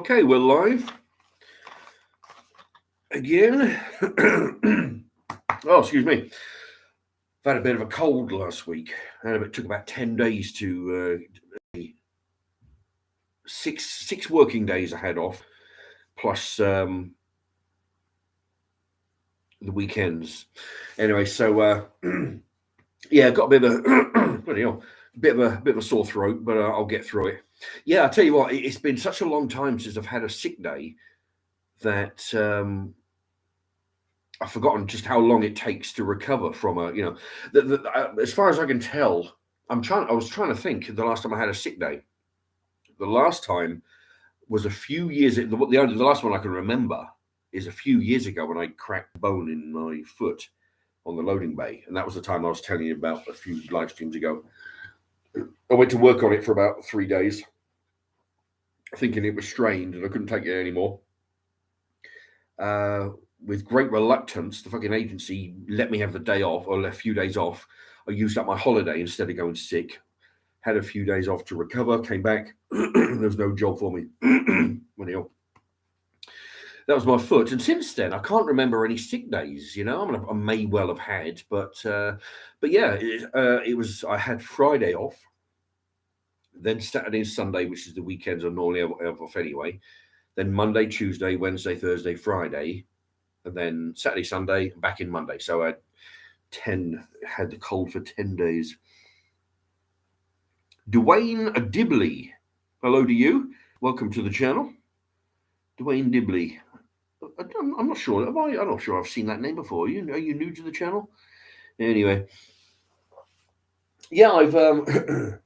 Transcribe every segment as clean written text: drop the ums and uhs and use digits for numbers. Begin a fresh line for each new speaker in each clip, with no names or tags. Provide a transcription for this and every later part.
Okay, we're live again. Oh, excuse me. I've had a bit of a cold last week, and it took about 10 days to six working days I had off, plus the weekends. Anyway, so yeah, got a bit of a bloody hell, bit of a sore throat, but I'll get through it. Yeah, I'll tell you what, it's been such a long time since I've had a sick day that I've forgotten just how long it takes to recover from as far as I can tell, I was trying to think the last time I had a sick day. The last time was a few years. The last one I can remember is a few years ago when I cracked a bone in my foot on the loading bay, and that was the time I was telling you about a few live streams ago. I went to work on it for about 3 days, thinking it was strained and I couldn't take it anymore. With great reluctance, the fucking agency let me have the day off, or a few days off. I used up my holiday instead of going sick. Had a few days off to recover, came back. There was no job for me. That was my foot. And since then, I can't remember any sick days, I mean, I may well have had, but yeah, it was, I had Friday off, then Saturday and Sunday, which is the weekends I normally have off anyway. Then Monday, Tuesday, Wednesday, Thursday, Friday, and then Saturday, Sunday, back in Monday. So I had the cold for 10 days. Dwayne Dibley, hello to you. Welcome to the channel. Dwayne Dibley. I'm not sure. I'm not sure I've seen that name before. Are you new to the channel? Anyway, yeah, I've been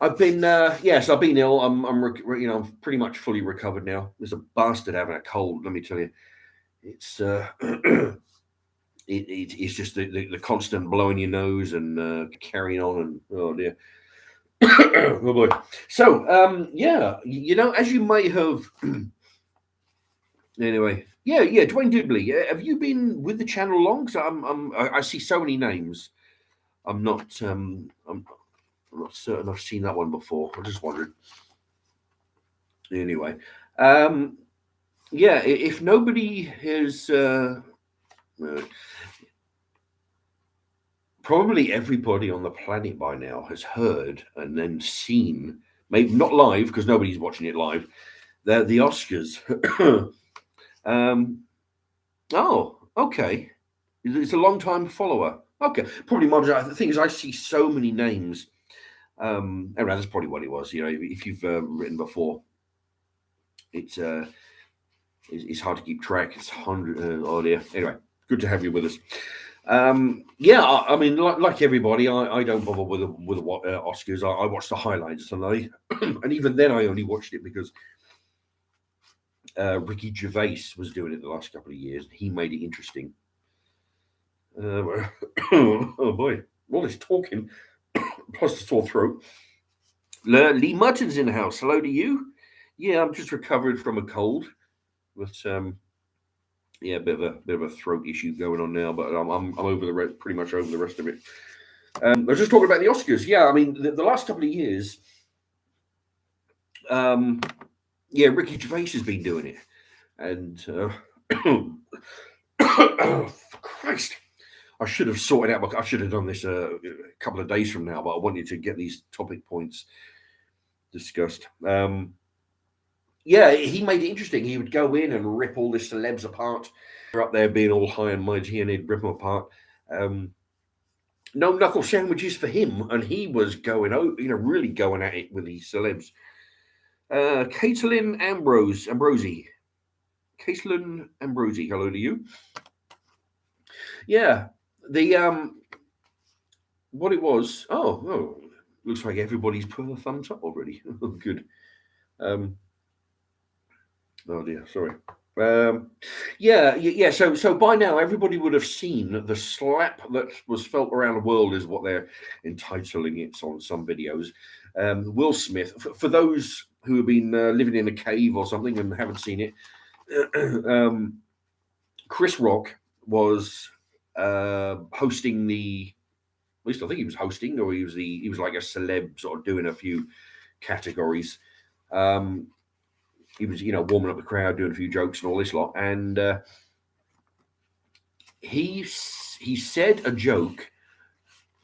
I've been ill. I'm pretty much fully recovered now. There's a bastard having a cold. Let me tell you, it's it's just the constant blowing your nose and carrying on, and oh dear. Oh boy. So yeah, as you may have anyway, yeah, Dwayne Dibley, have you been with the channel long? So I see so many names. I'm not certain I've seen that one before. I just wondered. Anyway, yeah, if nobody has probably everybody on the planet by now has heard and then seen, maybe not live because nobody's watching it live, the Oscars. Oh, okay. It's a long time follower. Okay, probably the thing is, I see so many names. Anyway, that's probably what it was. If you've written before, it's hard to keep track. It's 100. Oh dear. Anyway, good to have you with us. Yeah, I mean, like everybody, I don't bother with Oscars. I watch the highlights, and and even then, I only watched it because Ricky Gervais was doing it the last couple of years. He made it interesting. Oh boy, all this talking plus the sore throat. Lee Mutton's in the house. Hello to you. Yeah, I'm just recovering from a cold, but yeah, a bit of a throat issue going on now. But I'm over pretty much over the rest of it. I was just talking about the Oscars. Yeah, I mean the last couple of years. Yeah, Ricky Gervais has been doing it, and oh, Christ. I should have sorted out. I should have done this a couple of days from now, but I wanted to get these topic points discussed. Yeah, he made it interesting. He would go in and rip all the celebs apart. They're up there being all high and mighty, and he'd rip them apart. No knuckle sandwiches for him, and he was going, really going at it with these celebs. Caitlin Ambrosi. Caitlin Ambrosi, hello to you. Yeah, the what it was. Oh, looks like everybody's put a thumbs up already. Oh, good. Oh dear, sorry. Yeah. So by now everybody would have seen the slap that was felt around the world, is what they're entitling it on some videos. Will Smith, for those who have been living in a cave or something and haven't seen it, Chris Rock was hosting the. At least I think he was hosting, or he was like a celeb, sort of doing a few categories. he was, warming up the crowd, doing a few jokes and all this lot, and he said a joke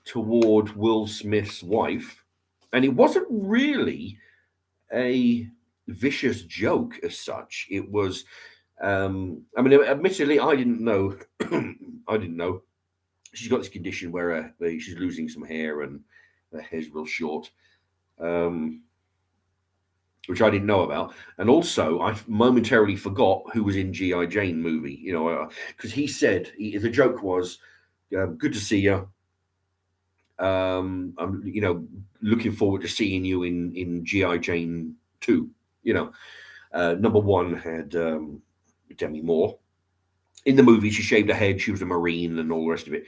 toward Will Smith's wife, and it wasn't really a vicious joke as such. It was, I mean, admittedly, I didn't know. I didn't know. She's got this condition where she's losing some hair and her hair's real short, which I didn't know about. And also, I momentarily forgot who was in G.I. Jane movie, because he said, the joke was, good to see you. I'm, looking forward to seeing you in G.I. Jane 2. Number one had Demi Moore. In the movie, she shaved her head. She was a Marine and all the rest of it.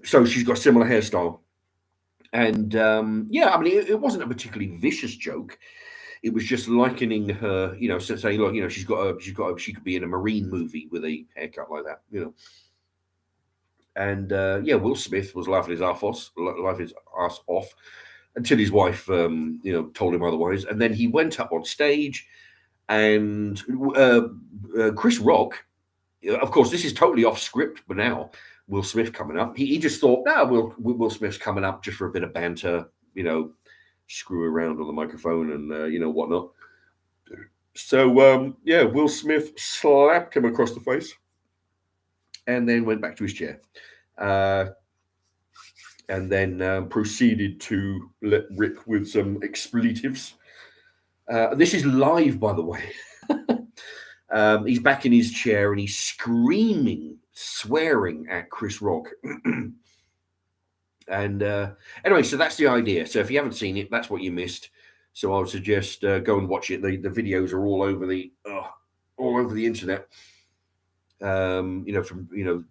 So she's got a similar hairstyle. And I mean, it wasn't a particularly vicious joke. It was just likening her, so saying, look, she could be in a Marine movie with a haircut like that, And Will Smith was laughing his ass off until his wife, told him otherwise. And then he went up on stage, and Chris Rock, of course, this is totally off script, but now Will Smith coming up, he just thought, Will Smith's coming up just for a bit of banter, screw around on the microphone and whatnot. So Will Smith slapped him across the face, and then went back to his chair. And then proceeded to let rip with some expletives. This is live, by the way. He's back in his chair and he's screaming, swearing at Chris Rock. And anyway, so that's the idea. So if you haven't seen it, that's what you missed. So I would suggest go and watch it. The videos are all over the internet. From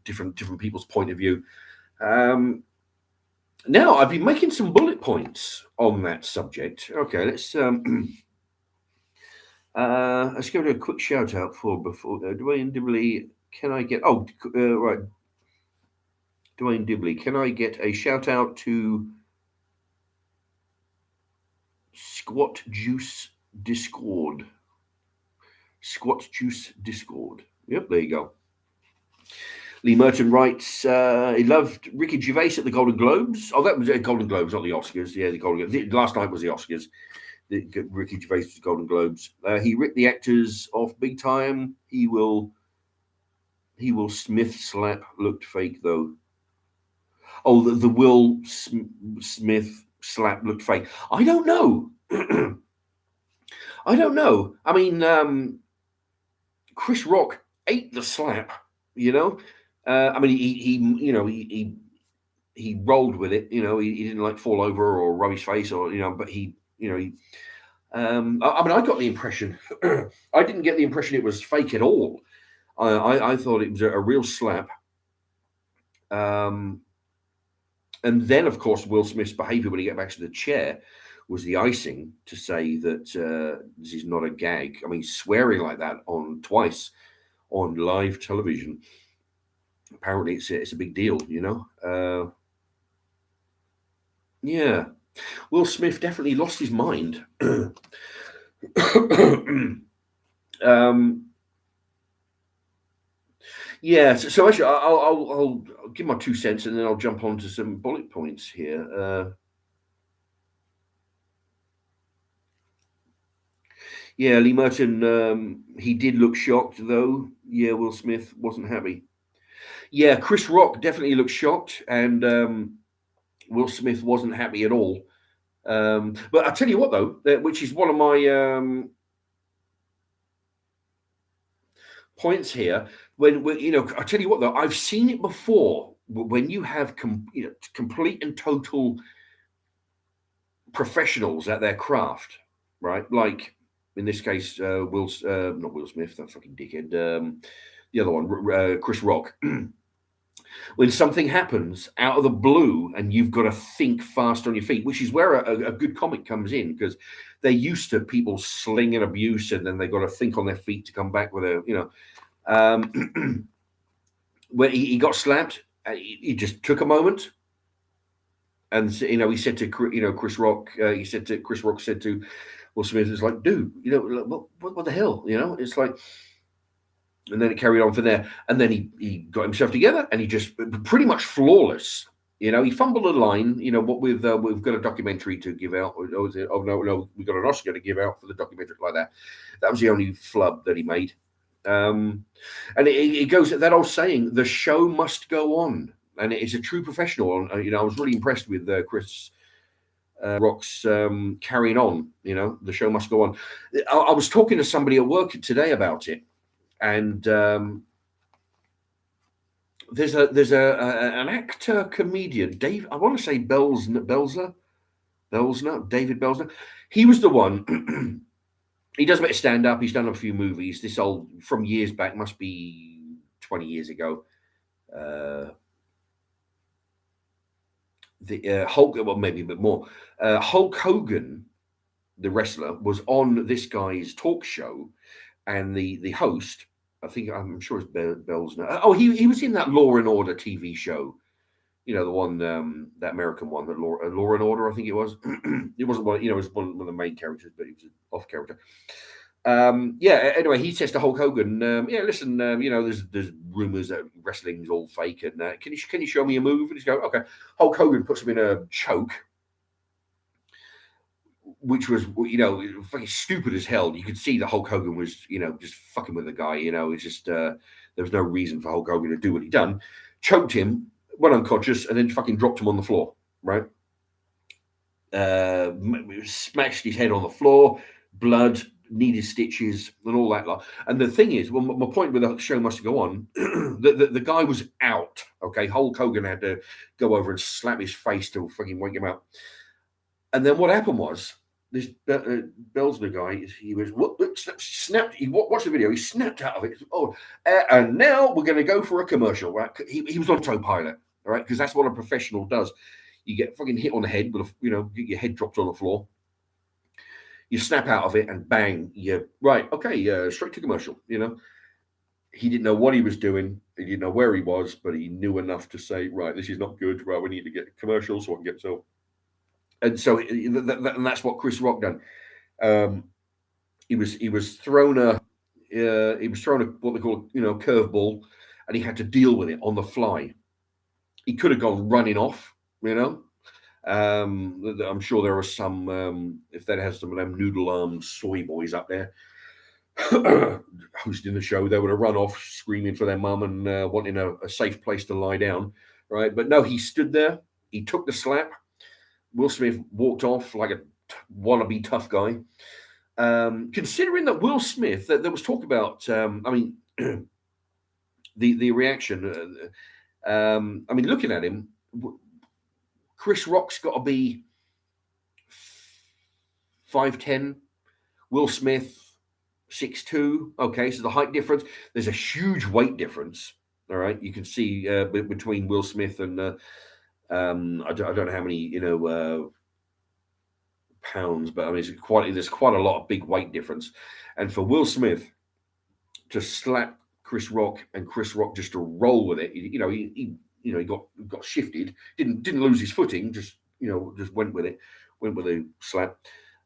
different people's point of view. Now I've been making some bullet points on that subject. Okay, let's go to a quick shout out before Dwayne Dibley. Can I get right? Dwayne Dibley, can I get a shout out to Squat Juice Discord? Squat Juice Discord. Yep, there you go. Lee Merton writes, he loved Ricky Gervais at the Golden Globes. Oh, that was Golden Globes, not the Oscars. Yeah, the Golden Globes. Last night was the Oscars. Ricky Gervais was the Golden Globes. He ripped the actors off big time. He will Smith slap looked fake, though. Oh, the Will Smith slap looked fake. I don't know. I don't know. I mean, Chris Rock ate the slap, I mean, he rolled with it, he didn't like fall over or rub his face or, but I mean, I got the impression, I didn't get the impression it was fake at all. I thought it was a real slap. And then, of course, Will Smith's behavior when he got back to the chair was the icing to say that this is not a gag. I mean, swearing like that twice on live television. Apparently, it's a big deal, Yeah, Will Smith definitely lost his mind. Yeah, so actually, I'll give my 2 cents and then I'll jump on to some bullet points here. Yeah, Lee Merton, he did look shocked, though. Yeah, Will Smith wasn't happy. Yeah, Chris Rock definitely looked shocked, and Will Smith wasn't happy at all. But I tell you what, though, which is one of my points here. When I tell you what, though, I've seen it before. When you have complete and total professionals at their craft, right? Like in this case, not Will Smith, that fucking dickhead. The other one, Chris Rock. When something happens out of the blue and you've got to think fast on your feet, which is where a good comic comes in, because they're used to people slinging abuse and then they've got to think on their feet to come back with when he got slapped, he just took a moment And he said to Chris Rock, Chris Rock said to Will Smith, it's like, dude, what the hell, it's like. And then it carried on from there, and then he got himself together, and he just pretty much flawless. He fumbled a line. What we've got a documentary to give out. Oh no, we got an Oscar to give out for the documentary like that. That was the only flub that he made. And it goes that old saying: the show must go on, and it is a true professional. I was really impressed with Chris Rock's carrying on. The show must go on. I was talking to somebody at work today about it. And there's an actor comedian, Dave. I want to say Belzner, David Belzner. He was the one. He does a bit of stand up. He's done a few movies. This old from years back, must be 20 years ago. The Hulk, well, maybe a bit more. Hulk Hogan, the wrestler, was on this guy's talk show, and the host. I'm sure it's Belzner. Oh, he was in that Law and Order TV show. The one, that American one, the Law and Order, I think it was. It wasn't one, it was one of the main characters, but he was an off character. Anyway, he says to Hulk Hogan, listen, there's rumors that wrestling is all fake, and can you show me a move? And he's going, okay. Hulk Hogan puts him in a choke, which was, fucking stupid as hell. You could see that Hulk Hogan was, just fucking with the guy. It's just there was no reason for Hulk Hogan to do what he done. Choked him, went unconscious, and then fucking dropped him on the floor. Right? Smashed his head on the floor, blood, needed stitches, and all that lot. And the thing is, well, my point with the show must go on. the guy was out. Okay, Hulk Hogan had to go over and slap his face to fucking wake him up. And then what happened was, this Belzner guy, he was snapped. He watched the video. He snapped out of it. And now we're going to go for a commercial. Right? He was on autopilot. All right, because that's what a professional does. You get fucking hit on the head with get your head dropped on the floor. You snap out of it, and bang, you're right. Okay, straight to commercial. He didn't know what he was doing. He didn't know where he was, but he knew enough to say, right, this is not good. Right, we need to get a commercial so I can get so. And so, and that's what Chris Rock done. He was thrown a what they call curveball, and he had to deal with it on the fly. He could have gone running off, I'm sure there are some if that has some of them noodle-armed soy boys up there hosting the show, they would have run off screaming for their mum and wanting a safe place to lie down, right? But no, he stood there. He took the slap. Will Smith walked off like a wannabe tough guy. Considering that Will Smith, there was talk about, the reaction. Looking at him, Chris Rock's got to be 5'10", Will Smith 6'2". Okay, so the height difference. There's a huge weight difference. All right, you can see between Will Smith and. I don't know how many pounds, but there's quite a lot of big weight difference. And for Will Smith to slap Chris Rock and Chris Rock just to roll with it, he got shifted, didn't lose his footing, just went with it, went with a slap.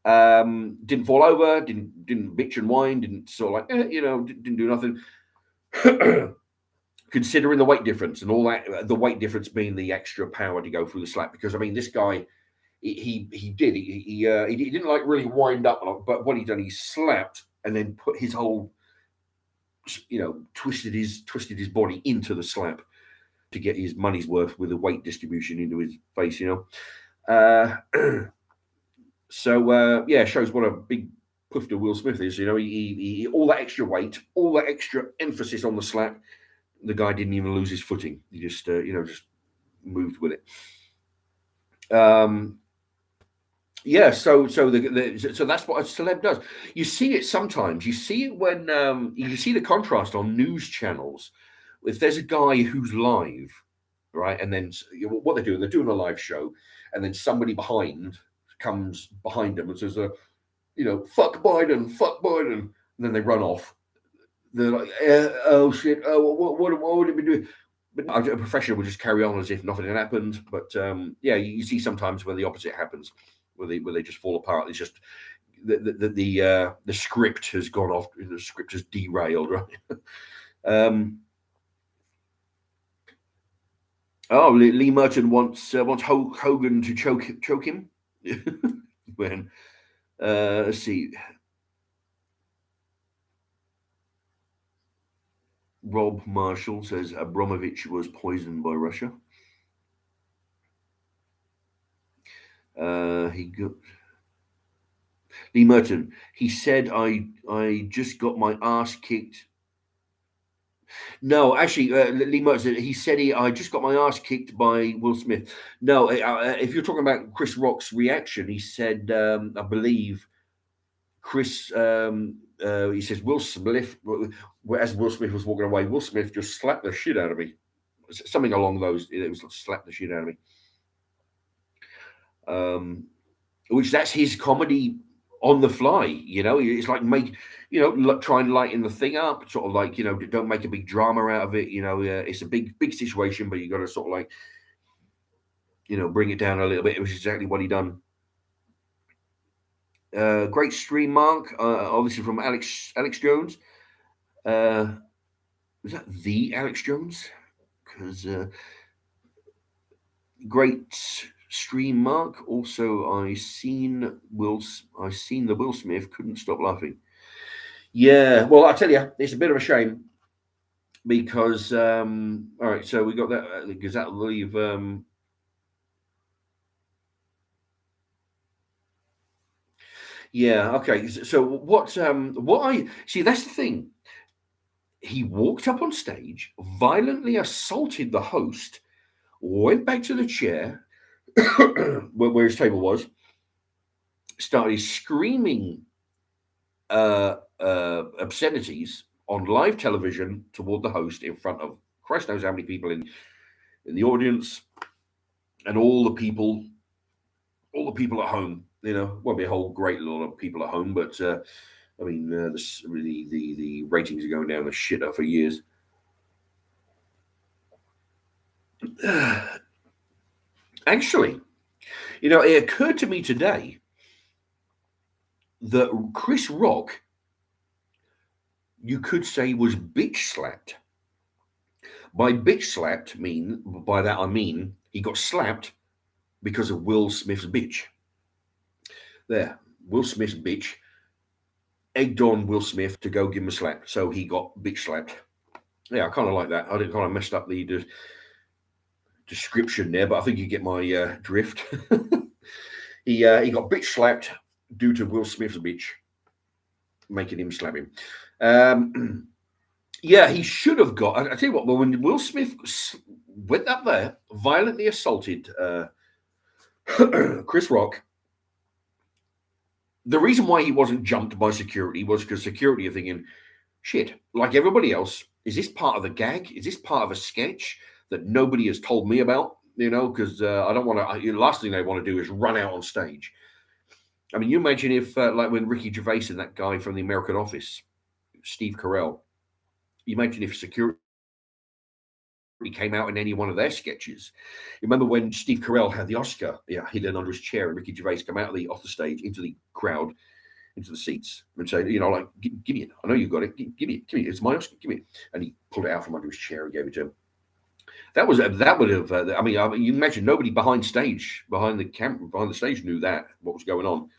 Didn't fall over, didn't bitch and whine, didn't sort of didn't do nothing. Considering the weight difference and all that, the weight difference being the extra power to go through the slap, because this guy, he didn't like really wind up, but what he done, he slapped and then put his whole, twisted his body into the slap to get his money's worth with the weight distribution into his face, shows what a big poofter Will Smith is. He all that extra weight, all that extra emphasis on the slap. The guy didn't even lose his footing. He just, just moved with it. So that's what a celeb does. You see it sometimes. You see it when you see the contrast on news channels. If there's a guy who's live, right, and then what they're doing a live show, and then somebody comes behind them and says, fuck Biden, and then they run off. They're like, oh shit, what would it be doing? But a professional will just carry on as if nothing had happened. But yeah, you see sometimes when the opposite happens, where they just fall apart. It's just the script has gone off. The script has derailed, right? Oh, Lee Merton wants Hogan to choke him. When let's see, Rob Marshall says Abramovich was poisoned by Russia. He got Lee Merton. He said, "I just got my ass kicked." No, actually, Lee Merton. He said I just got my ass kicked by Will Smith. No, if you're talking about Chris Rock's reaction, he said, I believe Chris. He says Will Smith. As Will Smith was walking away, Will Smith just slapped the shit out of me. Something along those. It was like slap the shit out of me. Which that's his comedy on the fly. It's like try and lighten the thing up, sort of like don't make a big drama out of it. It's a big situation, but you got to sort of like bring it down a little bit. It was exactly what he done. Great stream, Mark. Obviously from Alex Jones. Was that the Alex Jones? Because great stream, Mark. Also, I seen the Will Smith. Couldn't stop laughing. Yeah, well, I tell you, it's a bit of a shame because all right. So we got that because that'll leave. Yeah. Okay. So what I see, that's the thing. He walked up on stage, violently assaulted the host, went back to the chair where his table was, started screaming obscenities on live television toward the host in front of Christ knows how many people in the audience and all the people at home. Won't be a whole great lot of people at home, but I mean, the ratings are going down the shitter for years. Actually, it occurred to me today that Chris Rock, you could say, was bitch slapped. By bitch slapped, by that I mean he got slapped because of Will Smith's bitch. There, Will Smith's bitch egged on Will Smith to go give him a slap, so he got bitch slapped. Yeah, I kind of like that. I kind of messed up the description there, but I think you get my drift. He got bitch slapped due to Will Smith's bitch making him slap him. Yeah, he should have got. I tell you what, when Will Smith went up there, violently assaulted Chris Rock, the reason why he wasn't jumped by security was because security are thinking, shit, like everybody else, is this part of the gag? Is this part of a sketch that nobody has told me about? Because I don't want to. The last thing they want to do is run out on stage. I mean, you imagine if, like when Ricky Gervais and that guy from the American Office, Steve Carell, you imagine if security came out in any one of their sketches. You remember when Steve Carell had the Oscar hidden under his chair and Ricky Gervais come out off the stage into the crowd, into the seats and say, like, give me it. I know you've got it. Give me it. It's my Oscar. Give me it. And he pulled it out from under his chair and gave it to him. That would have. I mean, you imagine nobody behind the stage knew what was going on.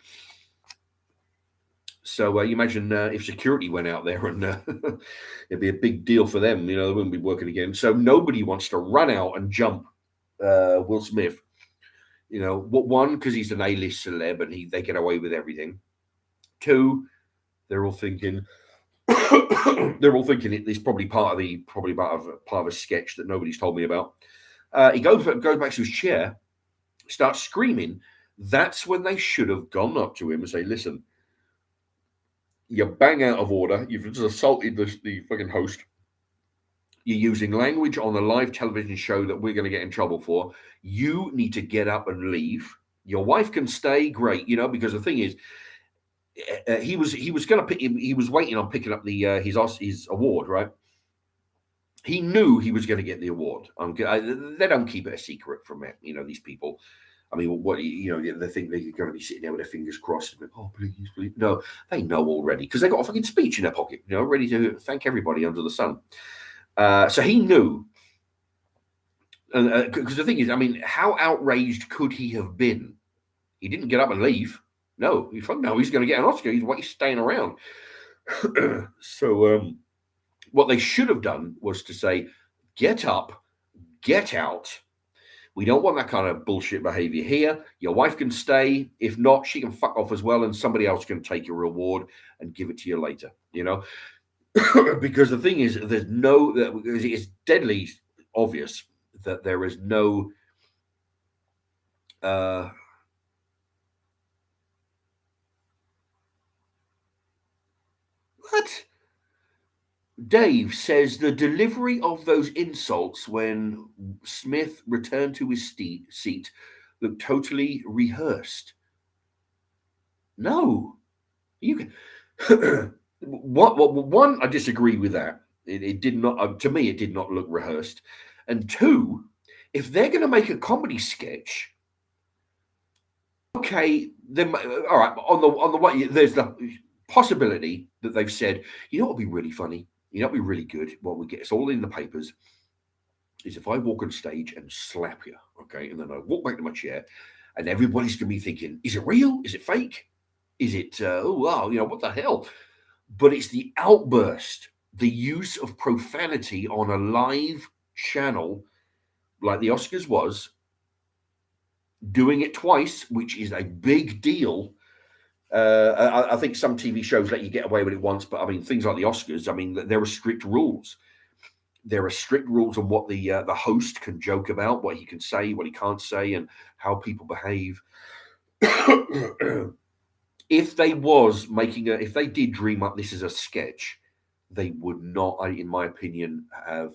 So you imagine if security went out there and it'd be a big deal for them. They wouldn't be working again. So nobody wants to run out and jump Will Smith. One, because he's an A-list celeb and they get away with everything. Two, they're all thinking it's probably part of a sketch that nobody's told me about. He goes back to his chair, starts screaming. That's when they should have gone up to him and say, listen, you're bang out of order. You've just assaulted the fucking host. You're using language on a live television show that we're going to get in trouble for. You need to get up and leave. Your wife can stay, great, because the thing is, he was going to pick him. He was waiting on picking up his award, right? he knew he was going to get the award. They don't keep it a secret from it, these people. I mean, what they think they're going to be sitting there with their fingers crossed. And, oh, please, please. No, they know already because they got a fucking speech in their pocket, ready to thank everybody under the sun. So he knew. Because the thing is, I mean, how outraged could he have been? He didn't get up and leave. No, he's going to get an Oscar. He's staying around. So what they should have done was to say, get up, get out. We don't want that kind of bullshit behavior here. Your wife can stay. If not, she can fuck off as well, and somebody else can take your reward and give it to you later, Because the thing is, it's deadly obvious that there is no what? Dave says the delivery of those insults when Smith returned to his seat looked totally rehearsed. No, you can. One, I disagree with that. It did not. To me, it did not look rehearsed. And two, if they're going to make a comedy sketch, okay, then all right. On the way, there's the possibility that they've said, what would be really funny, it'd be really good. What we get, it's all in the papers. Is if I walk on stage and slap you, okay, and then I walk back to my chair, and everybody's going to be thinking, is it real? Is it fake? Is it? Oh wow, what the hell? But it's the outburst, the use of profanity on a live channel, like the Oscars was, doing it twice, which is a big deal. I think some TV shows let you get away with it once, but I mean, things like the Oscars, I mean, there are strict rules. There are strict rules on what the host can joke about, what he can say, what he can't say, and how people behave. If they did dream up this as a sketch, they would not, in my opinion, have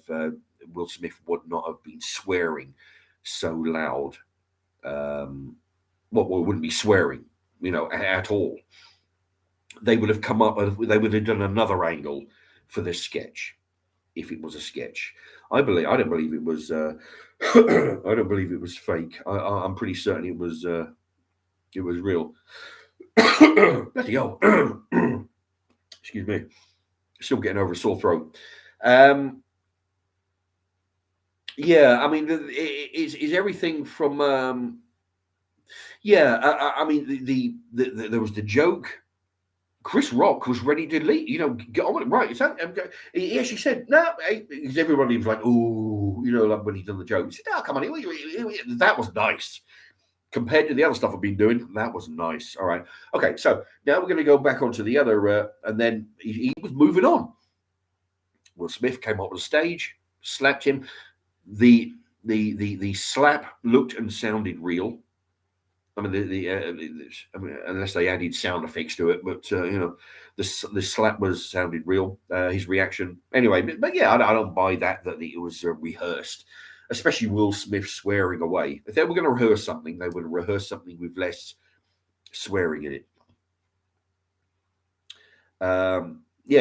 Will Smith would not have been swearing so loud. Wouldn't be swearing, at all. They would have come up, they would have done another angle for this sketch, if it was a sketch. I don't believe it was. I don't believe it was fake. I'm pretty certain it was real. Bloody hell! Excuse me. Still getting over a sore throat. Yeah, I mean, is everything from. I mean, there was the joke. Chris Rock was ready to leave, get on with it. Right. He actually said, no, because everybody was like, oh, like when he done the joke. He said, oh, come on. That was nice. Compared to the other stuff I've been doing, that was nice. All right. Okay, so now we're going to go back onto the other, and then he was moving on. Will Smith came up on stage, slapped him. The slap looked and sounded real. I mean, unless they added sound effects to it, but the slap sounded real. His reaction, anyway. But yeah, I don't buy that it was rehearsed, especially Will Smith swearing away. If they were going to rehearse something, they would rehearse something with less swearing in it.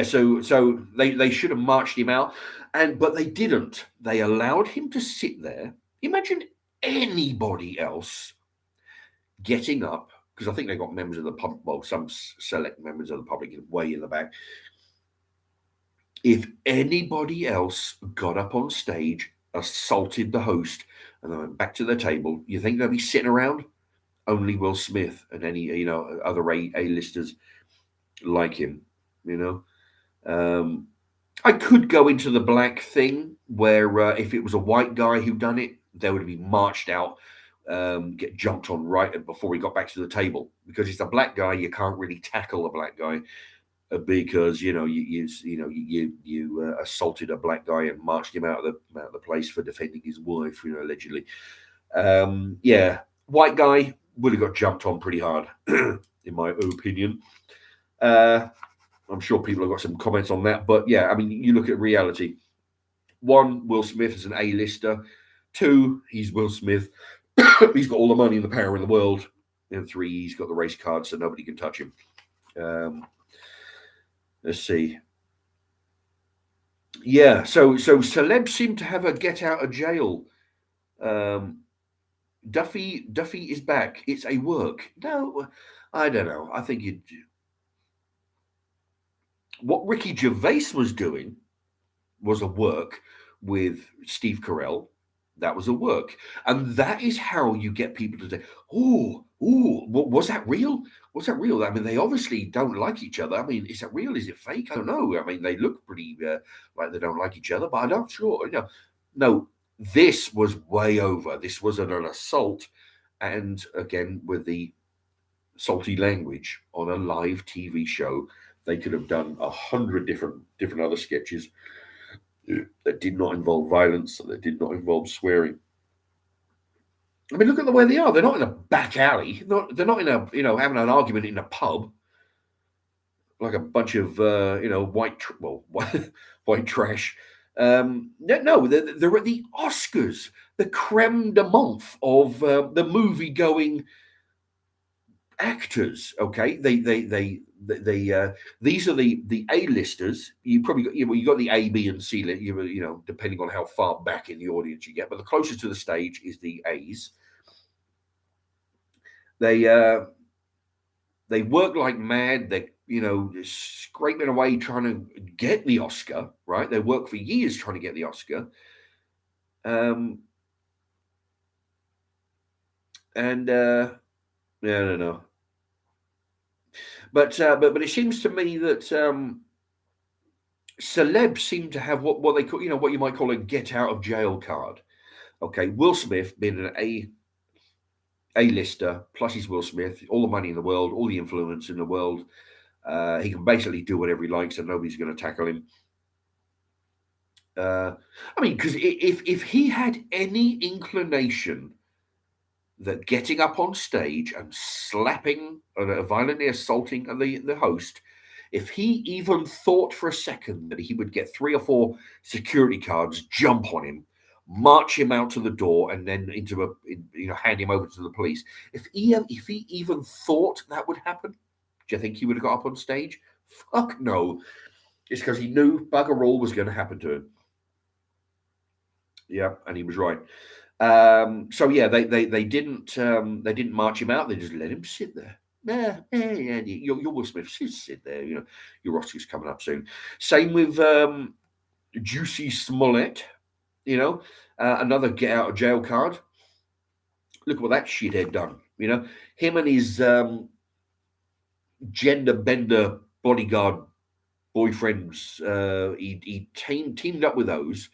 So they should have marched him out, but they didn't. They allowed him to sit there. Imagine anybody else getting up, because I think they got members of the public, well, some select members of the public way in the back. If anybody else got up on stage, assaulted the host, and then went back to their table, you think they'll be sitting around? Only Will Smith and any other A-listers like him. I could go into the black thing where if it was a white guy who done it, they would be marched out. Get jumped on right before he got back to the table, because it's a black guy. You can't really tackle a black guy because you assaulted a black guy and marched him out of the place for defending his wife, allegedly. White guy would have got jumped on pretty hard, in my opinion. I'm sure people have got some comments on that, but yeah, I mean, you look at reality. One, Will Smith is an A-lister. Two, he's Will Smith. He's got all the money and the power in the world. And three, he's got the race card, so nobody can touch him. Let's see. Yeah, so celebs seem to have a get out of jail. Um, Duffy is back. It's a work. No, I don't know. I think what Ricky Gervais was doing was a work with Steve Carell. That was a work, and that is how you get people to say, "Oh, was that real? Was that real?" I mean, they obviously don't like each other. I mean, is that real? Is it fake? I don't know. I mean, they look pretty like they don't like each other, but I'm not sure. No, this was way over. This was an assault, and again with the salty language on a live TV show, they could have done 100 different other sketches that did not involve violence, that did not involve swearing. I mean, look at the way they are. They're not in a back alley. They're not in a having an argument in a pub like a bunch of white trash. No, they're at the Oscars, the creme de menthe of the movie going actors. Okay, these are the A-listers. You probably got you got the A, B, and C. Depending on how far back in the audience you get, but the closest to the stage is the A's. They they work like mad. They scraping away trying to get the Oscar. Right, they work for years trying to get the Oscar. Um, and yeah, I don't know. But it seems to me that celebs seem to have what they call what you might call a get out of jail card. Okay, Will Smith being an A-lister, plus he's Will Smith, all the money in the world, all the influence in the world. He can basically do whatever he likes, and nobody's going to tackle him. I mean, because if he had any inclination that getting up on stage and slapping or violently assaulting the host, if he even thought for a second that he would get 3 or 4 security guards jump on him, march him out to the door, and then hand him over to the police, if he even thought that would happen, do you think he would have got up on stage? Fuck no. It's because he knew bugger all was going to happen to him. Yeah, and he was right. So yeah, they didn't march him out. They just let him sit there. Yeah. Your Will Smith, just sit there. Your Oscar's coming up soon. Same with Jussie Smollett. Another get out of jail card. Look at what that shithead done. Him and his gender bender bodyguard boyfriends. He teamed up with those,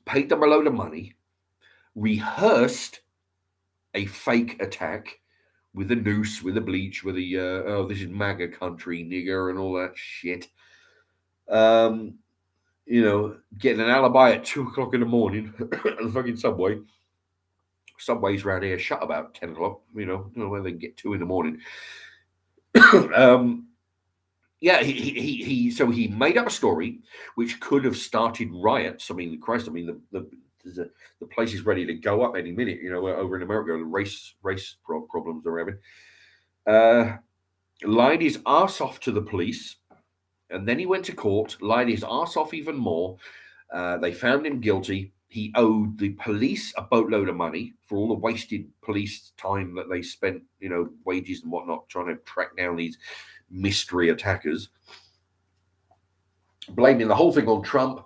paid them a load of money, rehearsed a fake attack with a noose, with a bleach, with a this is MAGA country, nigger, and all that shit. Getting an alibi at 2 o'clock in the morning at the fucking subway. Subways around here shut about 10 o'clock. Don't know where they get to in the morning. Yeah, so he made up a story which could have started riots. I mean, Christ, I mean the place is ready to go up any minute. Over in America, the race problems they're having. Lied his ass off to the police, and then he went to court, lied his ass off even more. They found him guilty. He owed the police a boatload of money for all the wasted police time that they spent, wages and whatnot, trying to track down these mystery attackers. Blaming the whole thing on Trump.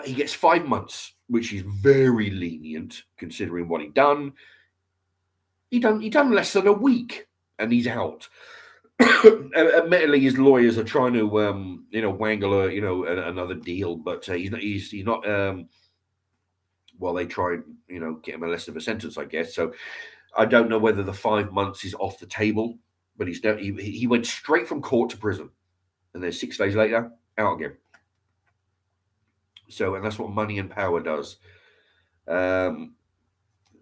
He gets 5 months, which is very lenient considering what he'd done. He done less than a week, and he's out. Admittedly, his lawyers are trying to, wangle another deal, but he's not. Well, they try and get him a less of a sentence, I guess. So I don't know whether the 5 months is off the table, but he went straight from court to prison, and then 6 days later, out again. So, and that's what money and power does. Yeah,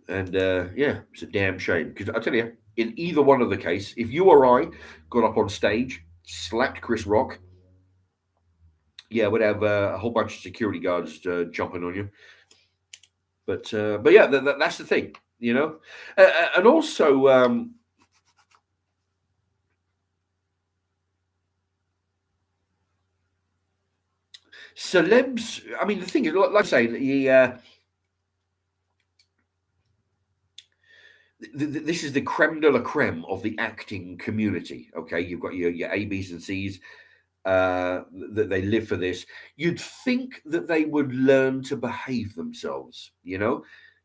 it's a damn shame because I tell you, in either one of the case, if you or I got up on stage, slapped Chris Rock, yeah, we'd have a whole bunch of security guards jumping on you. But yeah, that's the thing, and also. celebs. I mean, the thing is, like I say, this is the creme de la creme of the acting community. Okay, you've got your A, B's, and C's. That they live for this. You'd think that they would learn to behave themselves. That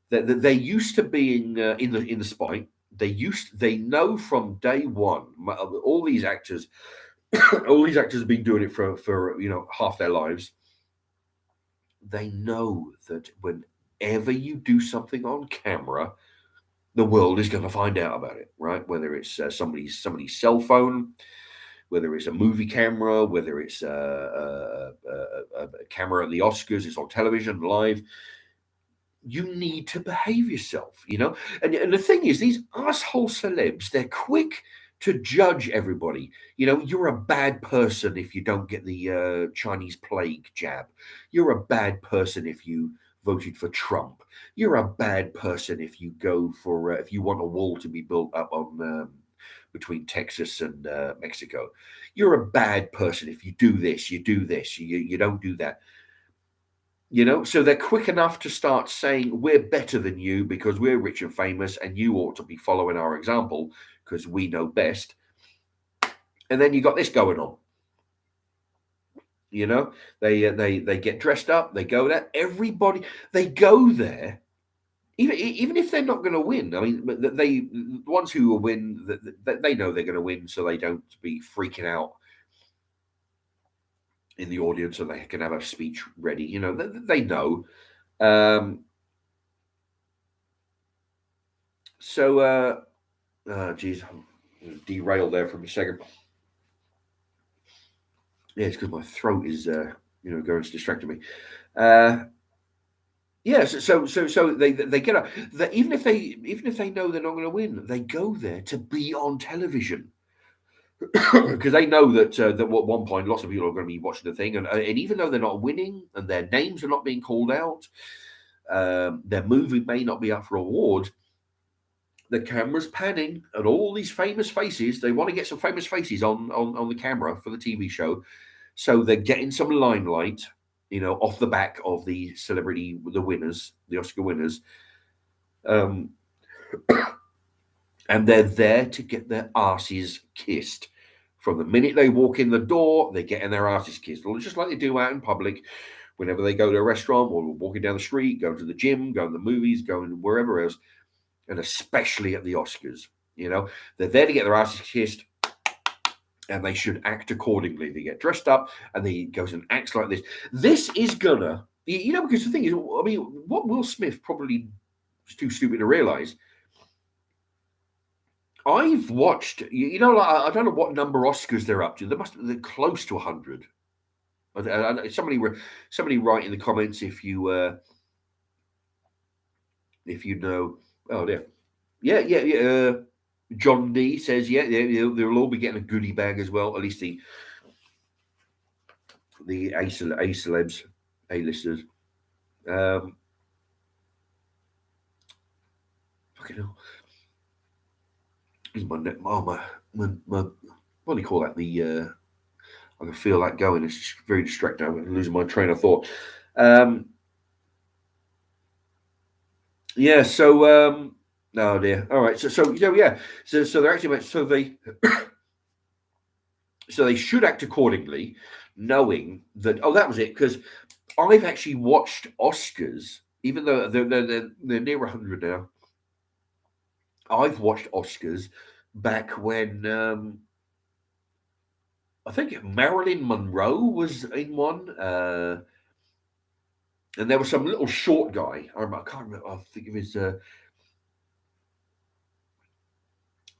they're used to being in the spotlight. They know from day one. All these actors, all these actors have been doing it for half their lives. They know that whenever you do something on camera, the world is going to find out about it, right? Whether it's somebody's cell phone, whether it's a movie camera, whether it's a camera at the Oscars, it's on television live. You need to behave yourself, And the thing is, these asshole celebs, they're quick to judge everybody. You're a bad person if you don't get the Chinese plague jab. You're a bad person if you voted for Trump. You're a bad person if you go for if you want a wall to be built up on between Texas and Mexico. You're a bad person if you do this. You do this. You don't do that. So they're quick enough to start saying we're better than you because we're rich and famous, and you ought to be following our example because we know best. And then you got this going on. They get dressed up, they go there. Everybody, they go there, even if they're not going to win. I mean, the ones who will win, they know they're going to win, so they don't be freaking out in the audience, so they can have a speech ready. They know. Geez, I'm derailed there for a second. Yeah, it's because my throat is, going to distract me. Yeah, so they get up. Even if they know they're not going to win, they go there to be on television because they know that at one point lots of people are going to be watching the thing, and even though they're not winning and their names are not being called out, their movie may not be up for award. The camera's panning, and all these famous faces. They want to get some famous faces on the camera for the TV show, so they're getting some limelight. Off the back of the winners, the Oscar winners, and they're there to get their asses kissed. From the minute they walk in the door, they're getting their asses kissed, just like they do out in public. Whenever they go to a restaurant or walking down the street, go to the gym, go to the movies, going wherever else, and especially at the Oscars, they're there to get their asses kissed. And they should act accordingly. They get dressed up and they goes and acts like this. This is gonna, because the thing is, I mean, what Will Smith probably was too stupid to realize. I've watched, like, I don't know what number Oscars they're up to. They're close to 100. Somebody write in the comments if you know. Oh, yeah. John D says, they'll all be getting a goodie bag as well. At least the A celebs, A-listers. Fucking hell. Is my neck? Oh, my. What do you call that? I can feel that going. It's just very distracting. I'm losing my train of thought. Yeah. So. Oh dear. All right. So yeah. So they're actually so they so they should act accordingly, knowing that that was it. Because I've actually watched Oscars, even though they're near 100 now. I've watched Oscars back when I think Marilyn Monroe was in one, and there was some little short guy. I can't remember. I think of his.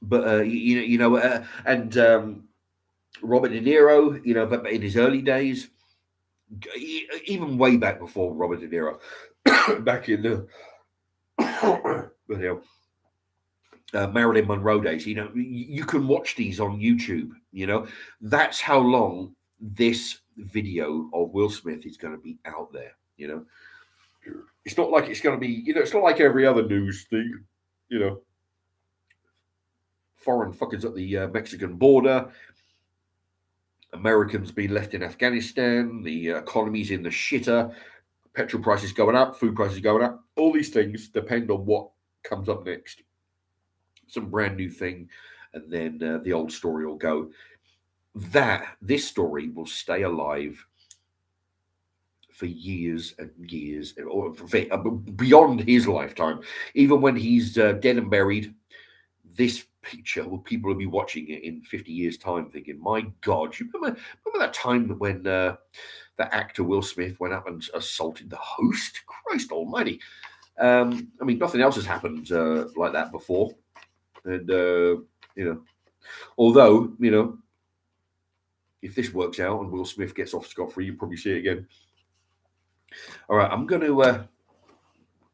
And Robert De Niro, but in his early days, even way back before Robert De Niro, back in the Marilyn Monroe days, you can watch these on YouTube. That's how long this video of Will Smith is going to be out there. It's not like it's going to be, it's not like every other news thing, foreign fuckers at the Mexican border. Americans being left in Afghanistan, the economy's in the shitter, petrol prices going up, food prices going up. All these things depend on what comes up next. Some brand new thing, and then the old story will go. This story will stay alive for years and years, or beyond his lifetime. Even when he's dead and buried, this picture, people will be watching it in 50 years' time, thinking, "My God, you remember that time when the actor Will Smith went up and assaulted the host? Christ Almighty!" I mean, nothing else has happened like that before, and although if this works out and Will Smith gets off scot-free, you'll probably see it again. All right, I'm going to.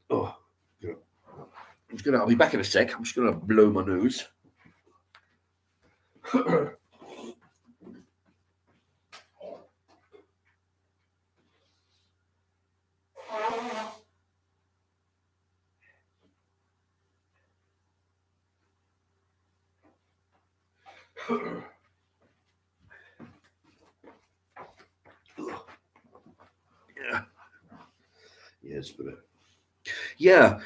I'll be back in a sec. I'm just going to blow my nose. Yes, but yeah,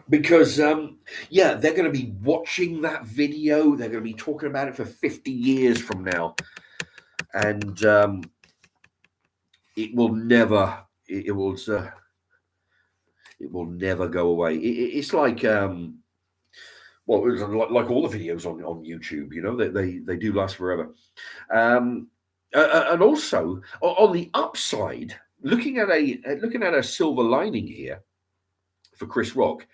because they're going to be watching that video. They're going to be talking about it for 50 years from now, and it will never. It will never go away. It's like like all the videos on YouTube. They do last forever. And also on the upside, looking at a silver lining here for Chris Rock.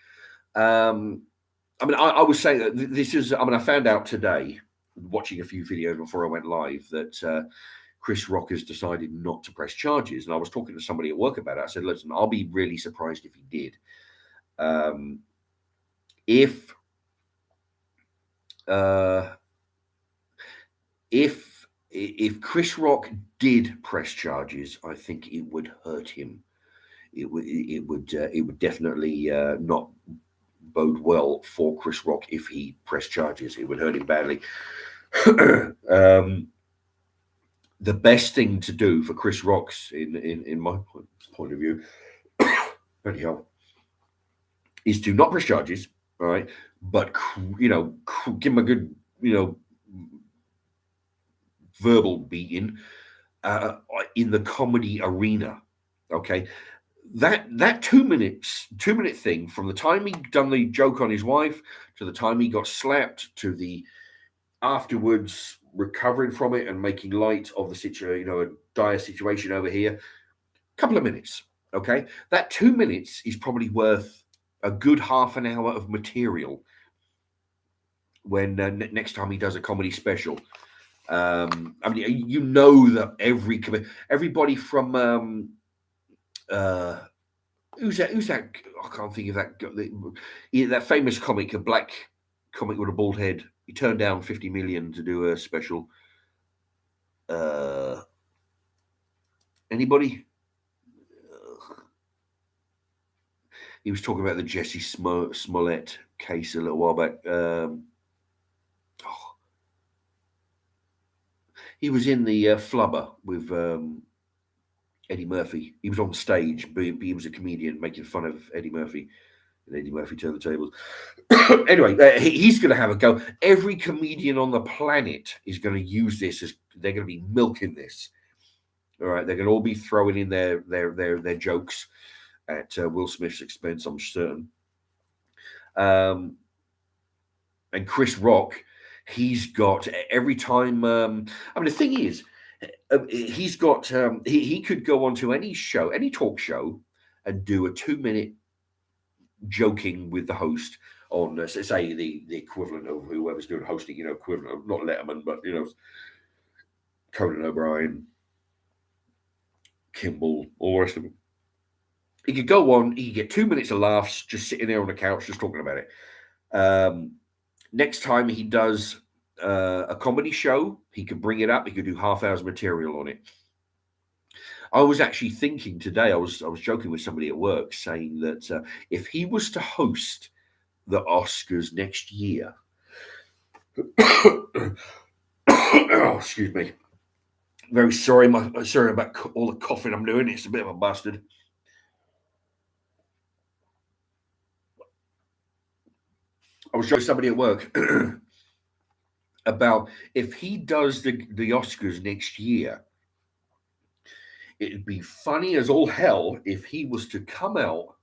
I was saying that this is. I found out today, watching a few videos before I went live, that Chris Rock has decided not to press charges. And I was talking to somebody at work about it. I said, "Listen, I'll be really surprised if he did. If Chris Rock did press charges, I think it would hurt him. It would definitely not bode well for Chris Rock if he pressed charges. It would hurt him badly. The best thing to do for Chris Rock's, in my point of view, is to not press charges, all right, but give him a good verbal beating in the comedy arena. Okay, that 2 minute thing, from the time he done the joke on his wife to the time he got slapped to the afterwards recovering from it and making light of the situation, a dire situation over here, couple of minutes. Okay, that 2 minutes is probably worth a good half an hour of material when next time he does a comedy special. That everybody from who's that? I can't think of that. That famous comic, a black comic with a bald head. He turned down 50 million to do a special. Anybody? He was talking about the Jussie Smollett case a little while back. He was in the Flubber with Eddie Murphy. He was on stage, but he was a comedian making fun of Eddie Murphy. And Eddie Murphy turned the tables. Anyway, he's going to have a go. Every comedian on the planet is going to use this as they're going to be milking this. All right, they're going to all be throwing in their jokes at Will Smith's expense, I'm certain. And Chris Rock, he's got every time. The thing is, he's got. He could go onto any show, any talk show, and do a 2 minute joking with the host on, say, the equivalent of whoever's doing hosting. Equivalent of not Letterman, but Conan O'Brien, Kimball, all the rest of them. He could go on. He could get 2 minutes of laughs just sitting there on the couch, just talking about it. Next time he does a comedy show, he could bring it up. He could do half hours material on it. I was actually thinking today. I was joking with somebody at work, saying that if he was to host the Oscars next year, excuse me, Very sorry, sorry about all the coughing I'm doing. It's a bit of a bastard. I was showing somebody at work about if he does the Oscars next year, it'd be funny as all hell if he was to come out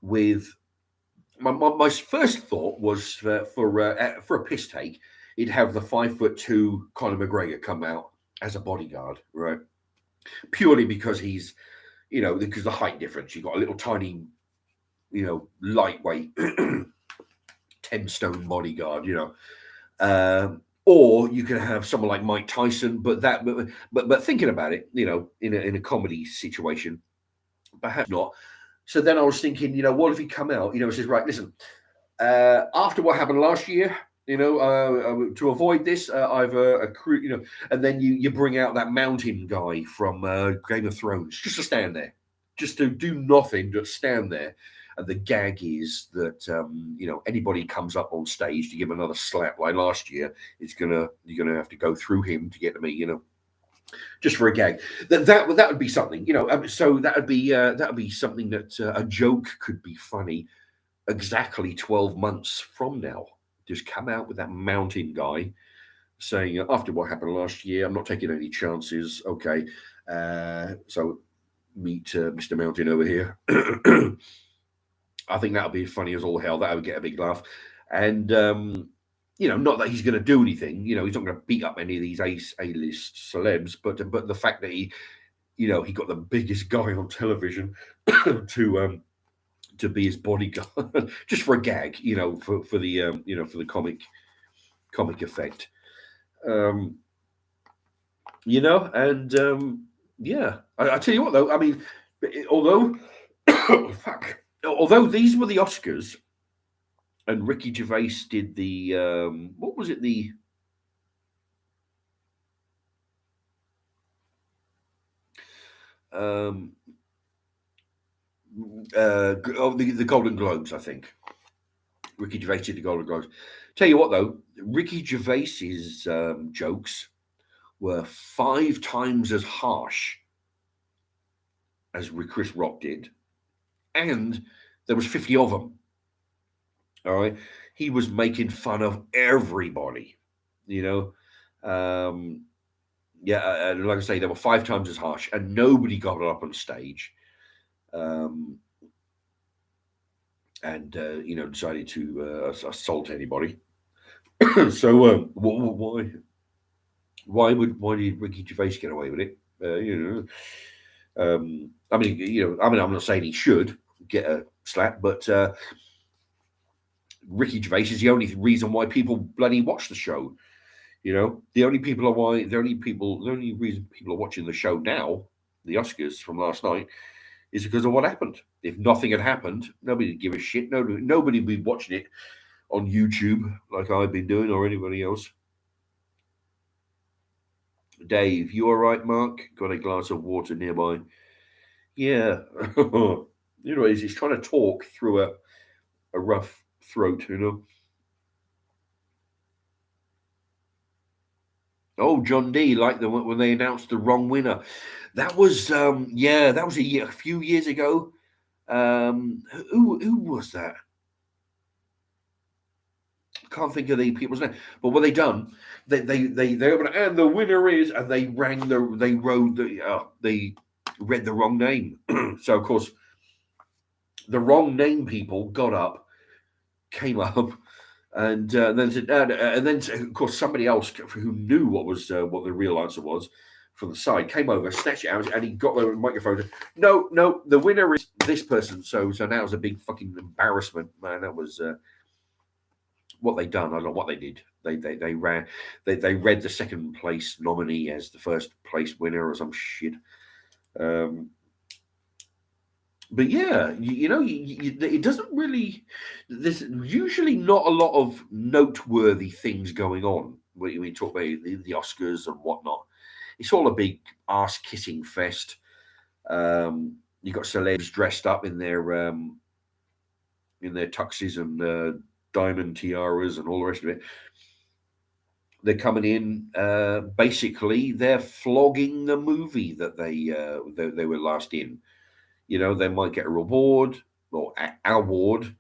with. My first thought was for a piss take, he'd have the 5'2" Conor McGregor come out as a bodyguard, right? Purely because he's, because the height difference. You've got a little tiny, lightweight 10-stone bodyguard, or you can have someone like Mike Tyson, but thinking about it, in a comedy situation, perhaps not. So then I was thinking, what if he come out, says, right, listen, after what happened last year, to avoid this, I've accrued, and then you bring out that mountain guy from Game of Thrones just to stand there, just to do nothing, just stand there. And the gag is that anybody comes up on stage to give another slap like last year, you're gonna have to go through him to get to me, just for a gag. That would be something, so that would be something that a joke could be funny exactly 12 months from now. Just come out with that mountain guy saying, after what happened last year, I'm not taking any chances. Okay. So meet Mr. Mountain over here. I think that would be funny as all hell. That would get a big laugh. And, not that he's going to do anything. He's not going to beat up any of these A-list celebs, but the fact that he got the biggest guy on television to be his bodyguard, just for a gag, for the comic effect, and yeah, I tell you what though, I mean, although although these were the Oscars, and Ricky Gervais did the what was it the the Golden Globes, I think. Ricky Gervais did the Golden Globes. Tell you what, though, Ricky Gervais's jokes were 5 times as harsh as Chris Rock did, and there was 50 of them. All right, he was making fun of everybody, you know. Yeah, and like I say, they were 5 times as harsh, and nobody got up on stage. And decided to assault anybody. So why did Ricky Gervais get away with it? I'm not saying he should get a slap, but Ricky Gervais is the only reason why people bloody watch the show. The only reason people are watching the show now, the Oscars from last night, is because of what happened. If nothing had happened, nobody would give a shit. Nobody would be watching it on YouTube like I've been doing or anybody else. Dave, you all right, Mark? Got a glass of water nearby? Yeah. He's trying to talk through a rough throat, Oh, John D, like when they announced the wrong winner. That was that was a few years ago. Who was that? Can't think of the people's name. But what they done, they opened, and the winner is, and they read the wrong name. So of course, the wrong name people got up, came up, and then said, and then of course somebody else who knew what the real answer was from the side came over, snatched it out, and he got the microphone. No, the winner is this person. So now it's a big fucking embarrassment, man. That was. What they done, I don't know what they did. They read the second place nominee as the first place winner or some shit. But yeah, it doesn't really. There's usually not a lot of noteworthy things going on when we talk about the Oscars and whatnot. It's all a big ass kissing fest. You got celebs dressed up in their tuxes and diamond tiaras and all the rest of it. they're coming in. Basically, they're flogging the movie that they were last in. They might get a reward or award.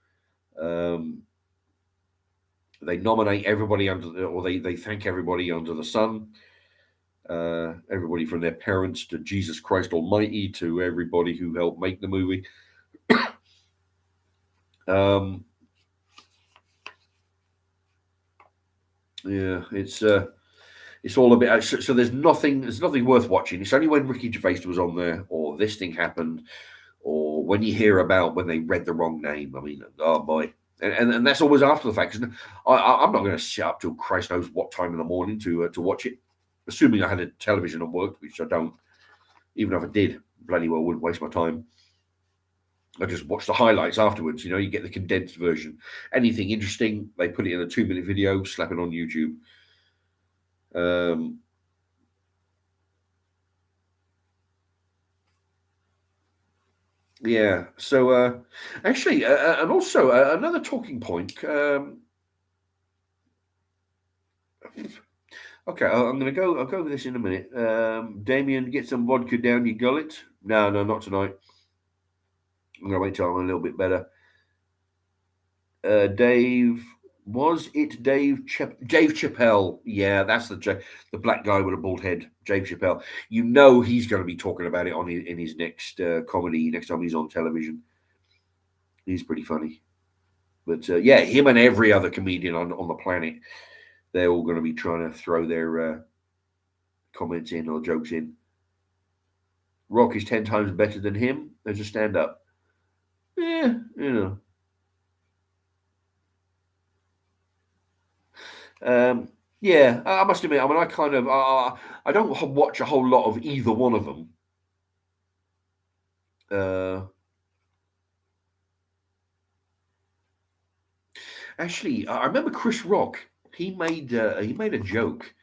They nominate everybody or they thank everybody under the sun. Everybody from their parents to Jesus Christ Almighty to everybody who helped make the movie. Yeah, it's all a bit. So there's nothing worth watching. It's only when Ricky Gervais was on there, or this thing happened, or when you hear about when they read the wrong name. I mean, oh boy, and that's always after the fact. I'm not going to sit up till Christ knows what time in the morning to watch it, assuming I had a television at work, which I don't. Even if I did, bloody well wouldn't waste my time. I just watch the highlights afterwards. You get the condensed version. Anything interesting, they put it in a 2-minute video, slap it on YouTube. Yeah. So actually, and also another talking point. Okay, I'm gonna go. I'll go over this in a minute. Damien, get some vodka down your gullet. No, not tonight. I'm gonna wait till I'm a little bit better. Dave, was it Dave Chappelle? Yeah, that's the black guy with a bald head, Dave Chappelle. He's going to be talking about it in his next comedy next time he's on television. He's pretty funny, but yeah, him and every other comedian on the planet, they're all going to be trying to throw their comments in or jokes in. Rock is 10 times better than him as a stand-up. Yeah, Yeah, I must admit. I mean, I don't watch a whole lot of either one of them. Actually, I remember Chris Rock. He made a joke,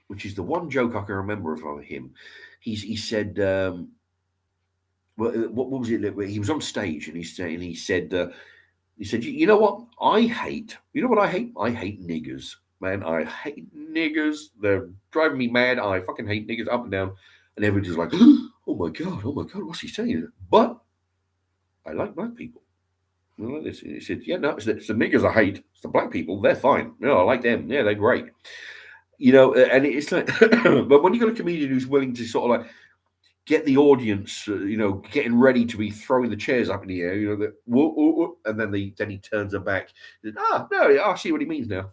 which is the one joke I can remember of him. He said, well, what was it? He was on stage and he said, you know what I hate? You know what I hate? I hate niggers, man. I hate niggers. They're driving me mad. I fucking hate niggers up and down. And everybody's like, oh my god, what's he saying? But I like black people. He said, yeah, no, it's the niggers I hate. It's the black people. They're fine. I like them. Yeah, they're great. And it's like, but when you got a comedian who's willing to sort of like get the audience, getting ready to be throwing the chairs up in the air, whoa, whoa, whoa, and then he turns them back. No, I see what he means now.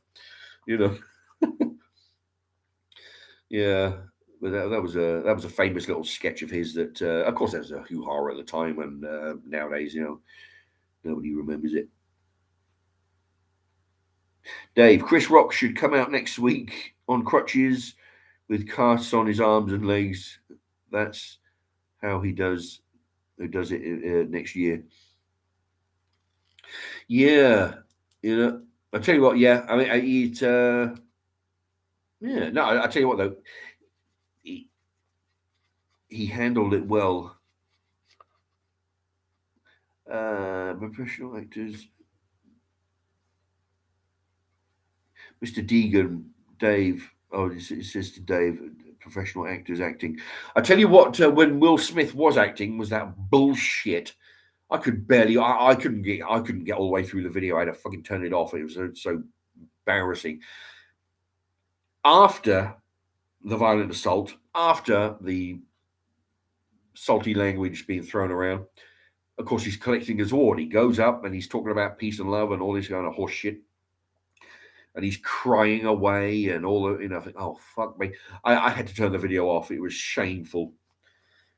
Yeah, but that was a famous little sketch of his that, of course, there was a hoo-ha at the time, and nowadays, nobody remembers it. Dave, Chris Rock should come out next week on crutches with casts on his arms and legs. That's how he does it next year. Yeah, I tell you what. Yeah, I mean, yeah, no, I tell you what though, he handled it well. Professional actors, Mr. Deegan, Dave. Oh, it says to Dave, professional actors acting. I tell you what, when Will Smith was acting, was that bullshit. I could barely. I couldn't get all the way through the video. I had to fucking turn it off. It was so embarrassing. After the violent assault, after the salty language being thrown around, of course, he's collecting his award. He goes up and he's talking about peace and love and all this kind of horse shit. And he's crying away and all the, oh, fuck me. I had to turn the video off. It was shameful,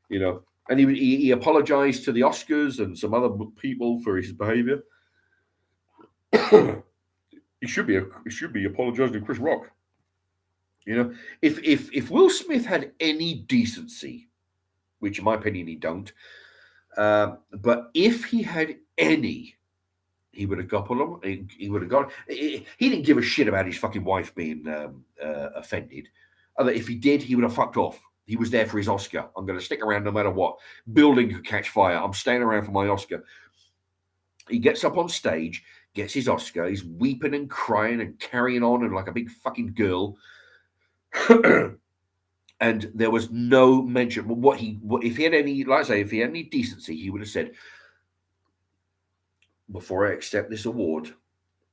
And he apologized to the Oscars and some other people for his behavior. He should be apologizing to Chris Rock. If Will Smith had any decency, which in my opinion he don't, but if he had any, he would have got him. He would have gone. He didn't give a shit about his fucking wife being offended. If he did, he would have fucked off. He was there for his Oscar. I'm going to stick around no matter what. Building could catch fire. I'm staying around for my Oscar. He gets up on stage, gets his Oscar. He's weeping and crying and carrying on and like a big fucking girl. And there was no mention. If he had any, like I say, if he had any decency, he would have said, "Before I accept this award,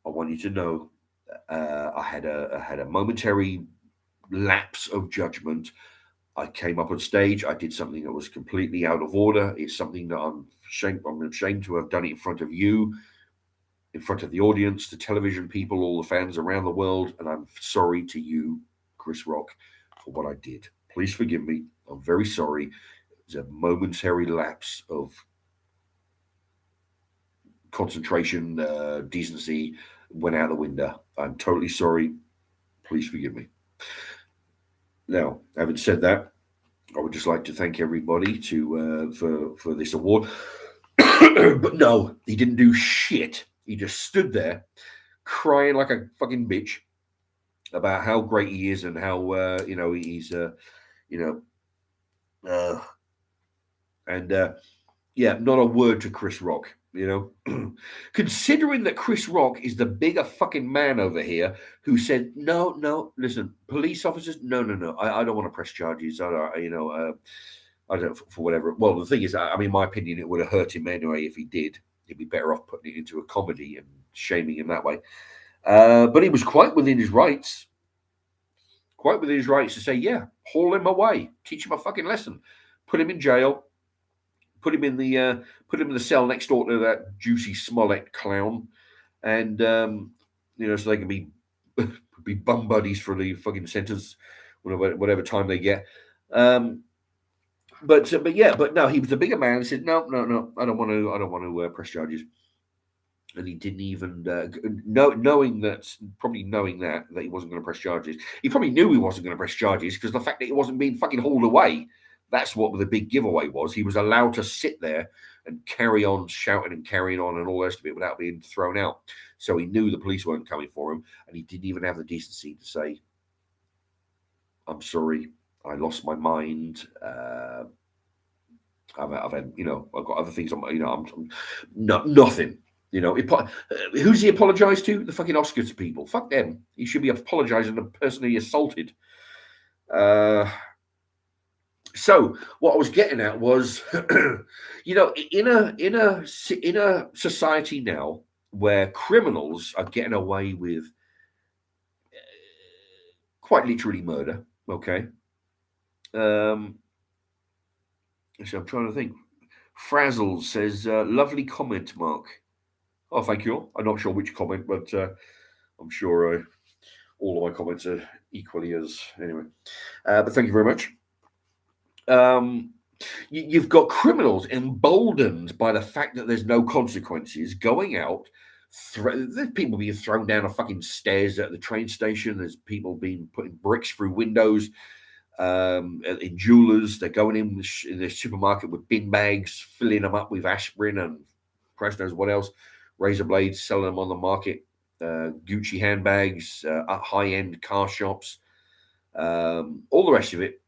I want you to know I had a momentary lapse of judgment. I came up on stage. I did something that was completely out of order. It's something that I'm ashamed to have done it in front of you, in front of the audience, the television people, all the fans around the world. And I'm sorry to you, Chris Rock, for what I did. Please forgive me. I'm very sorry. It was a momentary lapse of concentration, decency went out the window. I'm totally sorry. Please forgive me." Now, having said that, I would just like to thank everybody for this award. But no, he didn't do shit. He just stood there crying like a fucking bitch about how great he is and how he's yeah, not a word to Chris Rock. Considering that Chris Rock is the bigger fucking man over here who said, no, listen, police officers, no, I don't want to press charges. I don't, for whatever. Well, the thing is, I mean, in my opinion, it would have hurt him anyway if he did. He'd be better off putting it into a comedy and shaming him that way. But he was quite within his rights. Quite within his rights to say, yeah, haul him away, teach him a fucking lesson, put him in jail, put him in the cell next door to that Jussie Smollett clown, and so they can be bum buddies for the fucking sentence, whatever time they get. But no, he was the bigger man. He said, no, I don't want to press charges. And he didn't even knowing that he wasn't going to press charges. He probably knew he wasn't going to press charges because the fact that he wasn't being fucking hauled away. That's what the big giveaway was. He was allowed to sit there and carry on shouting and carrying on and all the rest of it without being thrown out. So he knew the police weren't coming for him, and he didn't even have the decency to say, "I'm sorry, I lost my mind. I've had, I've got other things on my, I'm nothing." Who's he apologized to? The fucking Oscars people. Fuck them. He should be apologizing to the person he assaulted. So what I was getting at was, in a society now where criminals are getting away with quite literally murder. Okay. So I'm trying to think. Frazzles says, "Lovely comment, Mark." Oh, thank you. I'm not sure which comment, but I'm sure all of my comments are equally as anyway. But thank you very much. You've got criminals emboldened by the fact that there's no consequences going out. There's people being thrown down a fucking stairs at the train station. There's people being putting bricks through windows. In jewelers, they're going in the supermarket with bin bags, filling them up with aspirin and Christ knows what else, razor blades, selling them on the market, Gucci handbags, high-end car shops, all the rest of it.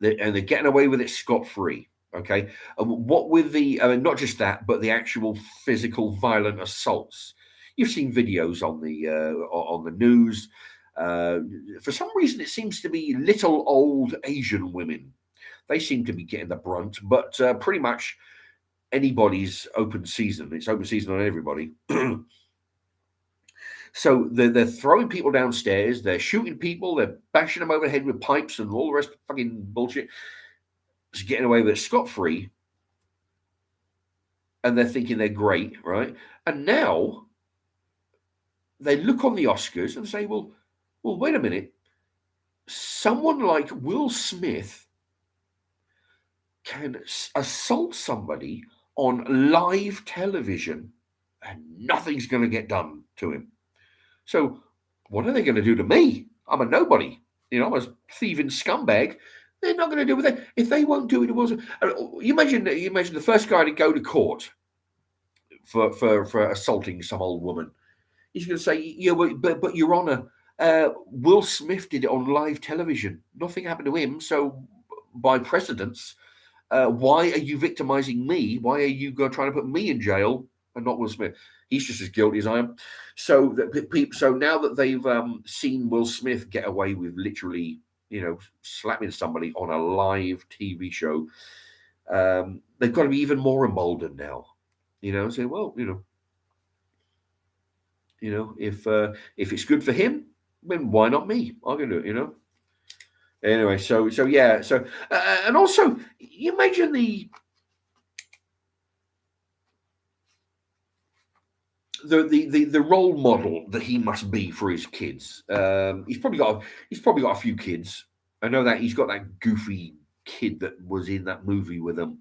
And they're getting away with it scot-free. Okay, and what with not just that, but the actual physical violent assaults. You've seen videos on the news. For some reason, it seems to be little old Asian women. They seem to be getting the brunt, but pretty much anybody's open season. It's open season on everybody. So they're throwing people downstairs. They're shooting people. They're bashing them over the head with pipes and all the rest of fucking bullshit. Just getting away with it scot-free. And they're thinking they're great, right? And now they look on the Oscars and say, well, wait a minute. Someone like Will Smith can assault somebody on live television and nothing's going to get done to him. So what are they going to do to me? I'm a nobody. I'm a thieving scumbag. They're not going to do it. If they won't do it, you imagine the first guy to go to court for assaulting some old woman. He's going to say, yeah, but Your Honor, Will Smith did it on live television. Nothing happened to him. So by precedence, why are you victimizing me? Why are you trying to put me in jail and not Will Smith. He's just as guilty as I am. So now that they've seen Will Smith get away with literally, slapping somebody on a live TV show, they've got to be even more emboldened now. Say, well, if it's good for him, then why not me? I'm gonna do it. Anyway, so yeah, and also you imagine the role model that he must be for his kids. He's probably got a few kids. I know that he's got that goofy kid that was in that movie with them,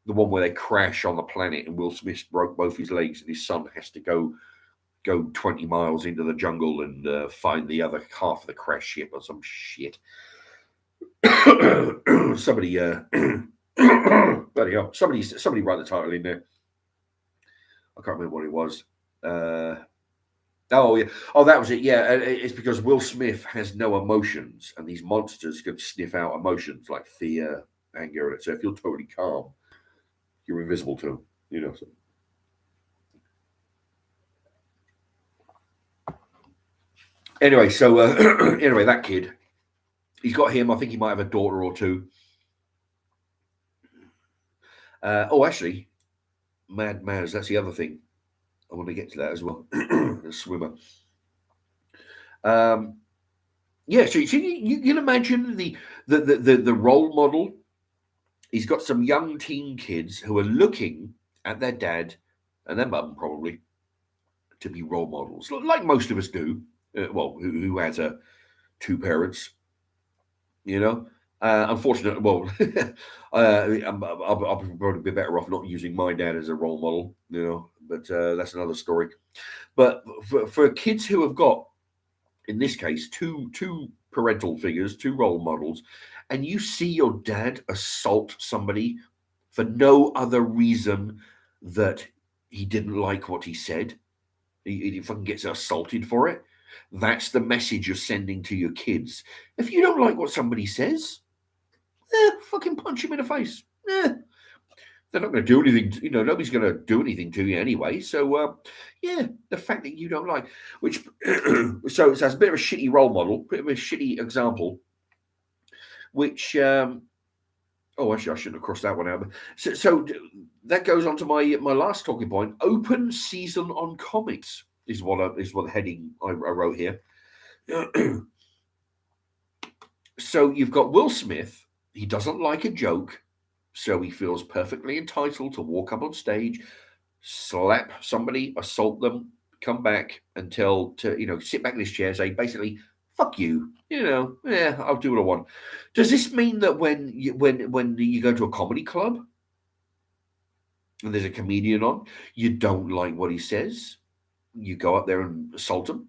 the one where they crash on the planet and Will Smith broke both his legs and his son has to go 20 miles into the jungle and find the other half of the crash ship or some shit. Somebody bloody hell, somebody write the title in there. I can't remember what it was. Oh yeah, that was it. Yeah, it's because Will Smith has no emotions, and these monsters can sniff out emotions like fear, anger. So if you're totally calm, you're invisible to them. So. Anyway, so anyway, that kid, he's got him. I think he might have a daughter or two. Actually, Mad Maz. That's the other thing. I want to get to that as well. The swimmer. Yeah, so you can imagine the role model. He's got some young teen kids who are looking at their dad and their mum probably to be role models, like most of us do. Who has two parents, Unfortunately, well, I'll probably be better off not using my dad as a role model, but that's another story. But for kids who have got, in this case, two parental figures, two role models, and you see your dad assault somebody for no other reason that he didn't like what he said, he fucking gets assaulted for it. That's the message you're sending to your kids. If you don't like what somebody says, fucking punch him in the face. They're not going to do anything. Nobody's going to do anything to you anyway. So, the fact that you don't like, which, so it's a bit of a shitty role model, bit of a shitty example, which, actually, I shouldn't have crossed that one out. So that goes on to my last talking point. Open season on comics is what the heading I wrote here. So you've got Will Smith. He doesn't like a joke, so he feels perfectly entitled to walk up on stage, slap somebody, assault them, come back and sit back in his chair, say basically, "Fuck you," I'll do what I want. Does this mean that when you go to a comedy club and there's a comedian on, you don't like what he says, you go up there and assault him?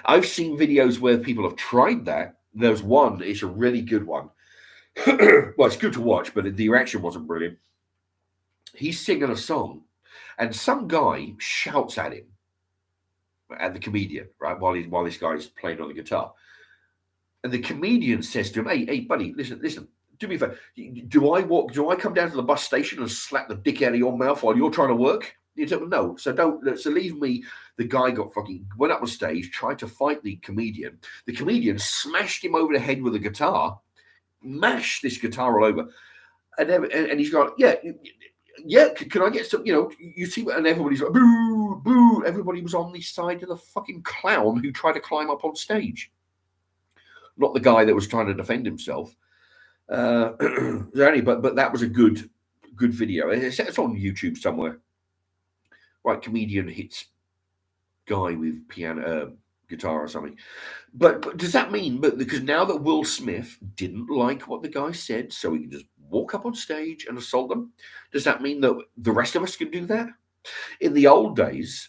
I've seen videos where people have tried that. There's one, it's a really good one. Well, it's good to watch, but the reaction wasn't brilliant. He's singing a song, and some guy shouts at him, at the comedian, right, while this guy's playing on the guitar. And the comedian says to him, "Hey, buddy, listen, do me a favor. Do I come down to the bus station and slap the dick out of your mouth while you're trying to work?" He said, "No, so don't. So leave me." The guy went up on stage, tried to fight the comedian. The comedian smashed him over the head with a guitar, mashed this guitar all over, and he's gone, "Yeah. Can I get some? You see," and everybody's like, "Boo, boo!" Everybody was on the side of the fucking clown who tried to climb up on stage, not the guy that was trying to defend himself. But that was a good video. It's on YouTube somewhere. Right, comedian hits guy with piano, guitar or something. But does that mean, because now that Will Smith didn't like what the guy said, so he can just walk up on stage and assault them, does that mean that the rest of us can do that? In the old days,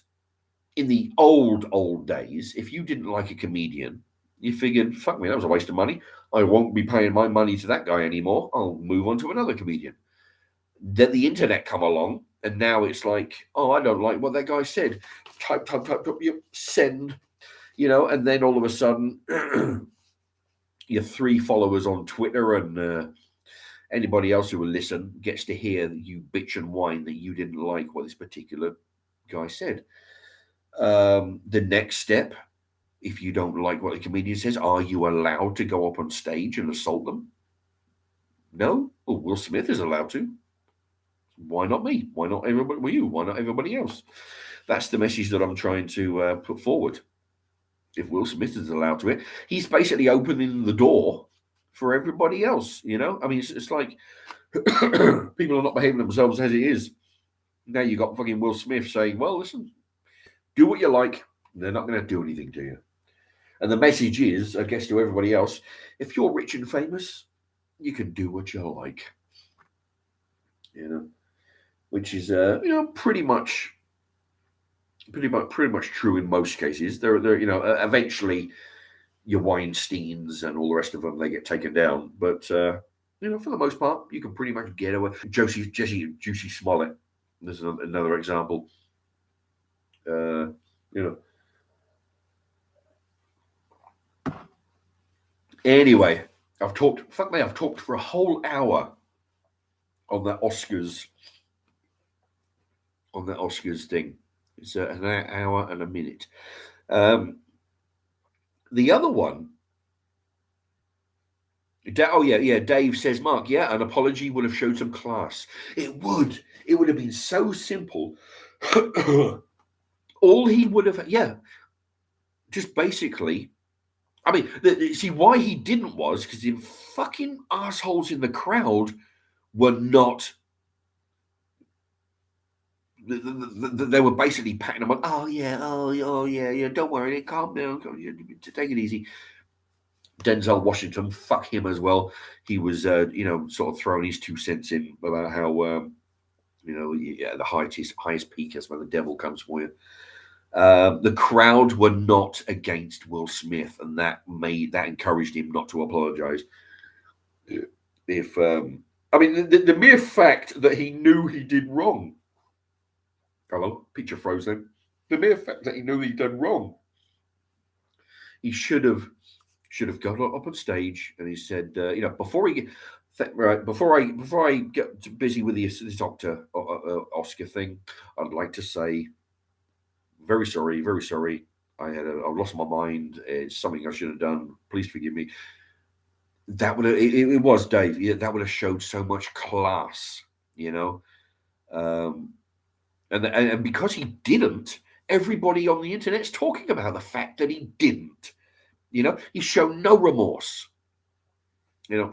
if you didn't like a comedian, you figured, fuck me, that was a waste of money. I won't be paying my money to that guy anymore. I'll move on to another comedian. Then the internet come along, and now it's like, oh, I don't like what that guy said. Type, send, and then all of a sudden, your 3 followers on Twitter and Anybody else who will listen gets to hear you bitch and whine that you didn't like what this particular guy said. The next step, if you don't like what the comedian says, are you allowed to go up on stage and assault them? No? Well, Will Smith is allowed to. Why not me? Why not everybody? Well, you? Why not everybody else? That's the message that I'm trying to put forward. If Will Smith is allowed to it, he's basically opening the door for everybody else. You know, I mean, it's like people are not behaving themselves as it is. Now you got fucking Will Smith saying, "Well, listen, do what you like. They're not going to do anything to you." And the message is, I guess, to everybody else: if you're rich and famous, you can do what you like. You know, which is pretty much true in most cases. There, eventually your Weinsteins and all the rest of them, they get taken down. But for the most part, you can pretty much get away. Jussie Smollett, there's another example. Anyway, I've talked for a whole hour on that Oscars thing. It's an hour and a minute. The other one. Dave says, Mark, an apology would have showed some class. It would. It would have been so simple. All he would have, just basically, I mean, see, why he didn't was because the fucking assholes in the crowd were not. They were basically patting him on. Oh yeah, don't worry, calm down, take it easy. Denzel Washington, fuck him as well. He was, sort of throwing his 2 cents in about how, the highest peak is when the devil comes for you. The crowd were not against Will Smith, and that encouraged him not to apologize. The mere fact that he knew he did wrong. Hello, picture frozen. The mere fact that he knew he'd done wrong. He should have got up on stage and he said, before I get busy with this Dr. Oscar thing, I'd like to say, very sorry. I lost my mind. It's something I should have done. Please forgive me. That would have, it was Dave. Yeah, that would have showed so much class, and because he didn't, everybody on the internet's talking about the fact that he didn't. He's shown no remorse.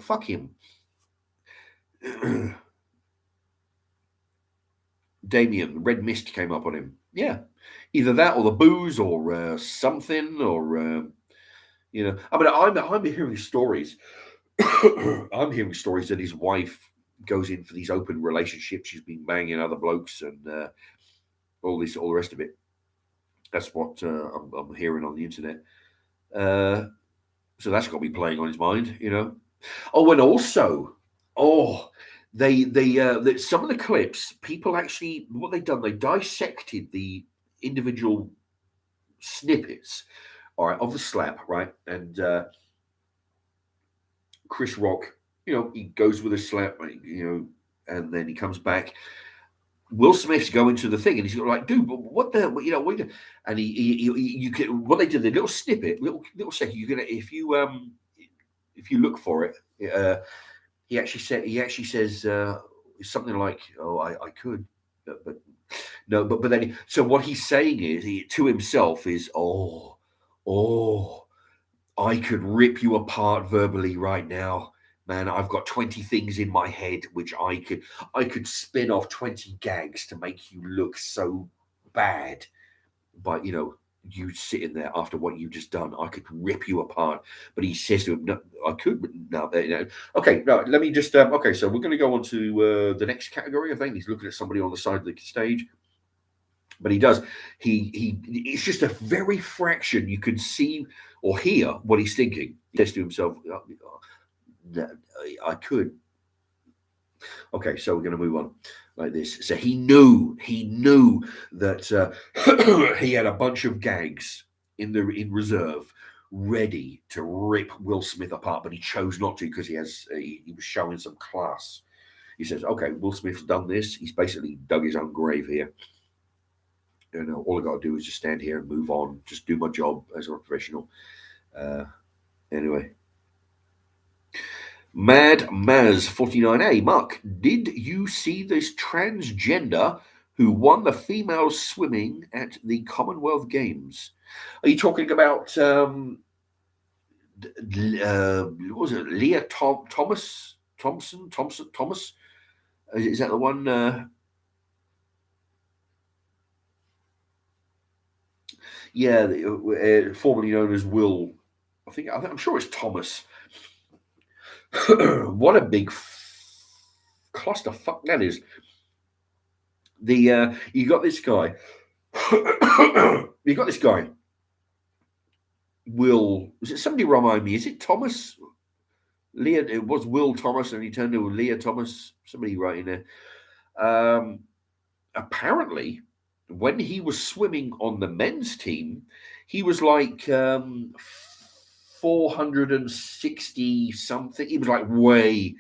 Fuck him. Damien, red mist came up on him. Yeah. Either that or the booze or something or, I'm hearing stories. I'm hearing stories that his wife goes in for these open relationships. She's been banging other blokes and all the rest of it. That's what I'm hearing on the internet. So that's got to be playing on his mind, Oh, and also, they some of the clips, people actually, what they've done, they dissected the individual snippets, all right, of the slap, right, and Chris Rock, he goes with a slap, and then he comes back. Will Smith's going to the thing, and he's like, "Dude, what the, what?" And you can, what they did, the little snippet, little second. You can, if you look for it, he actually says something like, "Oh, I could, but no, but then." So what he's saying is, to himself is, "Oh, I could rip you apart verbally right now." Man, I've got 20 things in my head which I could spin off 20 gags to make you look so bad. But you sitting there after what you've just done, I could rip you apart. But he says to him, "No, I could, but no, Okay, no, let me just okay, so we're gonna go on to the next category. I think he's looking at somebody on the side of the stage. But he does. It's just a very fraction. You can see or hear what he's thinking. He says to himself, I could. Okay, so we're going to move on like this. So he knew that he had a bunch of gags in reserve, ready to rip Will Smith apart, but he chose not to because he was showing some class. He says, "Okay, Will Smith's done this. He's basically dug his own grave here. You know, all I got to do is just stand here and move on, just do my job as a professional." Anyway, Mad Maz 49A, Mark, did you see this transgender who won the female swimming at the Commonwealth Games? Are you talking about what was it, Leah Thomas? Is that the one? Yeah, formerly known as Will. I'm sure it's Thomas. What a big clusterfuck that is. You got this guy. You got this guy. Will, was it, somebody remind me? Is it Thomas? Leah, it was Will Thomas, and he turned to Leah Thomas. Somebody right in there. Apparently, when he was swimming on the men's team, he was like 460 something. He was like way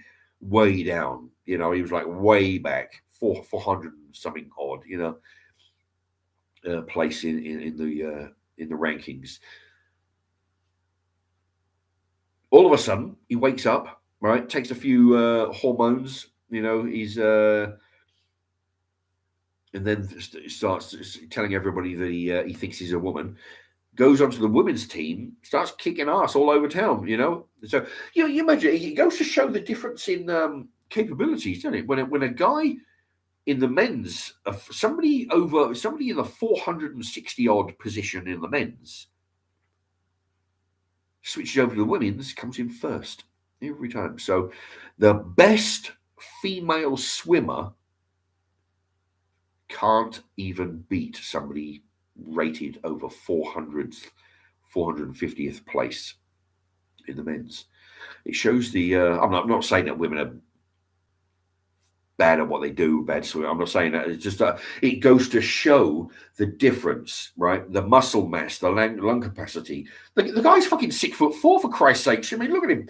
down. You know, he was like way back, 400 something odd. You know, place in the rankings. All of a sudden, he wakes up, right? Takes a few hormones. You know, he's and then starts telling everybody that he thinks he's a woman. Goes onto the women's team, starts kicking ass all over town. You know, so you imagine it goes to show the difference in capabilities, doesn't it? When a guy in the men's, somebody in the 460 odd position in the men's switches over to the women's, comes in first every time. So the best female swimmer can't even beat somebody rated over 450th place in the men's. It shows the. I'm not saying that women are bad at what they do, bad swimming. I'm not saying that. It's just it goes to show the difference, right? The muscle mass, the lung capacity. The guy's fucking 6'4" for Christ's sakes. I mean, look at him.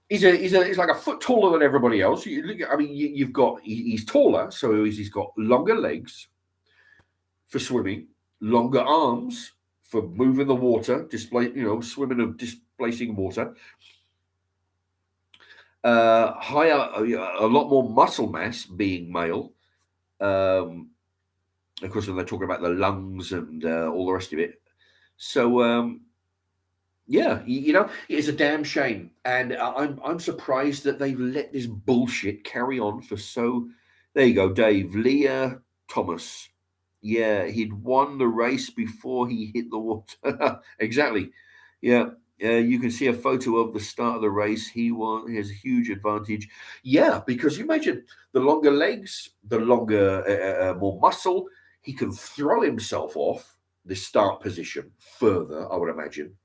He's like a foot taller than everybody else. You've got he's taller, so he's got longer legs for swimming, longer arms for moving the water, swimming and displacing water. Higher, a lot more muscle mass being male. Of course, when they're talking about the lungs and all the rest of it. So, yeah, it's a damn shame, and I'm surprised that they've let this bullshit carry on for so. There you go, Dave. Leah Thomas. Yeah, he'd won the race before he hit the water. Exactly. Yeah. You can see a photo of the start of the race. He has a huge advantage. Yeah, because you imagine the longer legs, the longer, more muscle. He can throw himself off the start position further, I would imagine,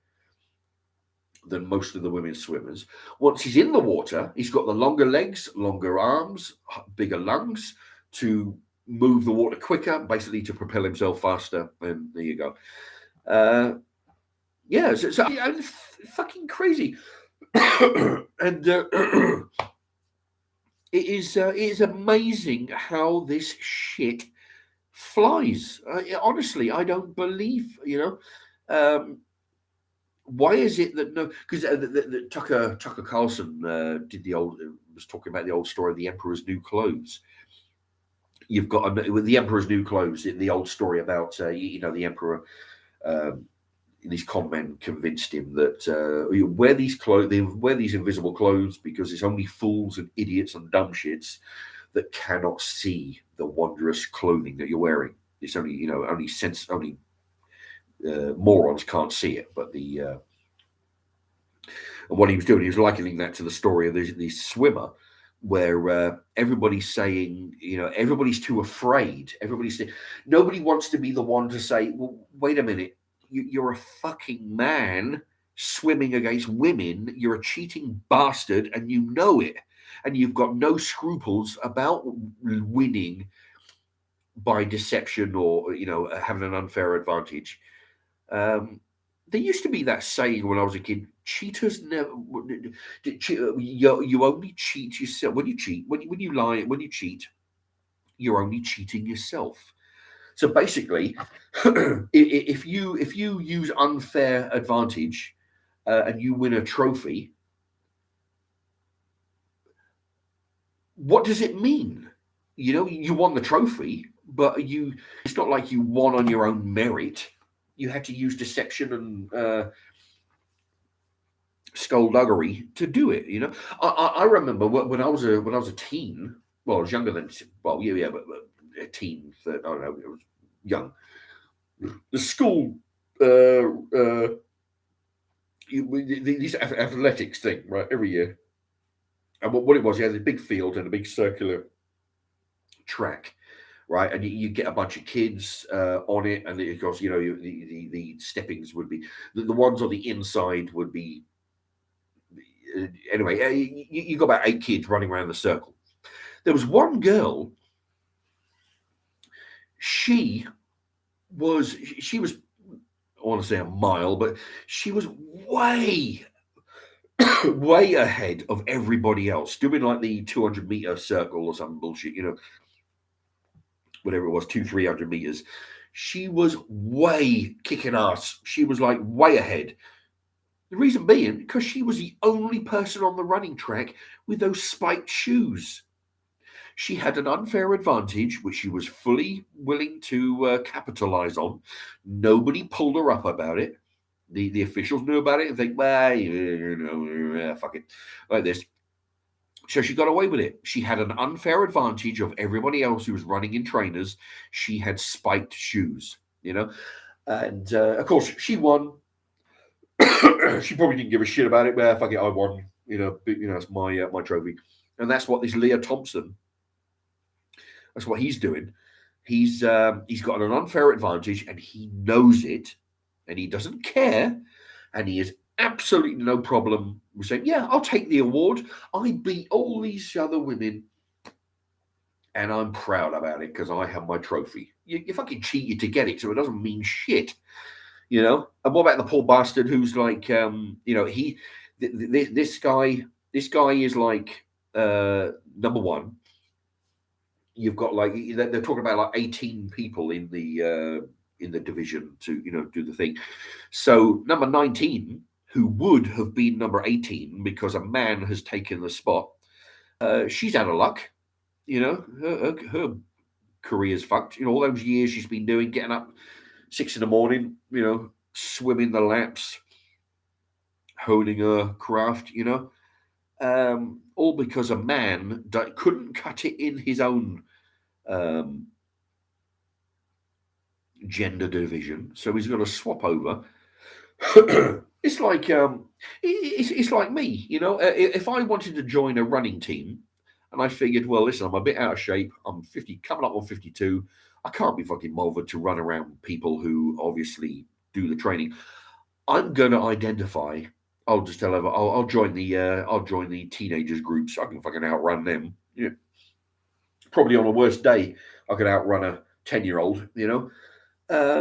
than most of the women's swimmers. Once he's in the water, he's got the longer legs, longer arms, bigger lungs to move the water quicker, basically to propel himself faster. And there you go. Yeah, so fucking crazy. And it is amazing how this shit flies. Honestly, I don't believe, why is it that no? Because Tucker Carlson was talking about the old story of the Emperor's New Clothes. You've got with the Emperor's New Clothes, the old story about the Emperor. These con men convinced him that wear these invisible clothes because it's only fools and idiots and dumb shits that cannot see the wondrous clothing that you're wearing. It's only morons can't see it. But and what he was doing, he was likening that to the story of this swimmer, where everybody's saying, everybody's too afraid. Nobody wants to be the one to say, well, wait a minute, you're a fucking man swimming against women. You're a cheating bastard, and you know it, and you've got no scruples about winning by deception or having an unfair advantage. there used to be that saying when I was a kid: cheaters never. You only cheat yourself when you cheat. When you lie, when you cheat, you're only cheating yourself. So basically, if you use unfair advantage and you win a trophy, what does it mean? You know, you won the trophy, but it's not like you won on your own merit. You had to use deception and skullduggery to do it. You know, I remember when I was a teen. Well, I was younger than but a teen. I don't know. It was young. The school, these athletics thing, right? Every year, and what it was, you had a big field and a big circular track, right? And you get a bunch of kids on it, and of course, you know, the steppings would be the ones on the inside would be anyway. You got about 8 kids running around the circle. There was one girl. She was, I want to say a mile, but she was way way ahead of everybody else, doing like the 200-meter circle or some bullshit, you know, whatever it was, 300 meters. She was way kicking ass. She was like way ahead. The reason being because she was the only person on the running track with those spiked shoes. She had an unfair advantage, which she was fully willing to capitalize on. Nobody pulled her up about it. The officials knew about it and think, well, you know, fuck it, like this. So she got away with it. She had an unfair advantage of everybody else who was running in trainers. She had spiked shoes, you know, and of course she won. She probably didn't give a shit about it. Well, fuck it, I won. You know, it's my trophy, and that's what this Leah Thompson. That's what he's doing. He's got an unfair advantage, and he knows it, and he doesn't care, and he has absolutely no problem with saying, "Yeah, I'll take the award. I beat all these other women, and I'm proud about it because I have my trophy." You fucking cheated to get it, so it doesn't mean shit, you know. And what about the poor bastard who's like, you know, this guy is like number one. You've got like they're talking about like 18 people in the division to, you know, do the thing. So number 19, who would have been number 18 because a man has taken the spot, she's out of luck. You know, her career's fucked. You know, all those years she's been doing, getting up 6 in the morning, you know, swimming the laps, honing her craft, you know, all because a man couldn't cut it in his own gender division, so he's got to swap over. It's like it's like me, you know. If I wanted to join a running team, and I figured, well, listen, I'm a bit out of shape. I'm 50, coming up on 52. I can't be fucking bothered to run around people who obviously do the training. I'm going to identify. I'll just tell them I'll join the teenagers groups. I can fucking outrun them. Yeah. Probably on a worst day, I could outrun a 10-year-old. You know.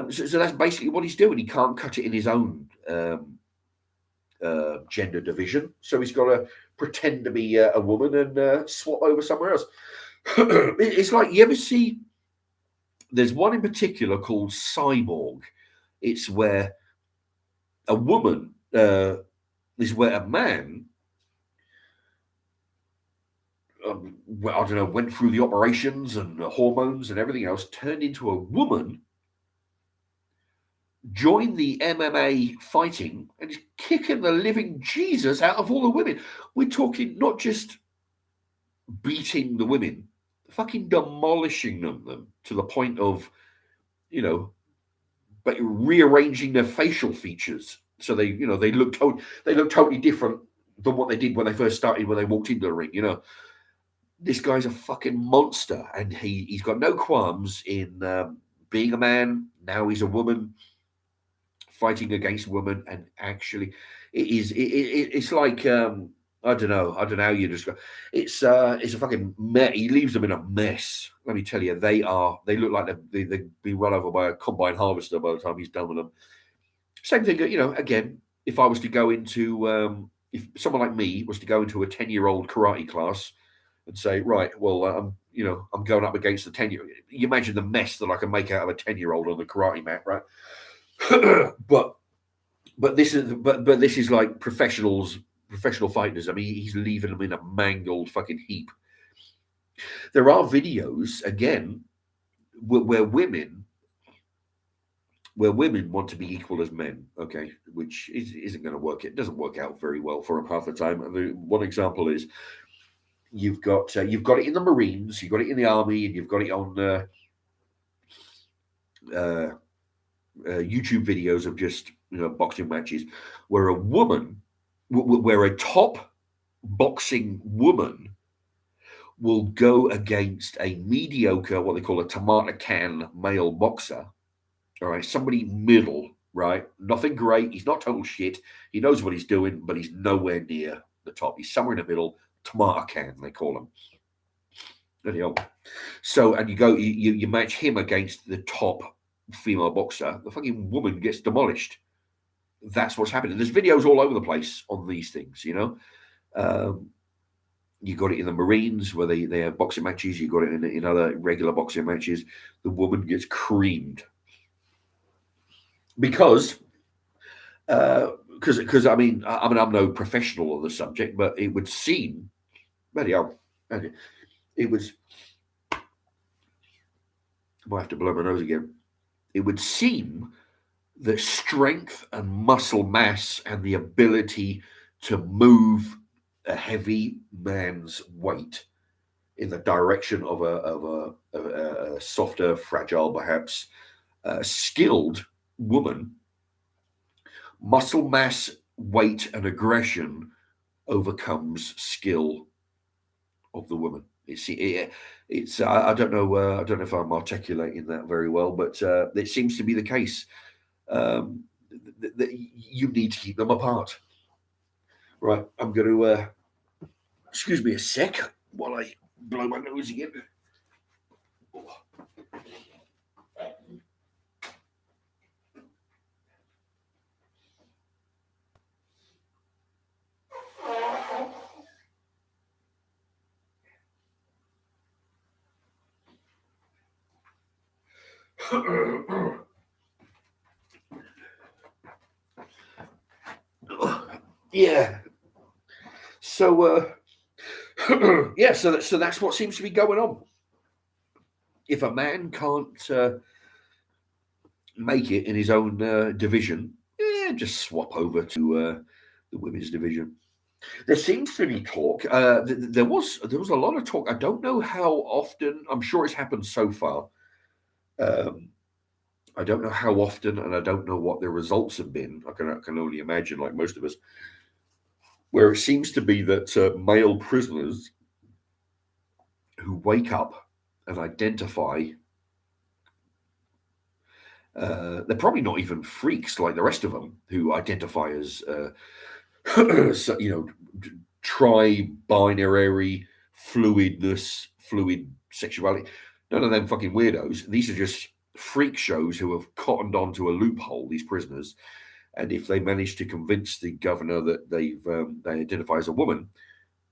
So that's basically what he's doing. He can't cut it in his own gender division, so he's got to pretend to be a woman and swap over somewhere else. It's like, you ever see? There's one in particular called Cyborg. It's where a woman is where a man. I don't know, went through the operations and the hormones and everything else, turned into a woman, joined the MMA fighting, and is kicking the living Jesus out of all the women. We're talking not just beating the women, fucking demolishing them to the point of, you know, but rearranging their facial features so they, you know, they look totally different than what they did when they first started, when they walked into the ring. You know, this guy's a fucking monster, and he's got no qualms in being a man. Now he's a woman, fighting against women, and actually it's like I don't know how you describe. It's a fucking mess. He leaves them in a mess. Let me tell you, they look like they've been run over by a combine harvester by the time he's done with them. Same thing, again, if I was to go into, if someone like me was to go into a 10-year-old karate class and say, right, well, I'm going up against the 10-year. You imagine the mess that I can make out of a 10-year-old on the karate mat, right? but this is like professional fighters. I mean, he's leaving them in a mangled fucking heap. There are videos again where women want to be equal as men, okay, which isn't going to work. It doesn't work out very well for them half the time. And one example is you've got it in the Marines, you've got it in the Army, and you've got it on YouTube videos of just boxing matches where where a top boxing woman will go against a mediocre, what they call a tomato can male boxer. All right, somebody middle, right? Nothing great. He's not total shit. He knows what he's doing, but he's nowhere near the top. He's somewhere in the middle. Tomato can, they call him. Anyhow, so and you match him against the top female boxer. The fucking woman gets demolished. That's what's happening. There's videos all over the place on these things. You got it in the Marines where they have boxing matches. You got it in other regular boxing matches. The woman gets creamed. Because I mean I'm no professional on the subject, but it would seem, it was. I might have to blow my nose again. It would seem that strength and muscle mass and the ability to move a heavy man's weight in the direction of a softer, fragile, perhaps skilled woman, muscle mass, weight, and aggression overcomes skill of the woman. It's I don't know if I'm articulating that very well, but it seems to be the case. You need to keep them apart. Right, I'm going to excuse me a sec while I blow my nose again. Yeah. So yeah, so that's what seems to be going on. If a man can't make it in his own division, just swap over to the women's division. There seems to be talk. There was a lot of talk. I don't know how often. I'm sure it's happened so far. I don't know how often, and I don't know what the results have been. I can only imagine, like most of us, where it seems to be that male prisoners who wake up and identify, they're probably not even freaks like the rest of them who identify as, tri-binary, fluid sexuality. None of them fucking weirdos. These are just freak shows who have cottoned onto a loophole, these prisoners. And if they manage to convince the governor that they identify as a woman,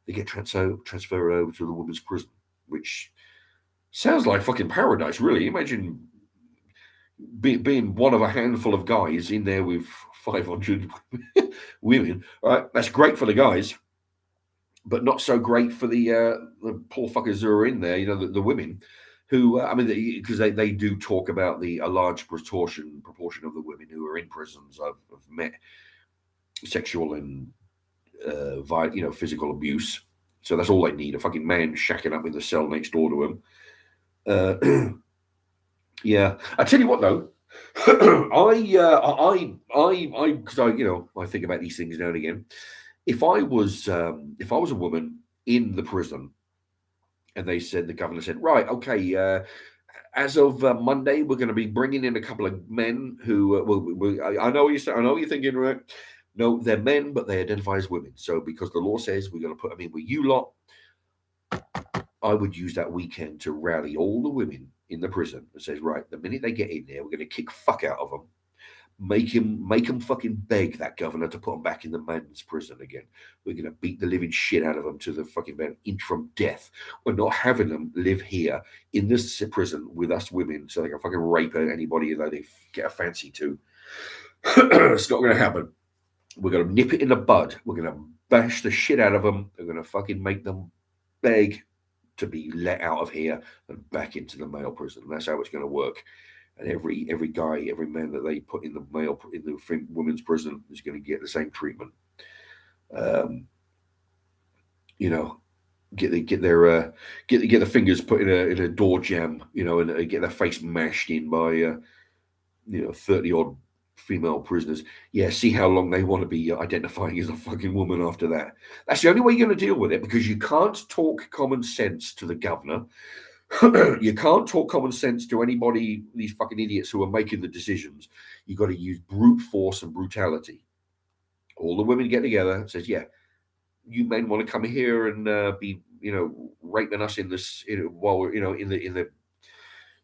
they get transferred over to the women's prison, which sounds like fucking paradise, really. Imagine being one of a handful of guys in there with 500 women. Right, that's great for the guys, but not so great for the poor fuckers who are in there. The women who, because they do talk about a large proportion of the women who are in prisons have met sexual and physical abuse. So that's all they need, a fucking man shacking up in the cell next door to them. Yeah, I tell you what though, I think about these things now and again. If I was a woman in the prison, and the governor said, right, okay, as of Monday, we're going to be bringing in a couple of men who, I know what you're thinking, right? No, they're men, but they identify as women. So because the law says we're going to put them in with you lot, I would use that weekend to rally all the women in the prison and says, right, the minute they get in there, we're going to kick fuck out of them. Make him fucking beg that governor to put him back in the men's prison again. We're gonna beat the living shit out of them to the fucking inch from death. We're not having them live here in this prison with us women so they can fucking rape anybody that they get a fancy to. It's not gonna happen. We're gonna nip it in the bud. We're gonna bash the shit out of them. We're gonna fucking make them beg to be let out of here and back into the male prison. That's how it's gonna work. And every guy, every man that they put in the women's prison is going to get the same treatment. You know, get the fingers put in a door jamb, you know, and get their face mashed in by 30 odd female prisoners. Yeah, see how long they want to be identifying as a fucking woman after that. That's the only way you're going to deal with it, because you can't talk common sense to the governor. You can't talk common sense to anybody, these fucking idiots who are making the decisions. You've got to use brute force and brutality. All the women get together and says, yeah, you men want to come here and be, raping us in this, while we're, in the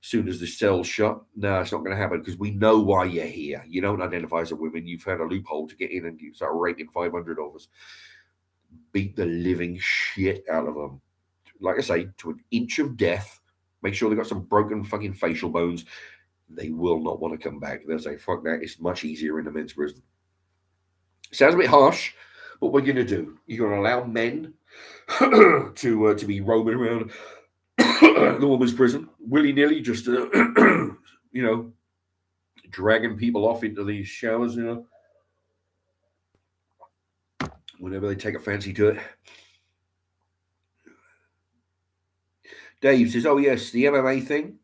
soon as the cell's shut. No, it's not going to happen, because we know why you're here. You don't identify as a woman. You've had a loophole to get in and you start raping 500 of us. Beat the living shit out of them. Like I say, to an inch of death. Make sure they've got some broken fucking facial bones. They will not want to come back. They'll say, fuck that, it's much easier in the men's prison. Sounds a bit harsh, but what we're going to do, you're going to allow men to be roaming around the women's prison, willy-nilly, just, dragging people off into these showers, whenever they take a fancy to it. Dave says, oh, yes, the MMA thing.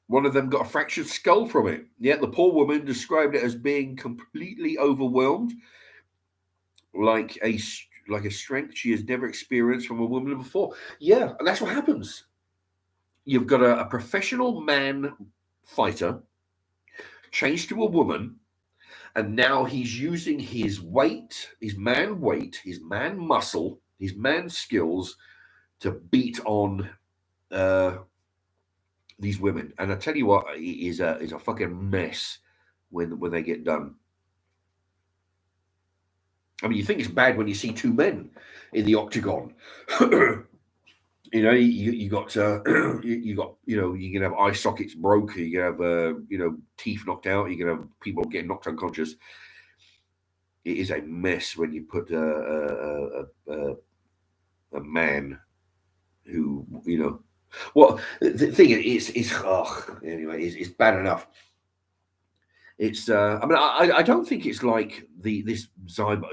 One of them got a fractured skull from it. Yet the poor woman described it as being completely overwhelmed, like a strength she has never experienced from a woman before. Yeah, and that's what happens. You've got a professional man fighter changed to a woman, and now he's using his weight, his man muscle, his man skills to beat on these women. And I tell you what, it is a fucking mess when they get done. I mean, you think it's bad when you see two men in the octagon. You got you can have eye sockets broke, you can have teeth knocked out, you can have people getting knocked unconscious. It is a mess when you put a man who well, the thing is, it's bad enough. It's I don't think it's like this cyborg.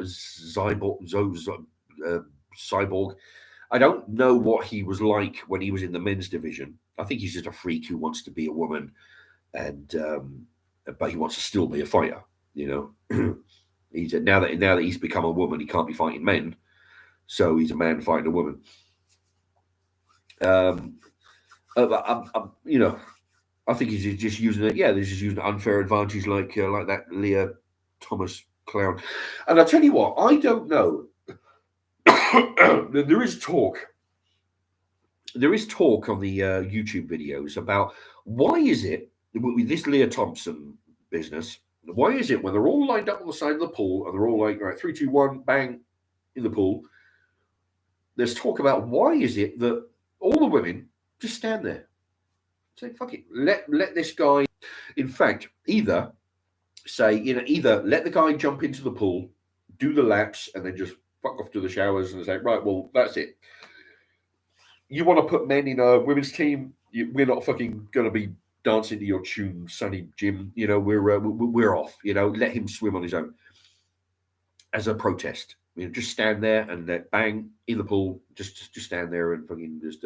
I don't know what he was like when he was in the men's division. I think he's just a freak who wants to be a woman, and but he wants to still be a fighter. He's now that he's become a woman, he can't be fighting men, so he's a man fighting a woman. I think he's just using it. Yeah, this is using an unfair advantage, like that Leah Thomas clown. And I tell you what, I don't know. There is talk on the YouTube videos about why is it with this Leah Thompson business? Why is it when they're all lined up on the side of the pool and they're all like, right, 3, 2, 1, bang, in the pool? There's talk about why is it that all the women just stand there. Say, fuck it. Let this guy, in fact, either let the guy jump into the pool, do the laps, and then just fuck off to the showers and say, right, well, that's it. You want to put men in a women's team? We're not fucking going to be dancing to your tune, Sonny Jim. We're off. Let him swim on his own. As a protest, just stand there and bang in the pool. Just stand there and fucking just.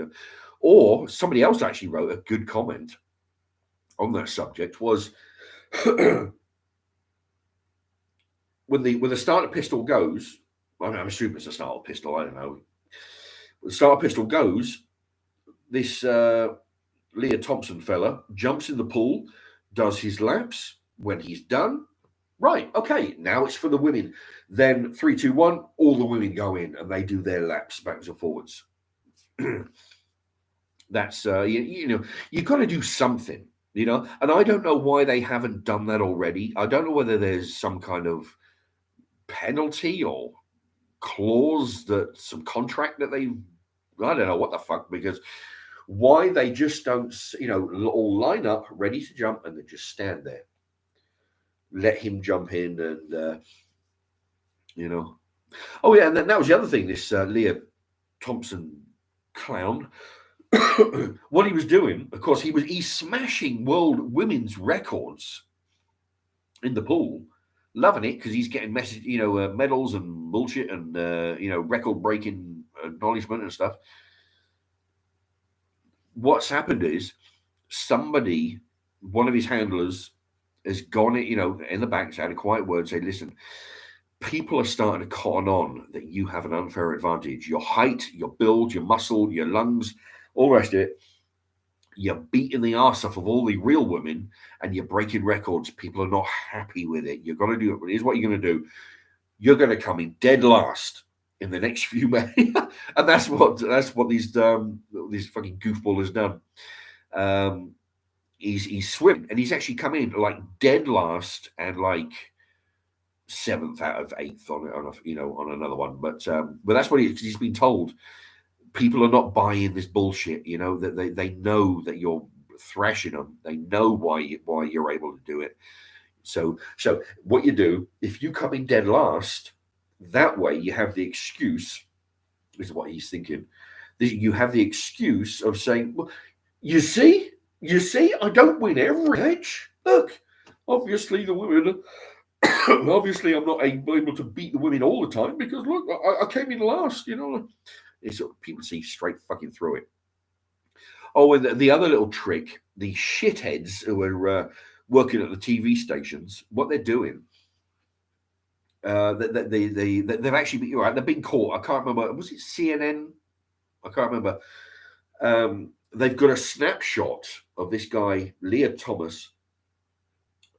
Or somebody else actually wrote a good comment on that subject. Was when the starter pistol goes. I'm assuming it's a starter pistol. I don't know. When the starter pistol goes, this Leah Thompson fella jumps in the pool, does his laps. When he's done, right, okay, now it's for the women. Then 3, 2, 1, all the women go in and they do their laps backwards and forwards. That's you've got to do something. And I don't know why they haven't done that already. I don't know whether there's some kind of penalty or clause, that some contract that I don't know what the fuck, because why they just don't, all line up ready to jump and then just stand there, let him jump in, and oh yeah, and then that was the other thing, this Leah Thompson clown. What he was doing, of course, he's smashing world women's records in the pool, loving it because he's getting medals and bullshit, and record breaking acknowledgement and stuff. What's happened is one of his handlers, has gone in the back, had a quiet word, and say, listen, people are starting to cotton on that you have an unfair advantage. Your height, your build, your muscle, your lungs, all the rest of it. You're beating the arse off of all the real women, and you're breaking records. People are not happy with it. You're going to do it. Here's what you're going to do. You're going to come in dead last in the next few minutes. And that's what these fucking goofball has done. He's swimming, and he's actually come in like dead last and like 7th out of 8th on another one. But that's what he's been told. People are not buying this bullshit, that they know that you're thrashing them. They know why you're able to do it. So what you do, if you come in dead last, that way you have the excuse, is what he's thinking. You have the excuse of saying, well, you see, I don't win every match. Look, obviously the women, obviously I'm not able to beat the women all the time because look, I came in last, It's, people see straight fucking through it. Oh, and the other little trick, the shitheads who are working at the TV stations, what they're doing, they've actually been, they've been caught. I can't remember. Was it CNN? I can't remember. They've got a snapshot of this guy, Leah Thomas,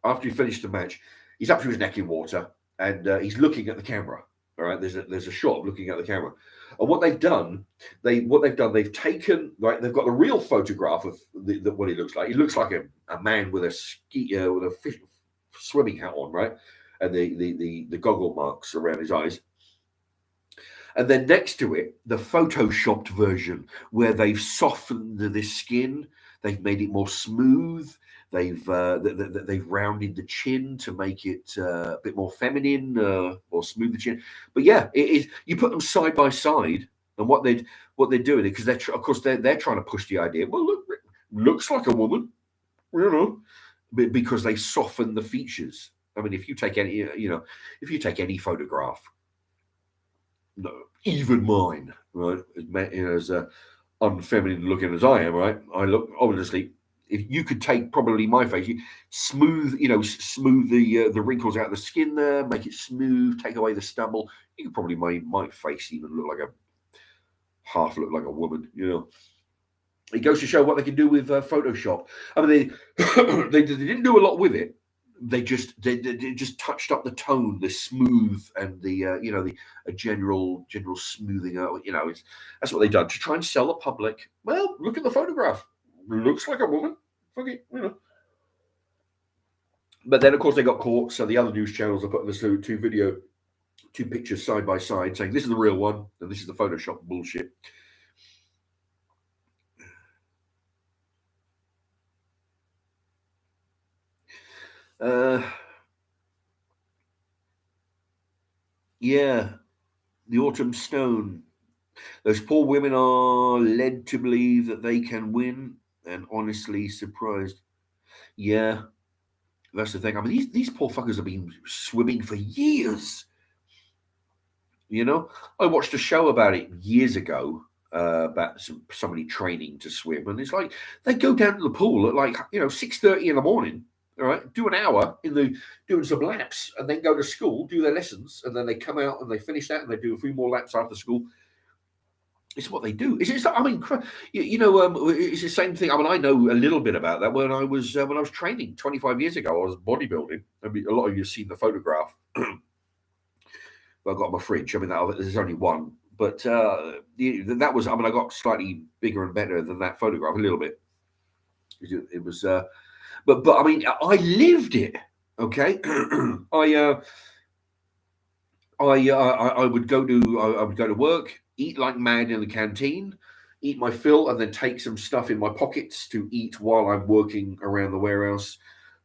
after he finished the match. He's up to his neck in water, and he's looking at the camera. All right, there's a shot of looking at the camera. And what they've done, they've taken, right, they've got the real photograph of what he looks like. He looks like a man with a fish swimming hat on, right, and the goggle marks around his eyes. And then next to it, the photoshopped version where they've softened the skin, they've made it more smooth. They've rounded the chin to make it a bit more feminine, or smooth the chin. But yeah, it is. You put them side by side, and what they're doing, because they're trying to push the idea. Well, look, looks like a woman, because they soften the features. I mean, if you take any photograph, no, even mine, right, as unfeminine looking as I am, right, I look, obviously. If you could take probably my face, smooth the wrinkles out of the skin there, make it smooth, take away the stubble. You could probably make my face even look like a woman. It goes to show what they can do with Photoshop. I mean, they didn't do a lot with it. They just touched up the tone, the smooth, and the general smoothing. That's what they done to try and sell the public. Well, look at the photograph. Looks like a woman. Okay, But then, of course, they got caught. So the other news channels are putting this two pictures side by side, saying this is the real one and this is the Photoshop bullshit. Yeah, the Autumn Stone. Those poor women are led to believe that they can win, and honestly surprised. Yeah, that's the thing. I mean, these poor fuckers have been swimming for years. I watched a show about it years ago, about somebody training to swim, and it's like they go down to the pool at like 6:30 in the morning. All right, do an hour doing some laps, and then go to school, do their lessons, and then they come out and they finish that, and they do a few more laps after school. It's what they do. It's I mean, it's the same thing. I mean, I know a little bit about that when I was training 25 years ago. I was bodybuilding. I mean, a lot of you have seen the photograph. I've got my fridge. I mean, there's only one, but that was. I mean, I got slightly bigger and better than that photograph a little bit. It was, but I mean, I lived it. Okay, I would go to work, eat like mad in the canteen, eat my fill, and then take some stuff in my pockets to eat while I'm working around the warehouse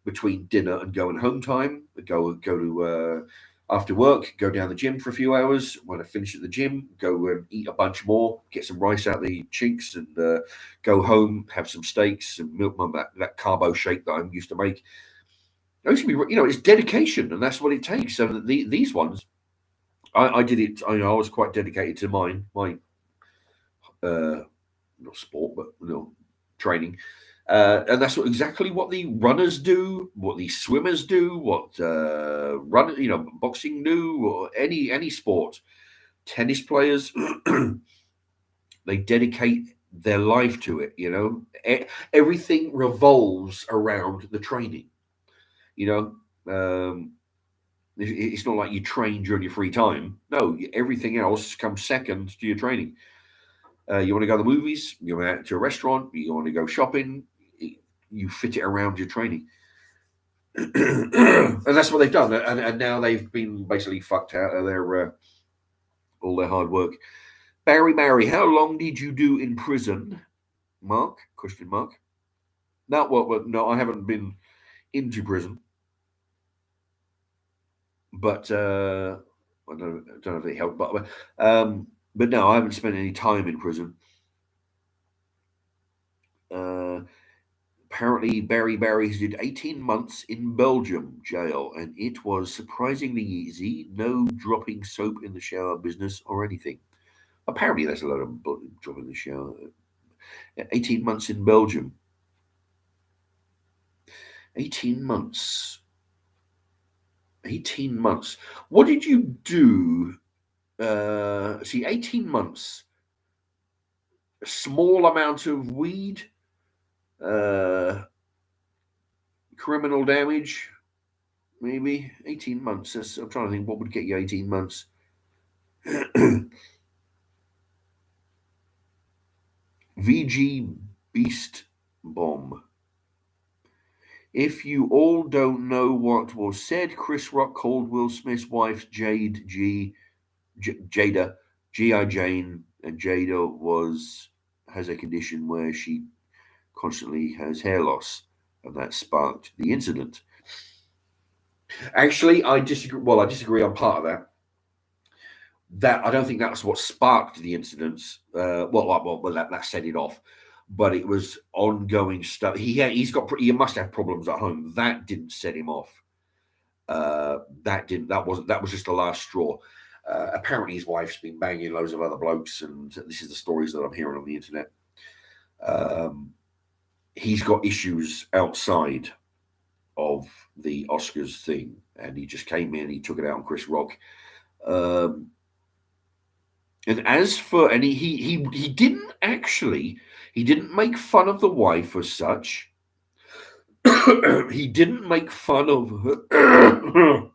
between dinner and going home time. Go to after work, go down the gym for a few hours. When I finish at the gym, go and eat a bunch more, get some rice out the chinks, and go home, have some steaks and milk that carbo shake that I'm used to make. It used to be, it's dedication, and that's what it takes. So these ones, I did it. I was quite dedicated to my not sport, but training. And that's exactly what the runners do, what the swimmers do, what boxing do, or any sport. Tennis players, they dedicate their life to it. Everything revolves around the training. It's not like you train during your free time. No, everything else comes second to your training. You want to go to the movies, you want to a restaurant, you want to go shopping, you fit it around your training. And that's what they've done. And now they've been basically fucked out of their all their hard work. Barry, how long did you do in prison? Mark? Question mark. No, I haven't been into prison. But I don't know if it helped. But no, I haven't spent any time in prison. Apparently, Barry did 18 months in Belgium jail, and it was surprisingly easy. No dropping soap in the shower business or anything. Apparently, there's a lot of drop in the shower. 18 months in Belgium. 18 months. 18 months. What did you do? 18 months. A small amount of weed. Criminal damage, maybe 18 months. I'm trying to think what would get you 18 months. VG Beast Bomb. If you all don't know what was said, Chris Rock called Will Smith's wife Jada G.I. Jane, and Jada has a condition where she constantly has hair loss, and that sparked the incident. Actually, I disagree. Well, I disagree on part of that. That I don't think that's what sparked the incidents. That set it off, but it was ongoing stuff. He must have problems at home. That didn't set him off. That was just the last straw. Apparently, his wife's been banging loads of other blokes, and this is the stories that I'm hearing on the internet. He's got issues outside of the Oscars thing, and he just came in, he took it out on Chris Rock. And as for he didn't make fun of the wife as such. He didn't make fun of her.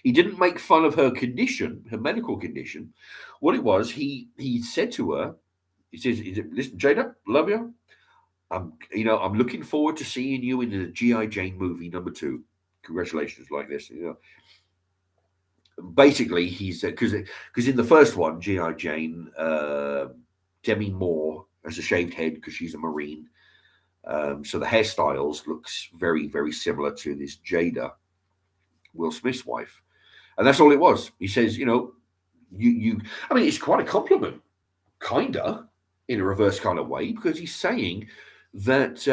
He didn't make fun of her condition, her medical condition. What it was, he said to her, he says, "Listen, Jada, love you. I'm looking forward to seeing you in the G.I. Jane movie #2. Congratulations," like this, Basically, he said because in the first one, G.I. Jane, Demi Moore has a shaved head because she's a Marine. So the hairstyles looks very, very similar to this Jada, Will Smith's wife, and that's all it was. He says, you. I mean, it's quite a compliment, kinda, in a reverse kind of way, because he's saying that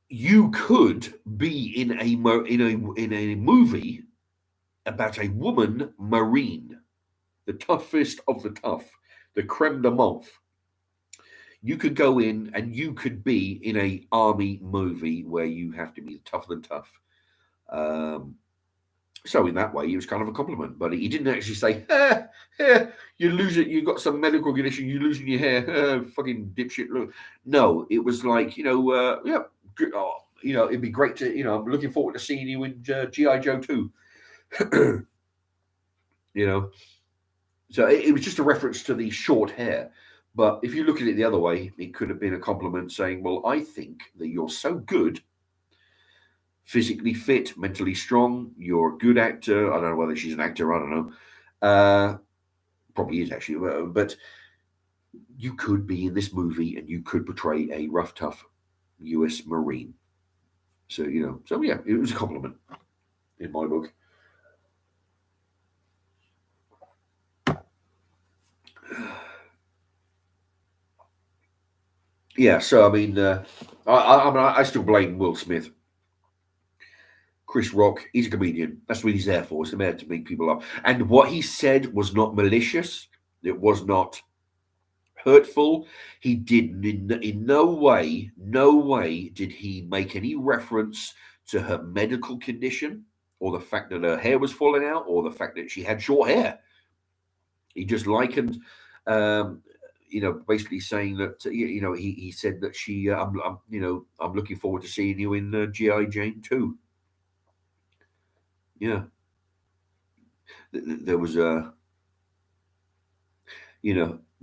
you could be in a movie about a woman Marine, the toughest of the tough, the creme de menthe. You could go in and you could be in a army movie where you have to be tougher than tough. So in that way, it was kind of a compliment, but he didn't actually say, "You lose it. You got some medical condition. You're losing your hair. Fucking dipshit." Look, no, it was like yeah. It'd be great to, I'm looking forward to seeing you in G.I. Joe 2. So it was just a reference to the short hair. But if you look at it the other way, it could have been a compliment saying, well, I think that you're so good, physically fit, mentally strong, you're a good actor. I don't know whether she's an actor, I don't know. Probably is actually, but you could be in this movie and you could portray a rough, tough US Marine. So, so yeah, it was a compliment in my book. Yeah, so I mean, I still blame Will Smith. Chris Rock, he's a comedian. That's what he's there for. He's there to make people laugh. And what he said was not malicious. It was not hurtful. He did in no way did he make any reference to her medical condition or the fact that her hair was falling out or the fact that she had short hair. He just likened, basically saying that he said that she, I'm looking forward to seeing you in GI Jane 2. Yeah, there was a,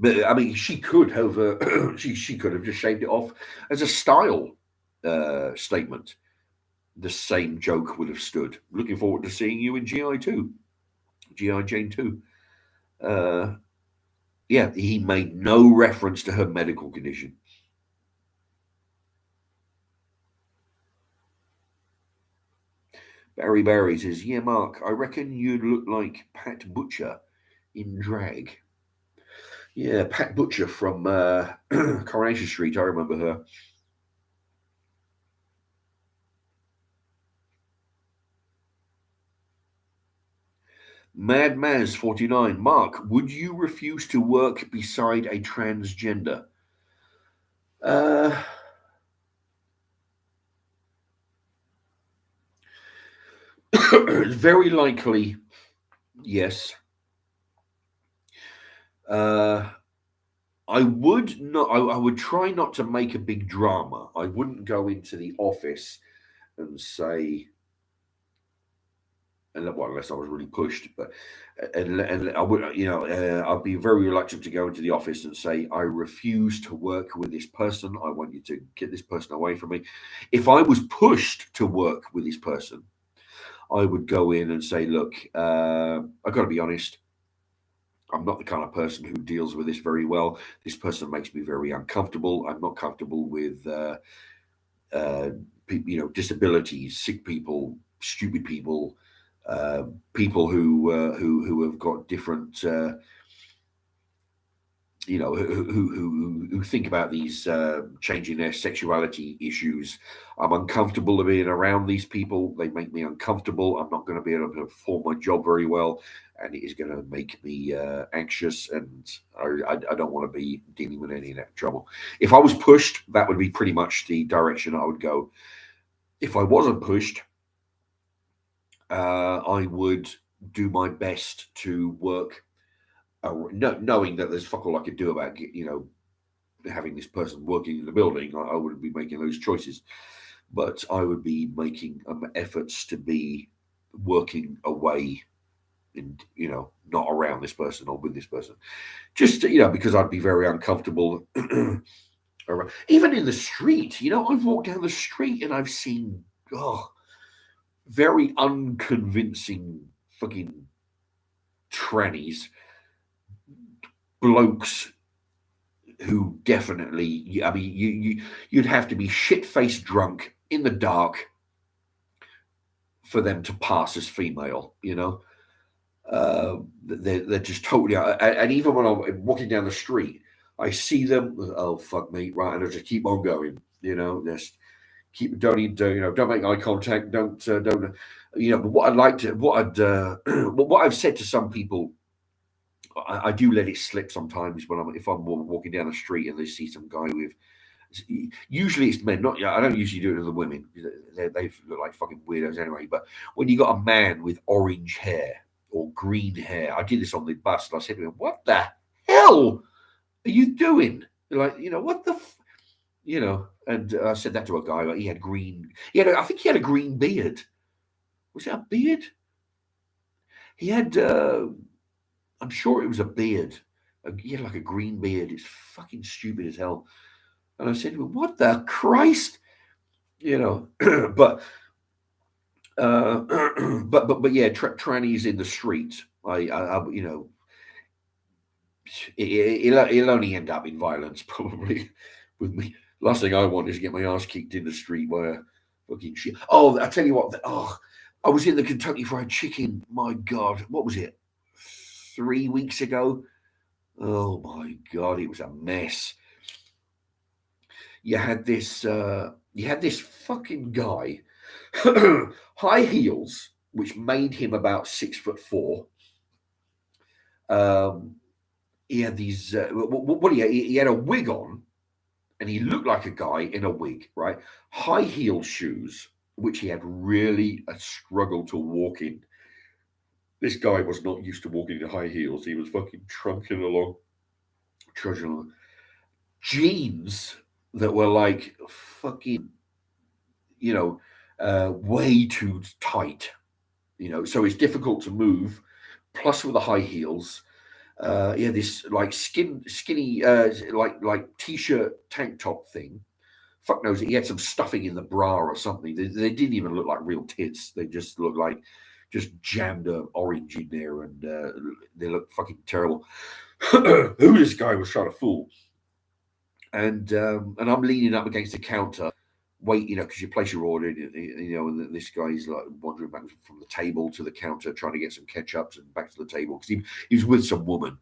but I mean, she could have, she could have just shaved it off as a style statement. The same joke would have stood. Looking forward to seeing you in GI Jane 2. Yeah, he made no reference to her medical condition. Barry says, yeah, Mark, I reckon you'd look like Pat Butcher in drag. Yeah, Pat Butcher from Coronation Street. I remember her. Mad Maz 49. Mark, would you refuse to work beside a transgender? Very likely, yes. I would not. I would try not to make a big drama. I wouldn't go into the office and say, unless I was really pushed, but and I would, I'd be very reluctant to go into the office and say, I refuse to work with this person. I want you to get this person away from me. If I was pushed to work with this person, I would go in and say, look, I've got to be honest. I'm not the kind of person who deals with this very well. This person makes me very uncomfortable. I'm not comfortable with, disabilities, sick people, stupid people, people who have got different, who think about these changing their sexuality issues. I'm uncomfortable being around these people. They make me uncomfortable. I'm not going to be able to perform my job very well, and it is going to make me anxious. And I don't want to be dealing with any of that trouble. If I was pushed, that would be pretty much the direction I would go. If I wasn't pushed, I would do my best to work, knowing that there's fuck all I could do about having this person working in the building. I wouldn't be making those choices, but I would be making efforts to be working away and not around this person or with this person, just because I'd be very uncomfortable. Even in the street, I've walked down the street and I've seen very unconvincing fucking trannies, blokes who definitely, I mean, you'd have to be shit-faced drunk in the dark for them to pass as female. They're just totally, and even when I'm walking down the street, I see them. Oh fuck me, right? And I just keep on going. Just don't make eye contact. Don't. But what I've said to some people, I do let it slip sometimes if I'm walking down the street and they see some guy with. Usually it's men, not. I don't usually do it to the women. They look like fucking weirdos anyway. But when you got a man with orange hair or green hair, I did this on the bus, and I said to him, "What the hell are you doing? Like, what the." And I said that to a guy. Like, he had green. I think he had a green beard. Was it a beard? He had. I'm sure it was a beard. He had like a green beard. It's fucking stupid as hell. And I said to him, "What the Christ?" You know, but but yeah, trannies in the street. You know, it'll only end up in violence probably with me. Last thing I want is to get my ass kicked in the street by a fucking shit. Oh, I tell you what. Oh, I was in the Kentucky Fried Chicken. My God, what was it? 3 weeks ago. Oh my God, it was a mess. You had this fucking guy, high heels, which made him about 6'4". Um, he had these. What he had a wig on, and he looked like a guy in a wig, right? High heel shoes, which he had really a struggle to walk in. This guy was not used to walking in high heels. He was fucking trunking along, trudging along. Jeans that were like fucking, you know, way too tight, you know, so it's difficult to move. Plus, with the high heels, yeah, this like skinny, like t-shirt tank top thing. Fuck knows, he had some stuffing in the bra or something. They didn't even look like real tits. They just looked like just jammed a orange in there, and they looked fucking terrible. Who this guy was trying to fool? And I'm leaning up against the counter, wait, you know, because you place your order, you know, and this guy's like wandering back from the table to the counter, trying to get some ketchups and back to the table because he was with some woman,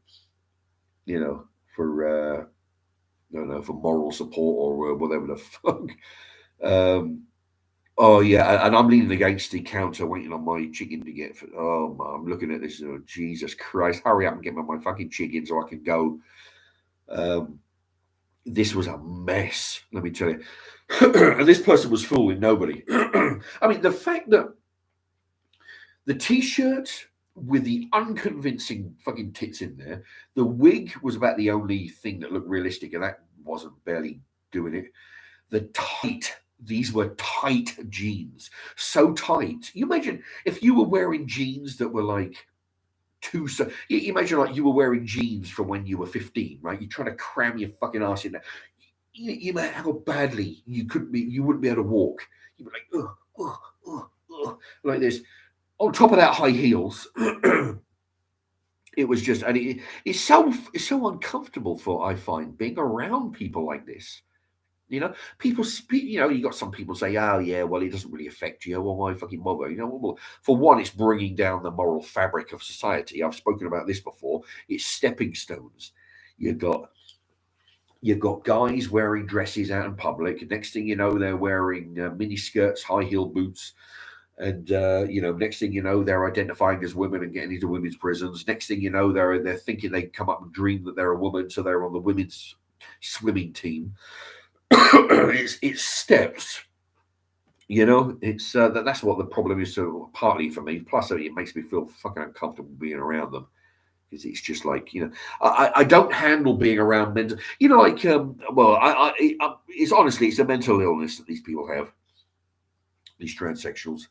you know, for I don't know, for moral support or whatever the fuck. Um, oh yeah, and I'm leaning against the counter, waiting on my chicken to get. Oh, man, I'm looking at this. Oh, Jesus Christ! Hurry up and get me my fucking chicken so I can go. Um, this was a mess, let me tell you. And this person was fooling nobody. I mean, the fact that the t-shirt with the unconvincing fucking tits in there, the wig was about the only thing that looked realistic, and that wasn't barely doing it. These were tight jeans, so tight. You imagine if you were wearing jeans that were like so you imagine like you were wearing jeans from when you were 15, right? You're trying to cram your fucking ass in there. You know how badly you wouldn't be able to walk. You'd be like, ugh, ugh, ugh, ugh, like this. On top of that, high heels. It was just, and it's so uncomfortable for, I find, being around people like this. You know, people speak. You know, you got some people say, "Oh yeah, well, it doesn't really affect you." Well, why fucking bother? You know, well, for one, it's bringing down the moral fabric of society. I've spoken about this before. It's stepping stones. You got You've got guys wearing dresses out in public. Next thing you know, they're wearing mini skirts, high heel boots, and you know, next thing you know, they're identifying as women and getting into women's prisons. Next thing you know, they're thinking they come up and dream that they're a woman, so they're on the women's swimming team. It's steps. You know, it's that's what the problem is. So partly for me, plus it makes me feel fucking uncomfortable being around them because it's just like, you know, I don't handle being around mental, you know, like well it's honestly it's a mental illness that these people have, these transsexuals.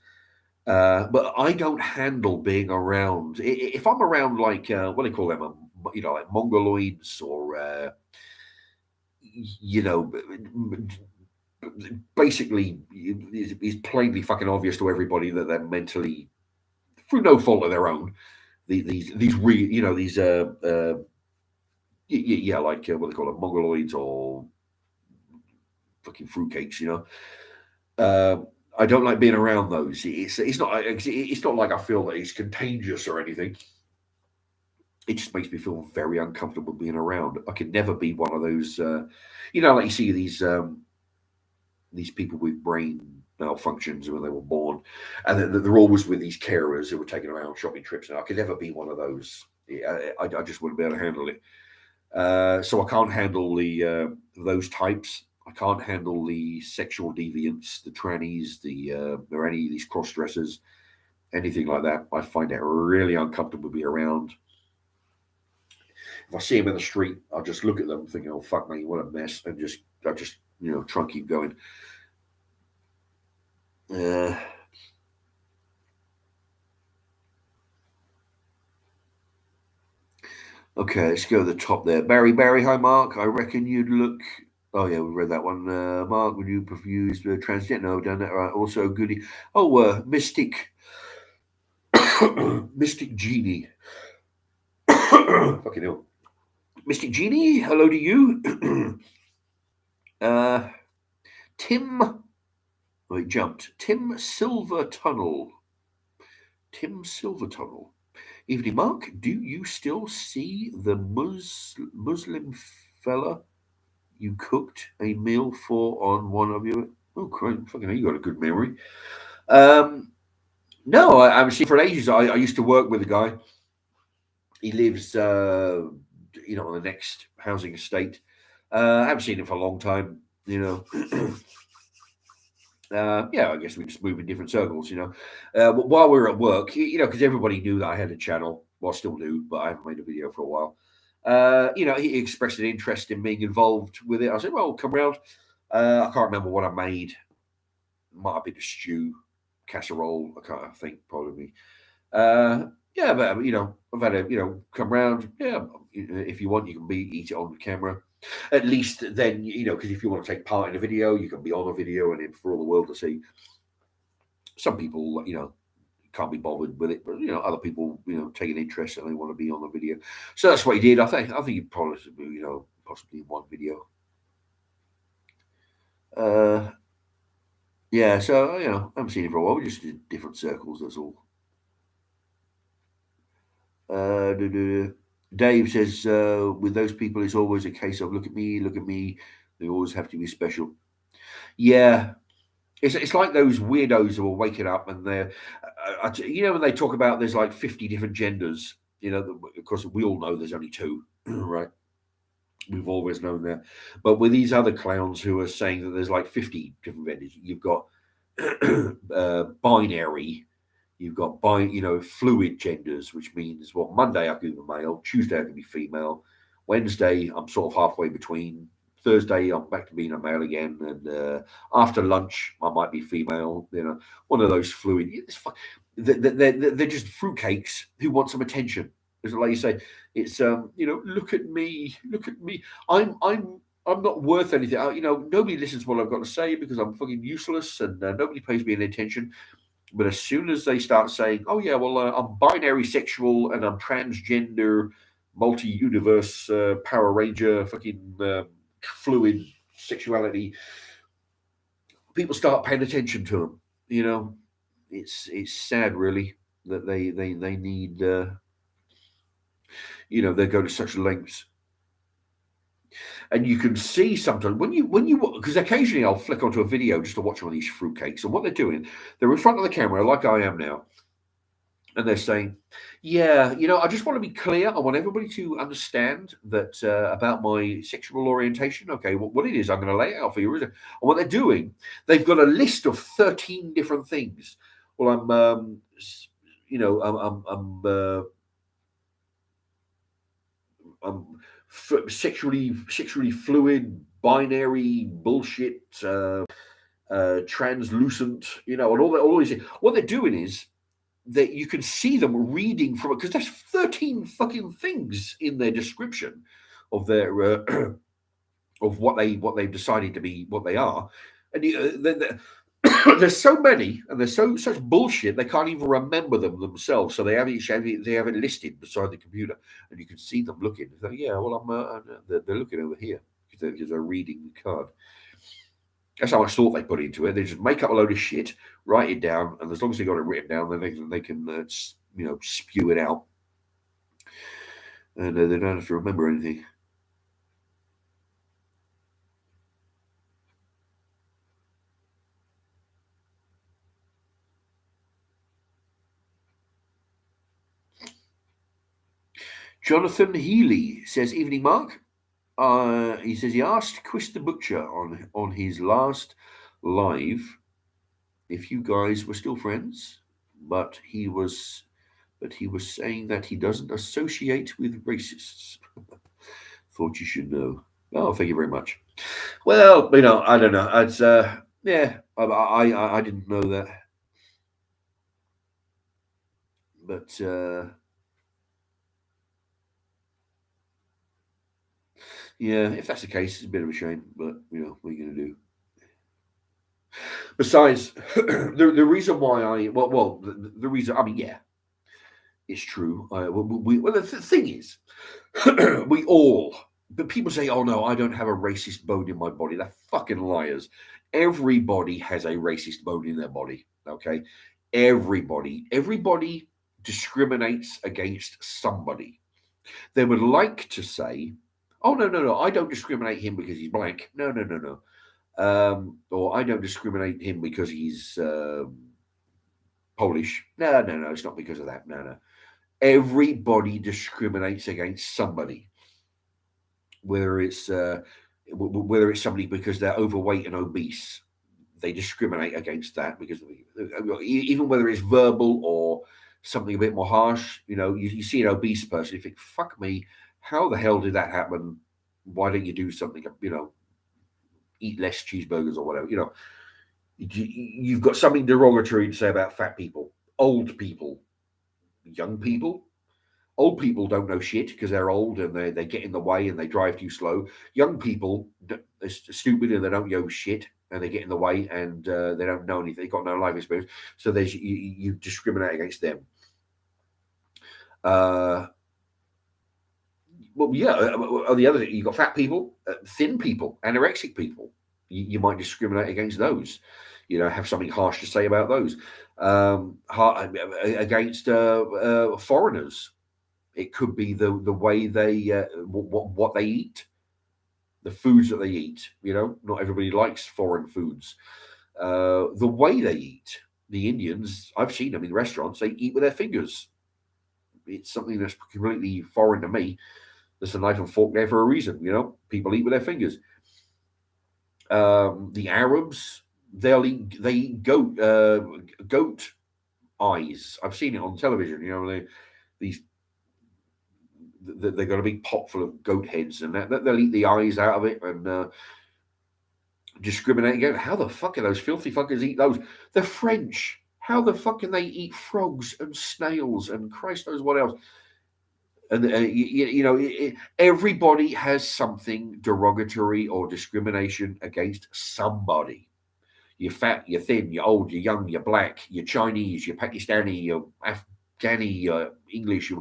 But I don't handle being around. If I'm around like what do they call them, you know, like mongoloids or you know, basically it's plainly fucking obvious to everybody that they're mentally, through no fault of their own, you know, these yeah, like what they call them, mongoloids or fucking fruitcakes, you know. I don't like being around those. It's not like I feel that it's contagious or anything. It just makes me feel very uncomfortable being around. I could never be one of those, you know, like you see these people with brain malfunctions when they were born, and they're always with these carers who were taking them out on shopping trips. And I could never be one of those. I just wouldn't be able to handle it. So I can't handle the those types. I can't handle the sexual deviants, the trannies, or any of these cross dressers, anything like that. I find it really uncomfortable to be around. If I see them in the street, I'll just look at them thinking, "Oh fuck me, what a mess," and I just you know try and keep going. Uh, Okay, let's go to the top there. Barry, hi Mark. I reckon you'd look. Oh yeah, we read that one. Mark, would you use transgender? No, done that right. Also, goody. Oh, Mystic, Mystic Genie. Fucking hell, Mystic Genie. Hello to you. uh, Tim. Oh, he jumped. Tim Silver Tunnel. Tim Silver Tunnel. Evening, Mark. Do you still see the Muslim fella you cooked a meal for on one of your? Oh, great! Fucking hell, you got a good memory. Um, no, I haven't seen for ages. I used to work with a guy. He lives, on the next housing estate. I haven't seen him for a long time. Yeah, I guess we just move in different circles. But while we were at work, because everybody knew that I had a channel. Well, I still do, but I haven't made a video for a while. He expressed an interest in being involved with it. I said, "Well, come round." I can't remember what I made. Might have been a stew, casserole. I think probably. Yeah, but I've had a come round. Yeah, if you want, you can eat it on camera. At least then, because if you want to take part in a video, you can be on a video and for all the world to see. Some people, can't be bothered with it, but other people, take an interest and they want to be on the video. So that's what he did. I think he probably, possibly in one video. Yeah, so I haven't seen him for a while. We just did different circles. That's all. Dave says, with those people, it's always a case of look at me, look at me. They always have to be special. Yeah, it's like those weirdos who are waking up and they're, when they talk about there's like 50 different genders. Of course, we all know there's only two, right? We've always known that. But with these other clowns who are saying that there's like 50 different genders, you've got binary. You've got fluid genders, which means Monday I could be male, Tuesday I could be female, Wednesday I'm sort of halfway between, Thursday I'm back to being a male again, and after lunch I might be female. One of those fluid. They're just fruitcakes who want some attention. It's like you say, it's look at me, look at me. I'm not worth anything. Nobody listens to what I've got to say because I'm fucking useless, and nobody pays me any attention. But as soon as they start saying, "Oh yeah, well I'm binary sexual and I'm transgender, multi-universe, Power Ranger, fucking fluid sexuality," people start paying attention to them. It's sad, really, that they need. They go to such lengths. And you can see sometimes when you because occasionally I'll flick onto a video just to watch one of these fruitcakes, and what they're doing, they're in front of the camera like I am now, and they're saying, "Yeah, I just want to be clear. I want everybody to understand that about my sexual orientation. Okay, what it is, I'm going to lay it out for you. And what they're doing, they've got a list of 13 different things. Well, I'm sexually fluid, binary bullshit, translucent, and all these things. What they're doing is that you can see them reading from it because there's 13 fucking things in their description of their of what they've decided to be, what they are, and there's so many and there's such bullshit they can't even remember them themselves. So they have it listed beside the computer, and you can see them looking. They're like, yeah, well, they're looking over here because they're reading the card. That's how much thought they put into it. They just make up a load of shit, write it down, and as long as they got it written down, then they can spew it out, and they don't have to remember anything. Jonathan Healy says, "Evening, Mark." He says he asked Chris the Butcher on his last live if you guys were still friends, but he was saying that he doesn't associate with racists. Thought you should know. Oh, thank you very much. Well, I don't know. It's yeah, I didn't know that, but Yeah, if that's the case, it's a bit of a shame, but what are you going to do? Besides, the reason why the reason, I mean, yeah, it's true. Well, the thing is, we all, but people say, oh no, I don't have a racist bone in my body. They're fucking liars. Everybody has a racist bone in their body. Okay. Everybody discriminates against somebody. They would like to say, oh no, I don't discriminate him because he's black. No. Or I don't discriminate him because he's Polish. No, it's not because of that. No. Everybody discriminates against somebody, whether it's somebody because they're overweight and obese. They discriminate against that because even whether it's verbal or something a bit more harsh. You see an obese person, you think, "Fuck me, how the hell did that happen? Why don't you do something? Eat less cheeseburgers or whatever." You've got something derogatory to say about fat people, old people, young people. Old people don't know shit because they're old and they get in the way and they drive too slow. Young people are stupid and they don't know shit and they get in the way and they don't know anything. They've got no life experience. So you discriminate against them. Well, yeah. On the other, you've got fat people, thin people, anorexic people. You might discriminate against those. Have something harsh to say about those. Against foreigners, it could be the way they what they eat, the foods that they eat. Not everybody likes foreign foods. The way they eat. The Indians, I've seen them in restaurants. They eat with their fingers. It's something that's completely foreign to me. There's a knife and fork there for a reason. People eat with their fingers. The Arabs, they eat goat eyes. I've seen it on television. These they've got a big pot full of goat heads, and they'll eat the eyes out of it and discriminate against. How the fuck can those filthy fuckers eat those? They're French. How the fuck can they eat frogs and snails and Christ knows what else? And everybody has something derogatory or discrimination against somebody. You're fat, you're thin, you're old, you're young, you're black, you're Chinese, you're Pakistani, you're Afghani, you're English,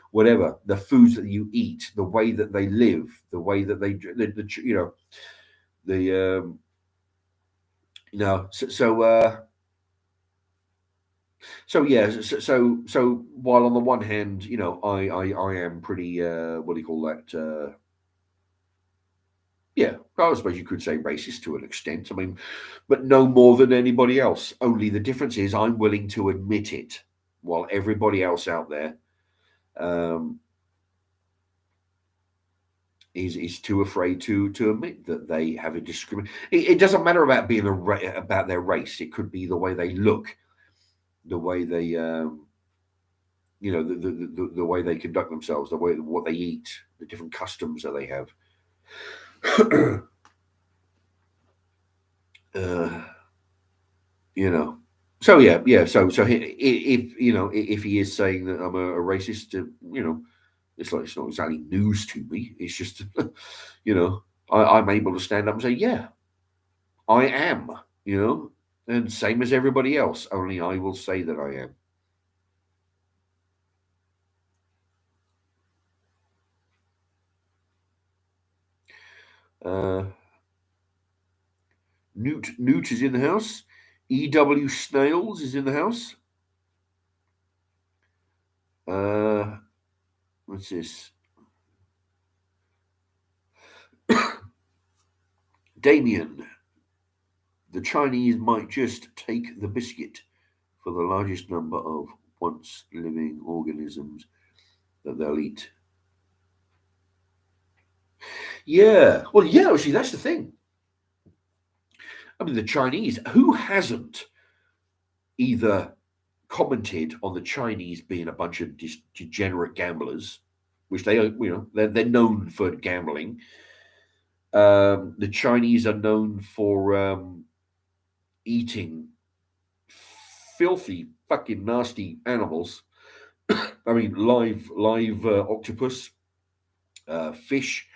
whatever. The foods that you eat, the way that they live, the way that they, so yeah. So while on the one hand, I am pretty what do you call that? Yeah, I suppose you could say racist to an extent. I mean, but no more than anybody else. Only the difference is I'm willing to admit it, while everybody else out there um, is too afraid to admit that they have a discrimination. It doesn't matter about being about their race. It could be the way they look, the way they the way they conduct themselves, the way what they eat, the different customs that they have. uh, So yeah. So if he is saying that I'm a racist, it's not exactly news to me. It's just I'm able to stand up and say, yeah, I am. And same as everybody else. Only I will say that I am. Uh, Newt is in the house. E.W. Snails is in the house. What's this? Damien, the Chinese might just take the biscuit for the largest number of once living organisms that they'll eat. Yeah. Well, yeah, see, that's the thing. I mean, the Chinese, who hasn't either commented on the Chinese being a bunch of degenerate gamblers, which they are, they're known for gambling. The Chinese are known for eating filthy, fucking nasty animals. I mean, live octopus, fish.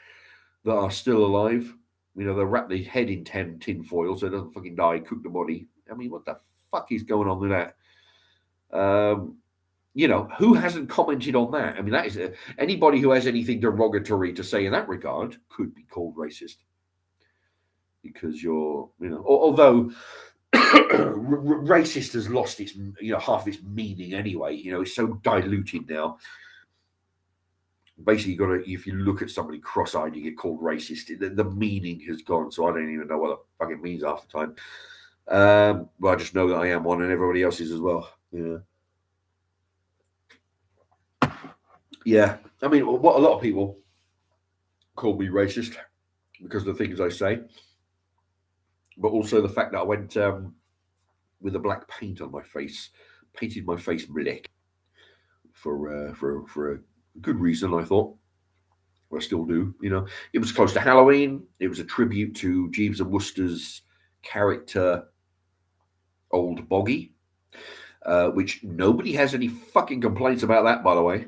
that are still alive. They'll wrap their head in tin foil so it doesn't fucking die, cook the body. I mean, what the fuck is going on with that? Who hasn't commented on that? I mean, that is anybody who has anything derogatory to say in that regard could be called racist because although racist has lost its, half its meaning anyway. It's so diluted now. Basically, if you look at somebody cross-eyed, you get called racist. The meaning has gone, so I don't even know what the fuck it means half the time. Well, I just know that I am one, and everybody else is as well. Yeah. I mean, what a lot of people call me racist because of the things I say, but also the fact that I went with a black paint on my face, painted my face black for a good reason, I thought. I still do. It was close to Halloween. It was a tribute to Jeeves and Wooster's character, Old Boggy, which nobody has any fucking complaints about that, by the way.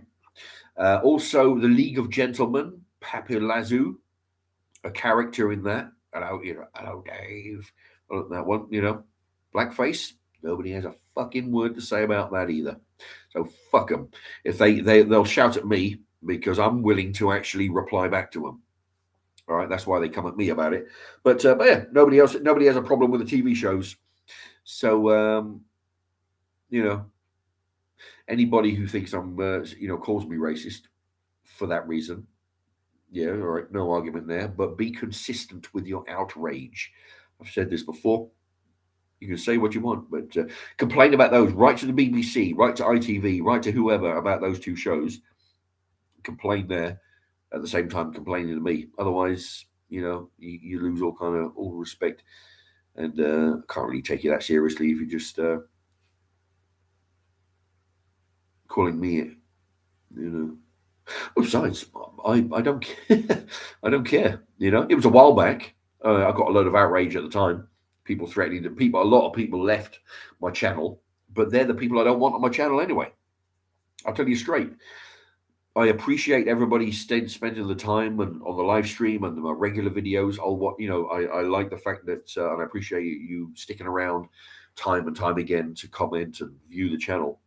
Also, the League of Gentlemen, Papillazu, a character in that. Hello, Dave. That one, blackface. Nobody has a fucking word to say about that either. So fuck them. If they'll shout at me because I'm willing to actually reply back to them. All right, that's why they come at me about it. But yeah, nobody has a problem with the TV shows. So anybody who thinks I'm calls me racist for that reason, yeah, all right, no argument there. But be consistent with your outrage. I've said this before. You can say what you want, but complain about those. Write to the BBC, write to ITV, write to whoever about those two shows. Complain there at the same time complaining to me. Otherwise, you lose all respect, and can't really take you that seriously if you just calling me, Besides, I don't care. I don't care. It was a while back. I got a load of outrage at the time. People threatening that a lot of people left my channel, but they're the people I don't want on my channel anyway. I'll tell you straight. I appreciate everybody spending the time and on the live stream and my regular videos. I like the fact that, and I appreciate you sticking around time and time again to comment and view the channel.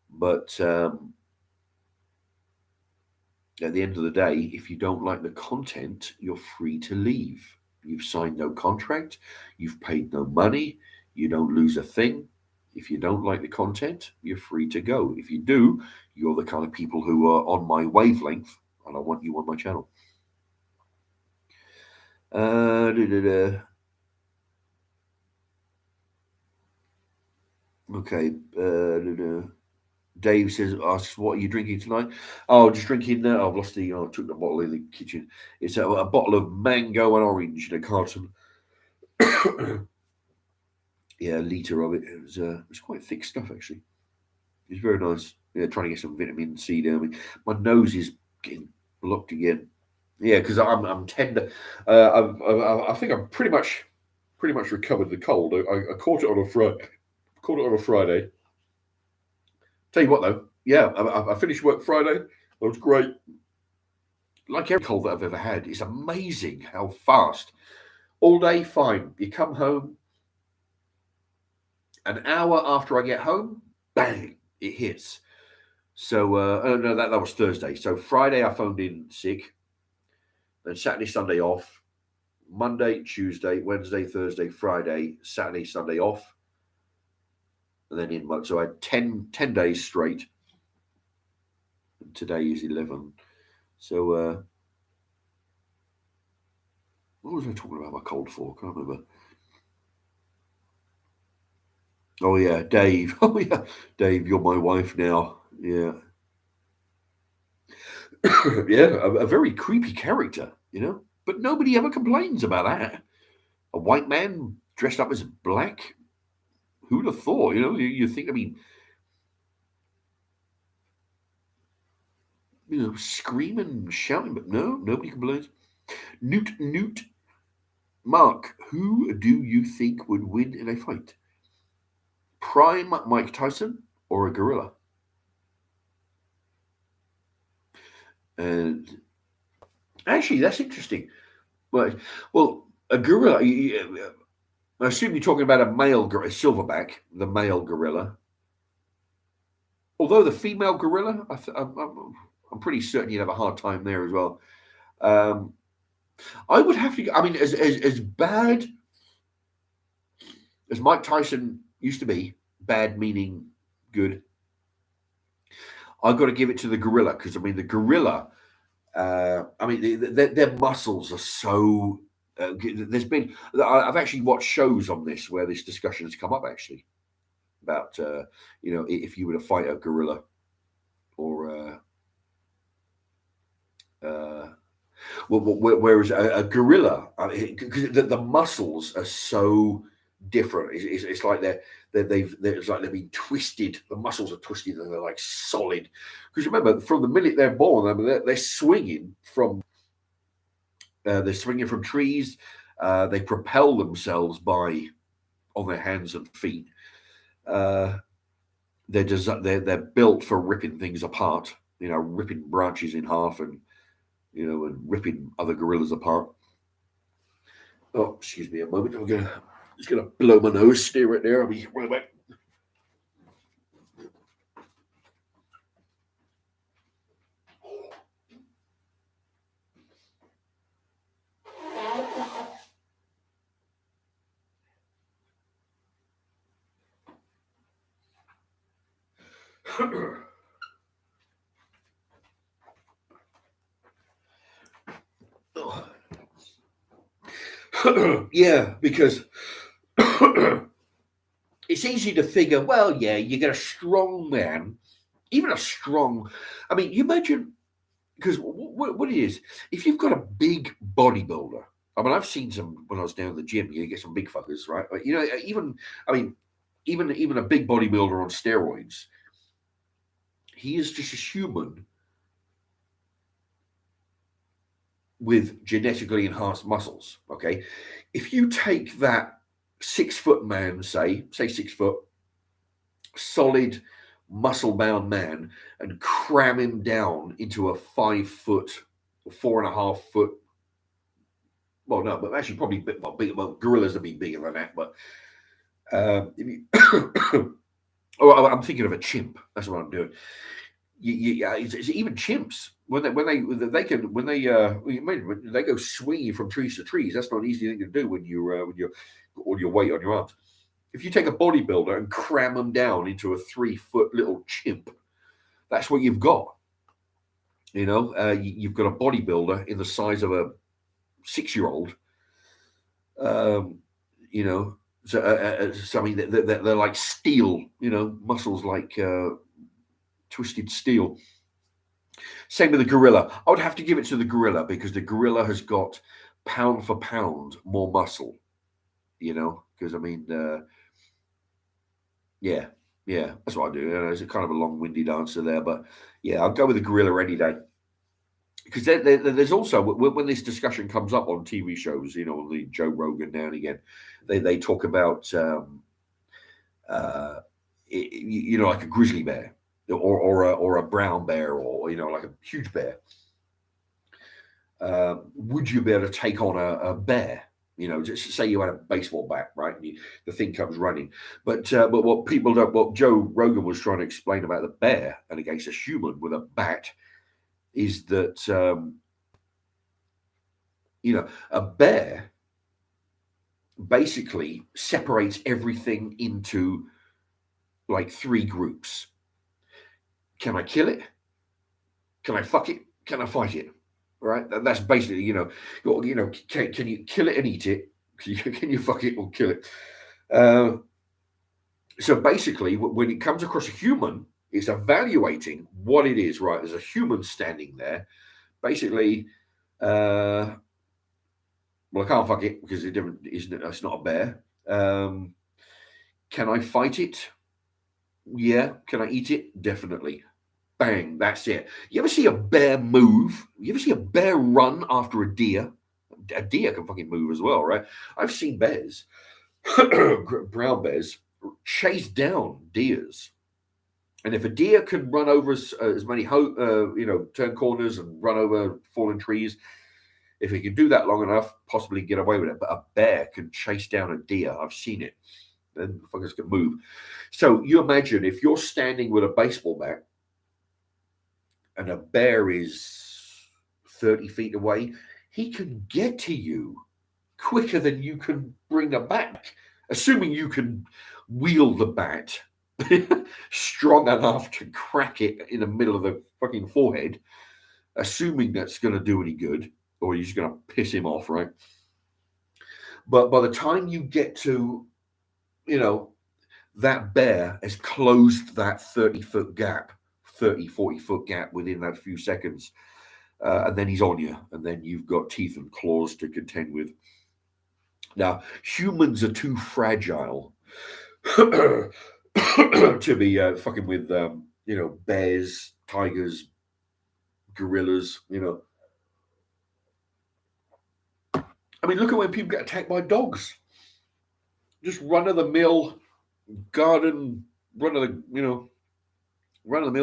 But at the end of the day, if you don't like the content, you're free to leave. You've signed no contract. You've paid no money. You don't lose a thing. If you don't like the content, you're free to go. If you do, you're the kind of people who are on my wavelength, and I want you on my channel. Okay. Dave asks, what are you drinking tonight? Oh, just drinking. I've lost I took the bottle in the kitchen. It's a bottle of mango and orange in a carton. Yeah, a litre of it. It was quite thick stuff, actually. It's very nice. Yeah, trying to get some vitamin C down. I mean, my nose is getting blocked again. Yeah, because I'm tender. I think I'm pretty much recovered the cold. I caught it on a Friday. Tell you what though, yeah, I finished work Friday. That was great. Like every cold that I've ever had, it's amazing how fast. All day, fine. You come home, an hour after I get home, bang, it hits. So, no, that was Thursday. So Friday I phoned in sick. Then Saturday, Sunday off. Monday, Tuesday, Wednesday, Thursday, Friday, Saturday, Sunday off. And then in month. So I had 10 days straight. And today is 11. So, what was I talking about my cold for? I can't remember. Oh, yeah, Dave. Oh, yeah, Dave, you're my wife now. Yeah. Yeah, a very creepy character, but nobody ever complains about that. A white man dressed up as black. Who'd have thought? You think, I mean, screaming, shouting, but no, nobody complains. Newt, Mark, who do you think would win in a fight? Prime Mike Tyson or a gorilla? And Actually, that's interesting. Well, a gorilla. I assume you're talking about a male gorilla, silverback, the male gorilla. Although the female gorilla, I'm pretty certain you'd have a hard time there as well. Um, I would have to. I mean, as bad as Mike Tyson used to be, bad meaning good. I've got to give it to the gorilla because I mean the gorilla. I mean their muscles are so. There's been. I've actually watched shows on this where this discussion has come up actually about if you were to fight a gorilla or whereas a gorilla, because the muscles are so different. It's like it's like they've been twisted. The muscles are twisted and they're like solid. Because remember, from the minute they're born, I mean, they're swinging from trees. They propel themselves on their hands and feet. They're built for ripping things apart. Ripping branches in half and ripping other gorillas apart. Oh, excuse me a moment. I'm just gonna blow my nose. Stay right there. I'll be right back. Yeah, because it's easy to figure, well, yeah, you get a strong man, even a strong. I mean, you imagine, because what it is, if you've got a big bodybuilder, I mean, I've seen some when I was down at the gym, you get some big fuckers, right? But, even a big bodybuilder on steroids, he is just a human with genetically enhanced muscles. Okay, if you take that 6 foot man, say 6 foot, solid, muscle bound man, and cram him down into a 5 foot, 4.5 foot. Well, no, but actually probably big. Well, gorillas would be bigger than that, but oh, I'm thinking of a chimp. That's what I'm doing. It's even chimps when they go swinging from trees to trees. That's not an easy thing to do when you're all your weight on your arms. If you take a bodybuilder and cram them down into a 3 foot little chimp, that's what you've got. You've got a bodybuilder in the size of a 6-year-old. So I mean, they're like steel. Muscles like twisted steel. Same with the gorilla. I would have to give it to the gorilla because the gorilla has got pound for pound more muscle. Because I mean, yeah, that's what I do. It's a kind of a long-winded answer there, but yeah, I'll go with the gorilla any day. Because there's also when this discussion comes up on TV shows, on the Joe Rogan now and again, they talk about like a grizzly bear or a brown bear or like a huge bear. Would you be able to take on a bear? Just say you had a baseball bat, right? And the thing comes running. But what Joe Rogan was trying to explain about the bear and against a human with a bat is that a bear basically separates everything into like 3 groups. Can I kill it? Can I fuck it? Can I fight it? Right? That's basically, can you kill it and eat it? Can you fuck it or kill it? So basically, when it comes across a human, it's evaluating what it is, right? There's a human standing there. Basically, well, I can't fuck it because it's not a bear. Can I fight it? Yeah. Can I eat it? Definitely. Bang, that's it. You ever see a bear move? You ever see a bear run after a deer? A deer can fucking move as well, right? I've seen bears, brown bears, chase down deers. And if a deer could run over as many turn corners and run over fallen trees, If he can do that long enough, possibly get away with it. But a bear can chase down a deer. I've seen it. Then the fuckers can move. So you imagine if you're standing with a baseball bat and a bear is 30 feet away, he can get to you quicker than you can bring a bat, assuming you can wield the bat strong enough to crack it in the middle of the fucking forehead, assuming that's going to do any good, or you're just going to piss him off, right? But by the time you get to, that bear has closed that 30-foot gap, 40-foot gap within that few seconds. And then he's on you, and then you've got teeth and claws to contend with. Now, humans are too fragile to be fucking with, bears, tigers, gorillas, I mean, look at when people get attacked by dogs. Just run-of-the-mill garden, run-of-the-mill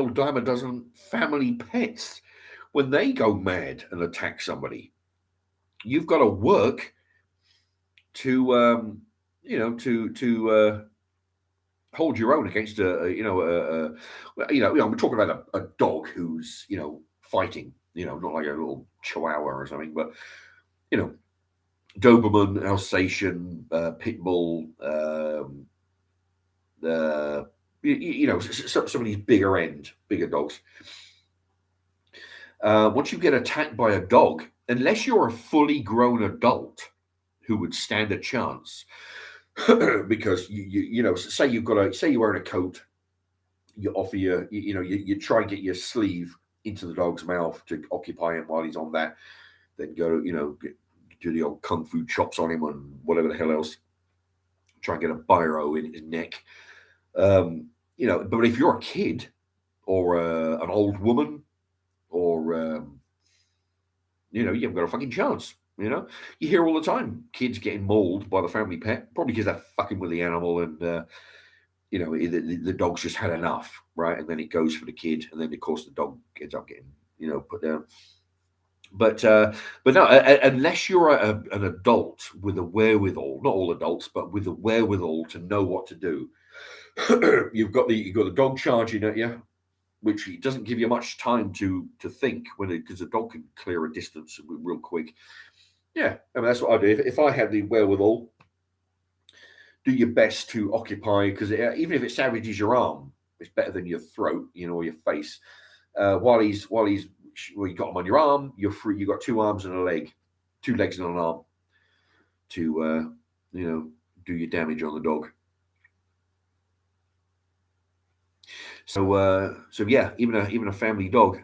dime a dozen family pets. When they go mad and attack somebody, you've got to work to, hold your own against we're talking about a dog who's, fighting, not like a little chihuahua or something, but, Doberman, Alsatian, Pit Bull, some of these bigger dogs. Once you get attacked by a dog, unless you're a fully grown adult who would stand a chance, because say you're wearing a coat, you offer you try and get your sleeve into the dog's mouth to occupy him while he's on that, then go do the old kung fu chops on him and whatever the hell else, try and get a biro in his neck. But if you're a kid or an old woman or you haven't got a fucking chance. You hear all the time kids getting mauled by the family pet, probably because they're fucking with the animal and the dog's just had enough, right? And then it goes for the kid, and then of course the dog ends up getting put down. But no, unless you're an adult with a wherewithal, not all adults, but with a wherewithal to know what to do, you've got the dog charging at you, which it doesn't give you much time to think because the dog can clear a distance real quick. Yeah, I mean that's what I do. If I had the wherewithal, do your best to occupy, because even if it savages your arm, it's better than your throat, or your face. While you got him on your arm, you're free. You got 2 arms and a leg, 2 legs and an arm to do your damage on the dog. So yeah, even a family dog.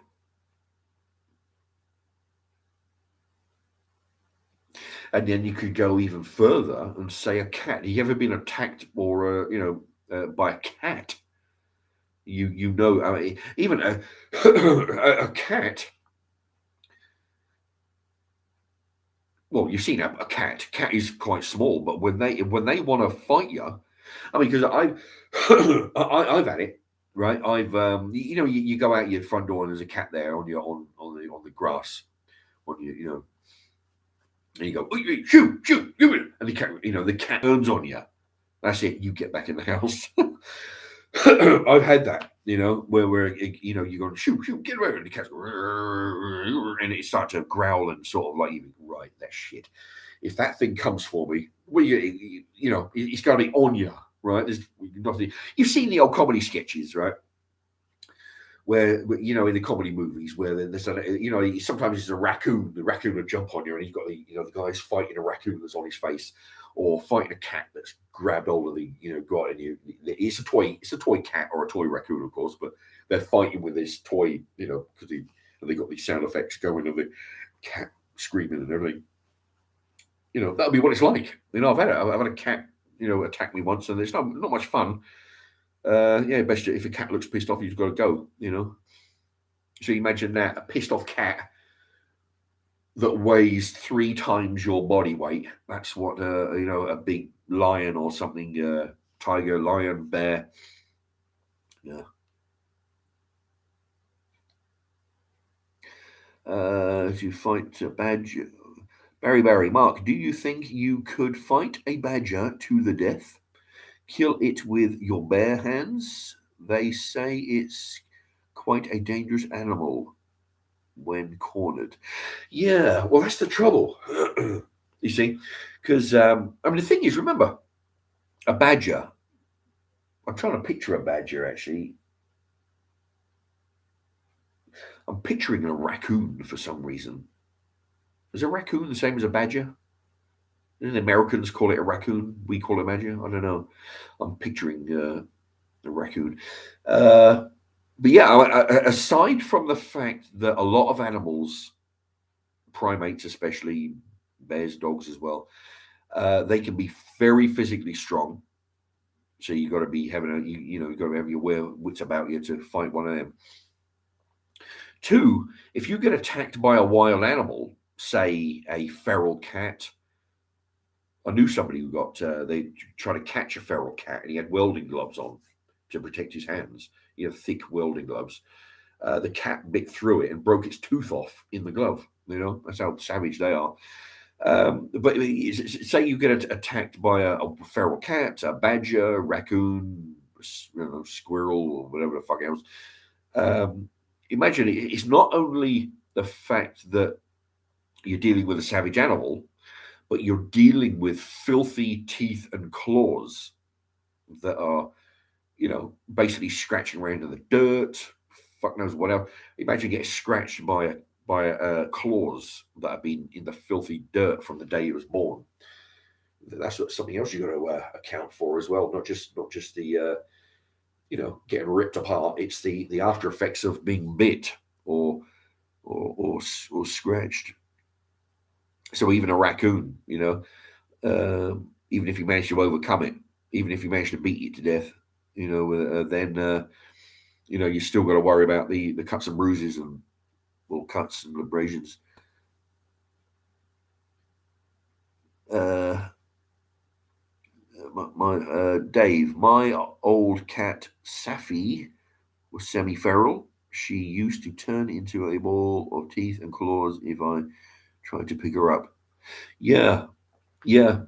And then you could go even further and say a cat. Have you ever been attacked or by a cat? I mean, even a cat. Well, you've seen a cat. Cat is quite small, but when they want to fight you, I mean, because I've had it, right? I've you go out your front door and there's a cat there on the grass, on your and you go shoot, and the cat turns on you. That's it. You get back in the house. I've had that, where you're going shoot, get away, and the cat's and it starts to growl and sort of like, right, that shit. If that thing comes for me, well, it's got to be on you, right? There's nothing. You've seen the old comedy sketches, right? Where in the comedy movies where there's sometimes it's a raccoon. The raccoon will jump on you, and he's got the guy's fighting a raccoon that's on his face, or fighting a cat that's grabbed hold of got in you. It's a toy cat or a toy raccoon, of course, but they're fighting with this toy, because they got these sound effects going of the cat screaming and everything. That'll be what it's like. I've had a cat, attack me once, and it's not much fun. Best if a cat looks pissed off, you've got to go. So you imagine that, a pissed off cat that weighs 3 times your body weight. That's what a big lion or something, tiger, lion, bear. Yeah. If you fight a badger, Barry, Mark, do you think you could fight a badger to the death? Kill it with your bare hands? They say it's quite a dangerous animal when cornered. Yeah, well, that's the trouble. You see, because I mean, the thing is, remember, a badger. I'm trying to picture a badger. Actually, I'm picturing a raccoon for some reason. Is a raccoon the same as a badger? Didn't the Americans call it a raccoon? We call it a badger. I don't know. I'm picturing a raccoon. Uh, but yeah, aside from the fact that a lot of animals, primates especially, bears, dogs as well, they can be very physically strong. So you got to be having you got to have your wits about you to fight one of them. Two, if you get attacked by a wild animal, say a feral cat. I knew somebody who got they tried to catch a feral cat and he had welding gloves on to protect his hands. He had thick welding gloves. The cat bit through it and broke its tooth off in the glove. You know, that's how savage they are. But say you get attacked by a feral cat, a badger, raccoon, squirrel, or whatever the fuck else. Imagine it's not only the fact that you're dealing with a savage animal, but you're dealing with filthy teeth and claws that are, basically scratching around in the dirt. Fuck knows what else. Imagine getting scratched by claws that have been in the filthy dirt from the day he was born. That's something else you got to account for as well. Not just the getting ripped apart. It's the after effects of being bit or scratched. So even a raccoon, even if you manage to overcome it, even if you manage to beat it to death, then you still got to worry about the cuts and bruises and cuts and abrasions. Dave, my old cat Safi was semi-feral. She used to turn into a ball of teeth and claws if I tried to pick her up. Yeah, yeah.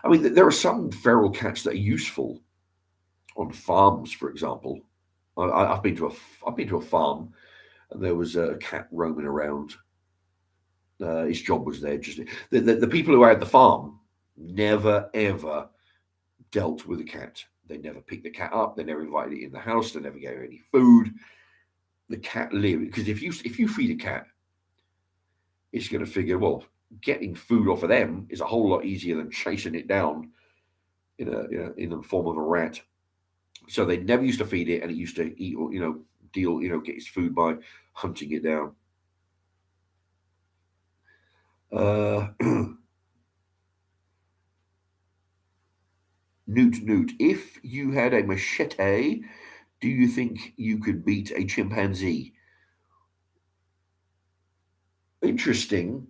I mean, there are some feral cats that are useful on farms, for example. I've been to a farm, and there was a cat roaming around. His job was there. Just the people who had the farm never ever dealt with the cat. They never picked the cat up. They never invited it in the house. They never gave her any food. The cat lived because if you feed a cat, it's going to figure, well, getting food off of them is a whole lot easier than chasing it down in the form of a rat. So they never used to feed it, and it used to eat or get its food by hunting it down. Newt, if you had a machete, do you think you could beat a chimpanzee? Interesting.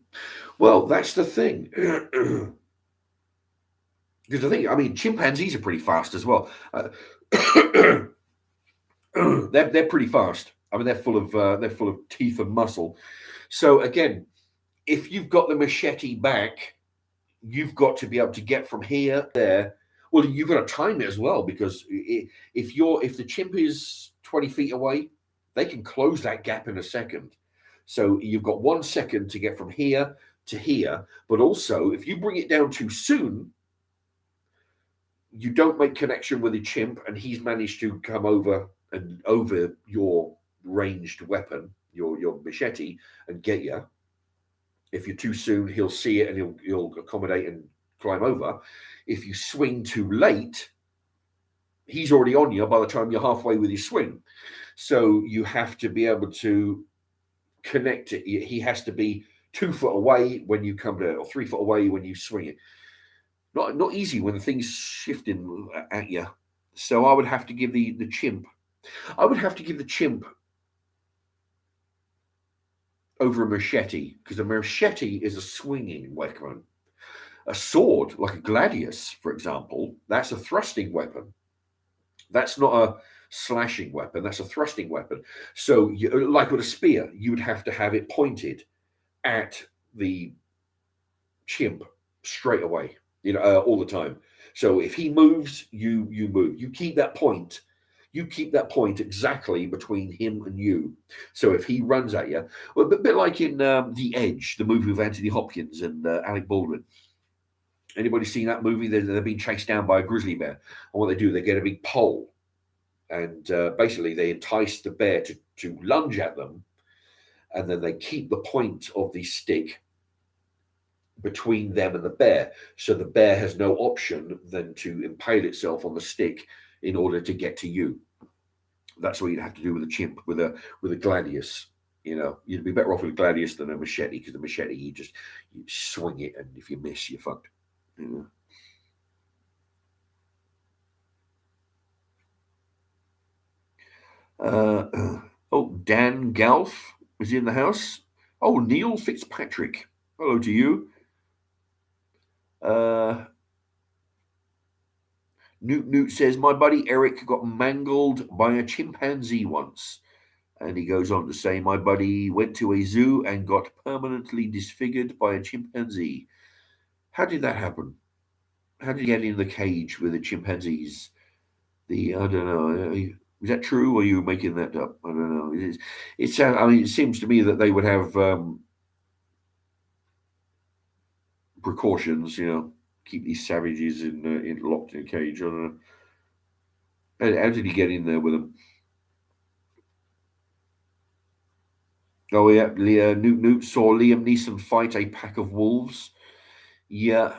Well, that's the thing. Because I mean, chimpanzees are pretty fast as well. They're pretty fast. I mean, they're full of teeth and muscle. So again, if you've got the machete back, you've got to be able to get from here there. Well, you've got to time it as well because if the chimp is 20 feet away, they can close that gap in a second. So you've got 1 second to get from here to here. But also, if you bring it down too soon, you don't make connection with the chimp, and he's managed to come over your ranged weapon, your machete, and get you. If you're too soon, he'll see it and he'll accommodate and climb over. If you swing too late, he's already on you by the time you're halfway with your swing. So you have to be able to connect it. He has to be 2 foot away when you come to, or 3 foot away when you swing it. Not easy when the thing's shifting at you. So I would have to give the chimp. I would have to give the chimp over a machete because a machete is a swinging weapon. A sword, like a gladius, for example, that's a thrusting weapon. That's not a slashing weapon. That's a thrusting weapon. So, like with a spear, you would have to have it pointed at the chimp straight away, all the time. So if he moves, you move. You keep that point. You keep that point exactly between him and you. So if he runs at you, well, a bit like in The Edge, the movie with Anthony Hopkins and Alec Baldwin. Anybody seen that movie? They're being chased down by a grizzly bear, and what they do, they get a big pole, and basically they entice the bear to lunge at them, and then they keep the point of the stick between them and the bear, so the bear has no option than to impale itself on the stick in order to get to you. That's what you'd have to do with a chimp, with a gladius. You'd be better off with a gladius than a machete, because the machete you swing it, and if you miss, you're fucked. Dan Galf is in the house. Oh, Neil Fitzpatrick. Hello to you. Newt says, my buddy Eric got mangled by a chimpanzee once. And he goes on to say, my buddy went to a zoo and got permanently disfigured by a chimpanzee. How did that happen? How did he get in the cage with the chimpanzees? I don't know. Is that true, or are you making that up? I don't know. It seems to me that they would have precautions, keep these savages locked in a cage. I don't know. How did he get in there with them? Oh yeah, Newt saw Liam Neeson fight a pack of wolves. Yeah.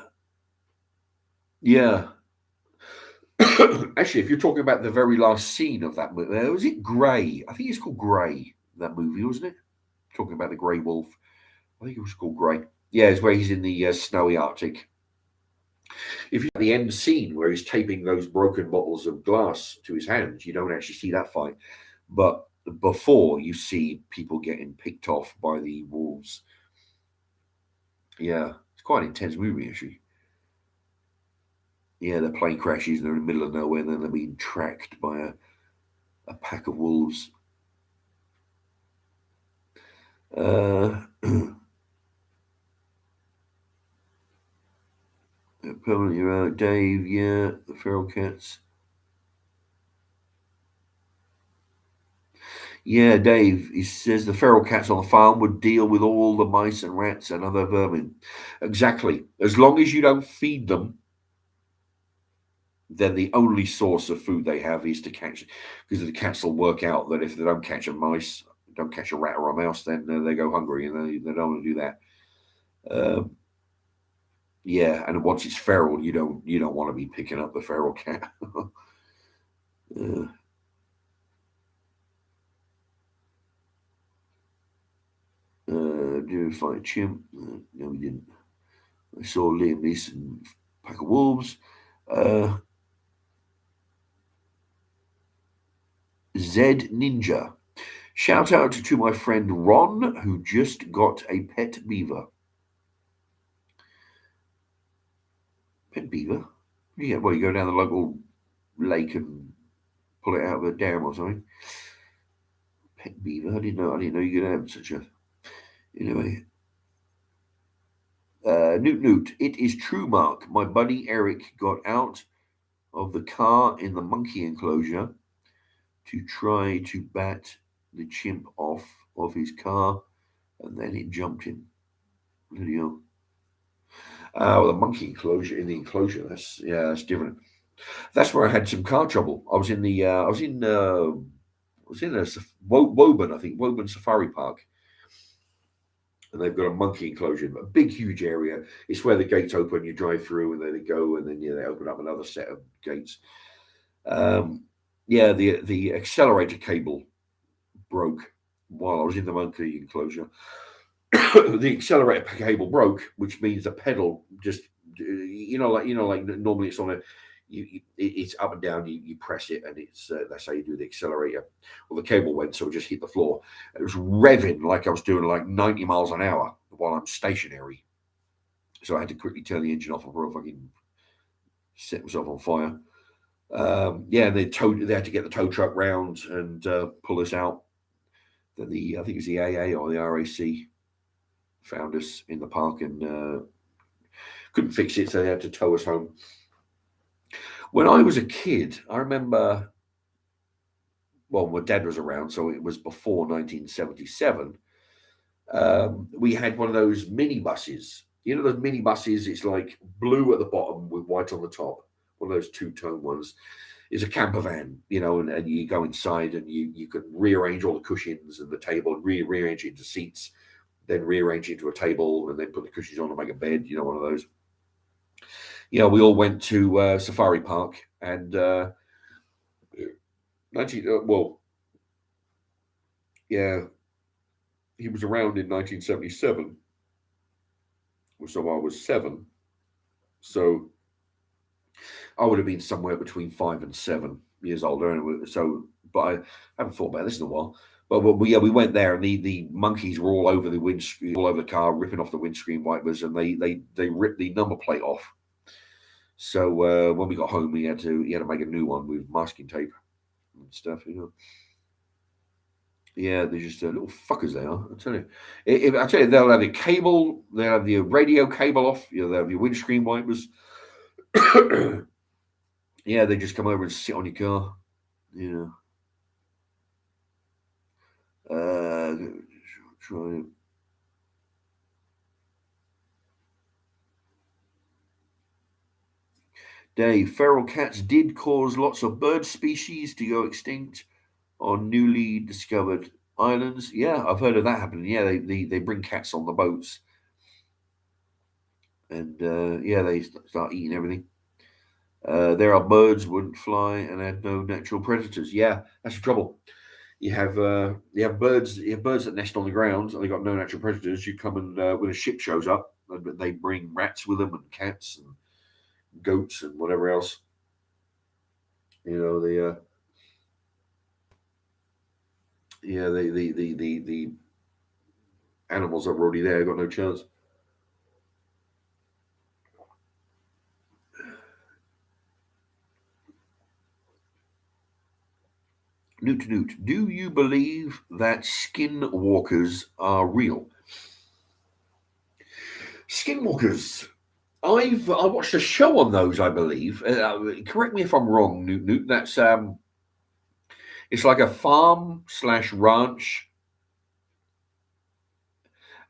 Actually, if you're talking about the very last scene of that movie, was it Grey? I think it's called Grey, that movie, wasn't it? Talking about the grey wolf. I think it was called Grey. Yeah, it's where he's in the snowy Arctic. If you the end scene where he's taping those broken bottles of glass to his hands, you don't actually see that fight. But before, you see people getting picked off by the wolves. Yeah, it's quite an intense movie, actually. Yeah, the plane crashes and they're in the middle of nowhere, and then they're being tracked by a pack of wolves. Permanently around Dave, yeah, the feral cats. Yeah, Dave, he says the feral cats on the farm would deal with all the mice and rats and other vermin. Exactly. As long as you don't feed them, then the only source of food they have is to catch, because the cats will work out that if they don't catch a mice, don't catch a rat or a mouse, then they go hungry, and they don't want to do that. Yeah, and once it's feral, you don't want to be picking up the feral cat. Did we find a chimp? No, we didn't. I saw Liam Neeson pack of wolves. Zed Ninja. Shout out to my friend Ron, who just got a pet beaver. Pet beaver? Yeah, well, you go down the local lake and pull it out of a dam or something. Pet beaver? I didn't know you could have such a. Anyway. Newt. It is true, Mark. My buddy Eric got out of the car in the monkey enclosure to try to bat the chimp off of his car, and then it jumped him. Bloody hell. The monkey enclosure, in the enclosure. That's different. That's where I had some car trouble. I was in Woburn, I think, Woburn Safari Park, and they've got a monkey enclosure, a big, huge area. It's where the gates open, you drive through, and then they go, and then they open up another set of gates. The accelerator cable broke while I was in the monkey enclosure. The accelerator cable broke, which means the pedal just, like normally it's on a, it's up and down. You press it, and it's that's how you do the accelerator. Well, the cable went, so it just hit the floor. It was revving like I was doing like 90 miles an hour while I'm stationary. So I had to quickly turn the engine off before I fucking set myself on fire. They had to get the tow truck round and pull us out. Then I think it was the AA or the RAC found us in the park and Couldn't fix it, so they had to tow us home. When I was a kid, I remember, well, my dad was around, so it was before 1977. We had one of those minibuses. You know those minibuses? It's like blue at the bottom with white on the top. One of those two-tone ones. It's a camper van, and you go inside and you can rearrange all the cushions and the table and rearrange it into seats, then rearrange it into a table and then put the cushions on and make a bed. One of those. We all went to Safari Park and 19. Well, yeah, he was around in 1977, so I was 7. So I would have been somewhere between 5 and 7 years older. So, but I haven't thought about this in a while. But we went there, and the monkeys were all over the windscreen, all over the car, ripping off the windscreen wipers, and they ripped the number plate off. So when we got home, he had to make a new one with masking tape and stuff. Yeah, they're just little fuckers. They are. I tell you. I tell you, they'll have the cable, they'll have the radio cable off. They'll have your windscreen wipers. Yeah, they just come over and sit on your car. Try. Dave, feral cats did cause lots of bird species to go extinct on newly discovered islands. Yeah, I've heard of that happening. Yeah, they bring cats on the boats, and they start eating everything. There are birds wouldn't fly and had no natural predators. Yeah, that's the trouble. You have birds that nest on the ground and they got no natural predators. You come and when a ship shows up, they bring rats with them and cats and goats and whatever else. The animals that were already there got no chance. Newt, do you believe that skinwalkers are real? Skinwalkers. I watched a show on those, I believe. Correct me if I'm wrong, Newt. That's it's like a farm / ranch,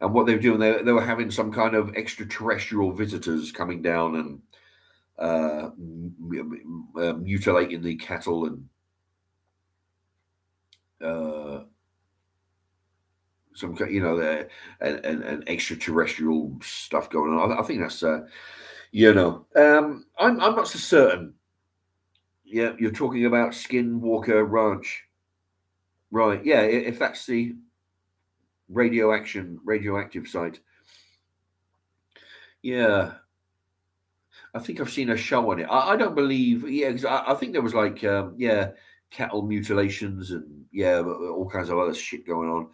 and what they were doing, they were having some kind of extraterrestrial visitors coming down and mutilating the cattle and some and extraterrestrial stuff going on. I think that's I'm not so certain. Yeah, you're talking about Skinwalker Ranch, right? Yeah, if that's the radioactive site. Yeah, I think I've seen a show on it. I don't believe, yeah, because I think there was like, cattle mutilations and all kinds of other shit going on.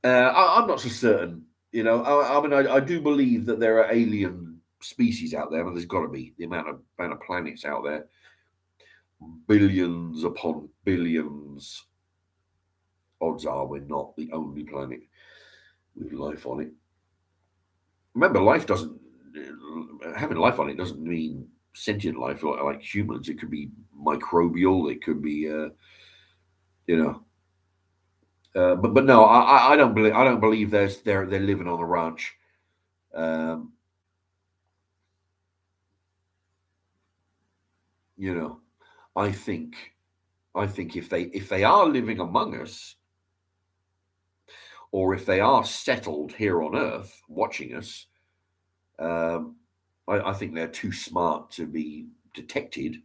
I'm not so certain. I mean, I do believe that there are alien species out there, and there's got to be the amount of planets out there, billions upon billions. Odds are we're not the only planet with life on it. Remember, having life on it doesn't mean sentient life like humans. It could be microbial. It could be, but no, I don't believe they're living on a ranch. I think if they are living among us, or if they are settled here on Earth watching us, I think they're too smart to be detected.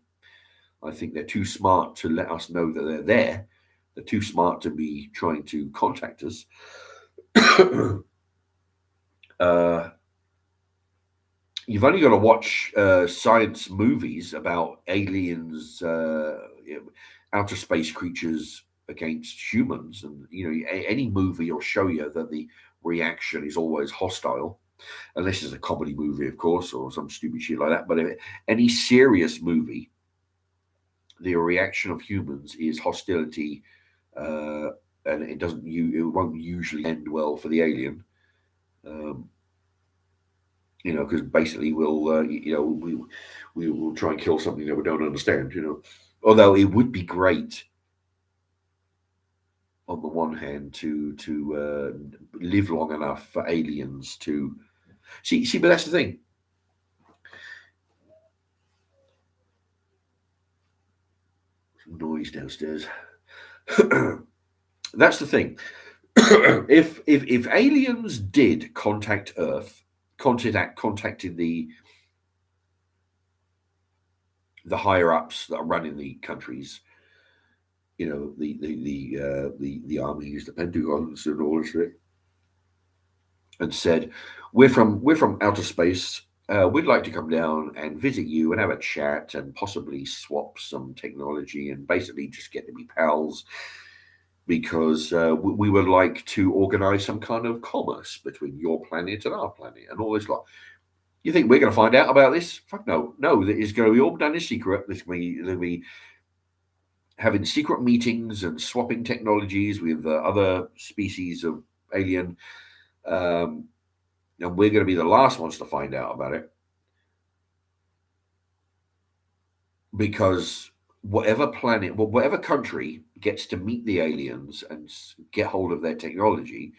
I think they're too smart to let us know that they're there. They're too smart to be trying to contact us. You've only got to watch science movies about aliens, outer space creatures against humans, and any movie will show you that the reaction is always hostile, unless it's a comedy movie, of course, or some stupid shit like that. But any serious movie, the reaction of humans is hostility, and it won't usually end well for the alien. because basically we will try and kill something that we don't understand. Although it would be great on the one hand to live long enough for aliens to see, but that's the thing. Some noise downstairs. That's the thing. if aliens did contact Earth, contacted the higher ups that are running the countries, the armies, the Pentagons, and all this shit, and said, "We're from outer space. We'd like to come down and visit you and have a chat and possibly swap some technology and basically just get to be pals because we would like to organize some kind of commerce between your planet and our planet and all this lot." You think we're going to find out about this? Fuck no. No, it's going to be all done in secret. They'll be having secret meetings and swapping technologies with other species of alien. Um, and we're going to be the last ones to find out about it because whatever country gets to meet the aliens and get hold of their technology,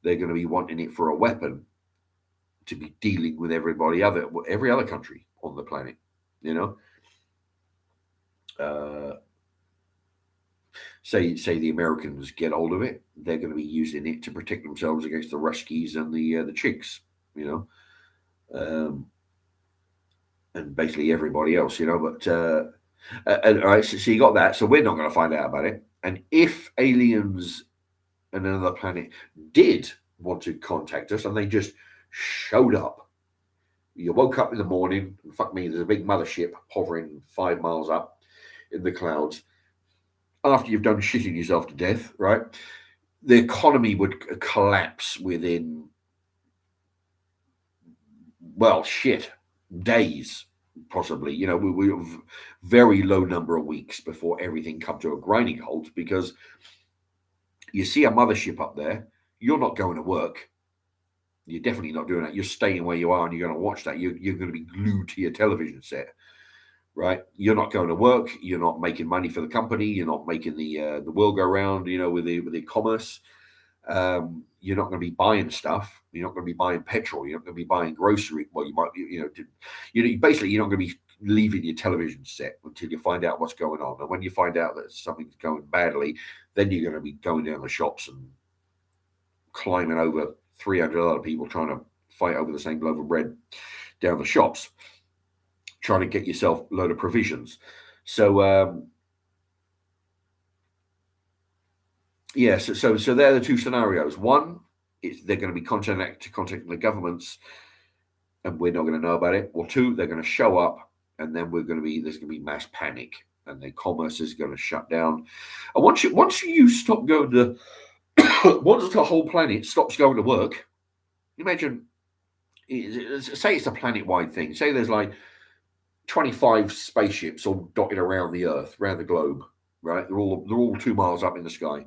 they're going to be wanting it for a weapon to be dealing with every other country on the planet. You know, uh, say the Americans get hold of it, they're going to be using it to protect themselves against the Ruskies and the Chicks. You know, um, and basically everybody else. All right, so you got that. So we're not going to find out about it. And if aliens and another planet did want to contact us and they just showed up, you woke up in the morning, and fuck me, there's a big mothership hovering 5 miles up in the clouds after you've done shitting yourself to death, right? The economy would collapse within, well, shit, days, possibly. We have very low number of weeks before everything come to a grinding halt because you see a mothership up there, you're not going to work. You're definitely not doing that. You're staying where you are and you're going to watch that. You're going to be glued to your television set, right? You're not going to work. You're not making money for the company. You're not making the world go round. With the commerce. You're not going to be buying stuff. You're not going to be buying petrol. You're not going to be buying grocery. Well, you might. Basically, you're not going to be leaving your television set until you find out what's going on. And when you find out that something's going badly, then you're going to be going down the shops and climbing over 300 other people trying to fight over the same loaf of bread down the shops, trying to get yourself a load of provisions. So, yeah, so they're the two scenarios. One, they're going to be contacting the governments, and we're not going to know about it. Or two, they're going to show up, and then there's going to be mass panic, and the commerce is going to shut down. And once you stop going to, once the whole planet stops going to work, imagine, say it's a planet-wide thing. Say there's like 25 spaceships all dotted around the Earth, around the globe, right? They're all 2 miles up in the sky.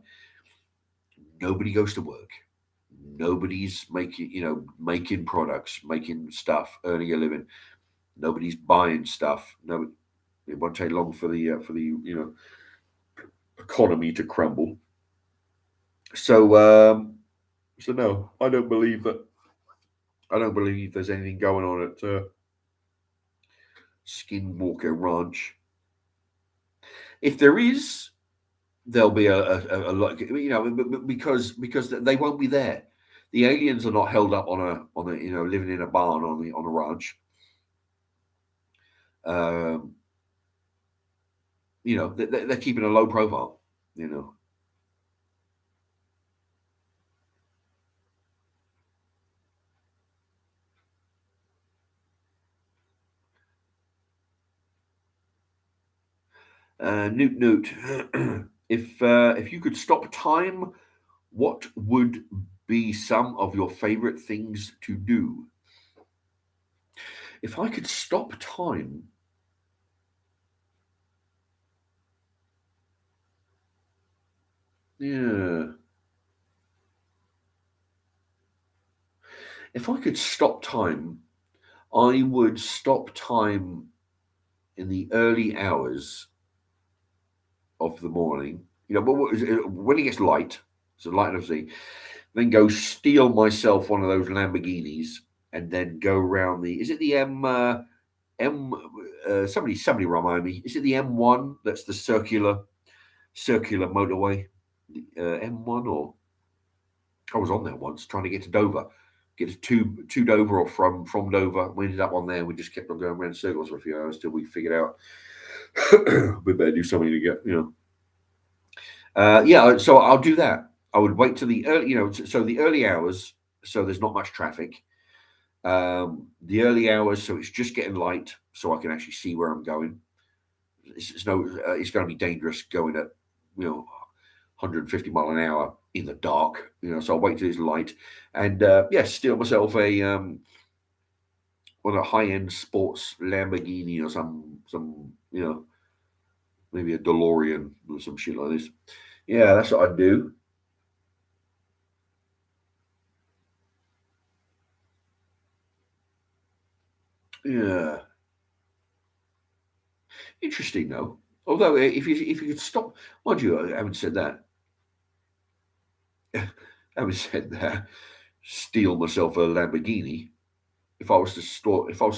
Nobody goes to work. Nobody's making products, making stuff, earning a living. Nobody's buying stuff. No, it won't take long for the economy to crumble. So no, I don't believe that. I don't believe there's anything going on at Skinwalker Ranch. If there is, there'll be a lot, because they won't be there. The aliens are not held up on a living in a barn on a ranch. They're keeping a low profile. Newt Newt, if you could stop time, what would be some of your favorite things to do? If I could stop time, yeah. If I could stop time, I would stop time in the early hours of the morning. But when it gets light, so light enough to see, then go steal myself one of those Lamborghinis and then go around the. Is it the M? Somebody remind me. Is it the M1? That's the circular motorway. M1 or I was on there once trying to get to Dover, get to Dover or from Dover. We ended up on there. We just kept on going around in circles for a few hours till we figured out we better do something to get yeah. So I'll do that. I would wait till the early, so the early hours, so there's not much traffic. The early hours, so it's just getting light, so I can actually see where I'm going. It's going to be dangerous going at 150 mile an hour in the dark. So I'll wait till it's light, and steal myself a one of a high end sports Lamborghini or some maybe a DeLorean or some shit like this. Yeah, that's what I'd do. Yeah, interesting though. Although if you could stop, mind you, I haven't said that. Having said that, steal myself a Lamborghini. If I was to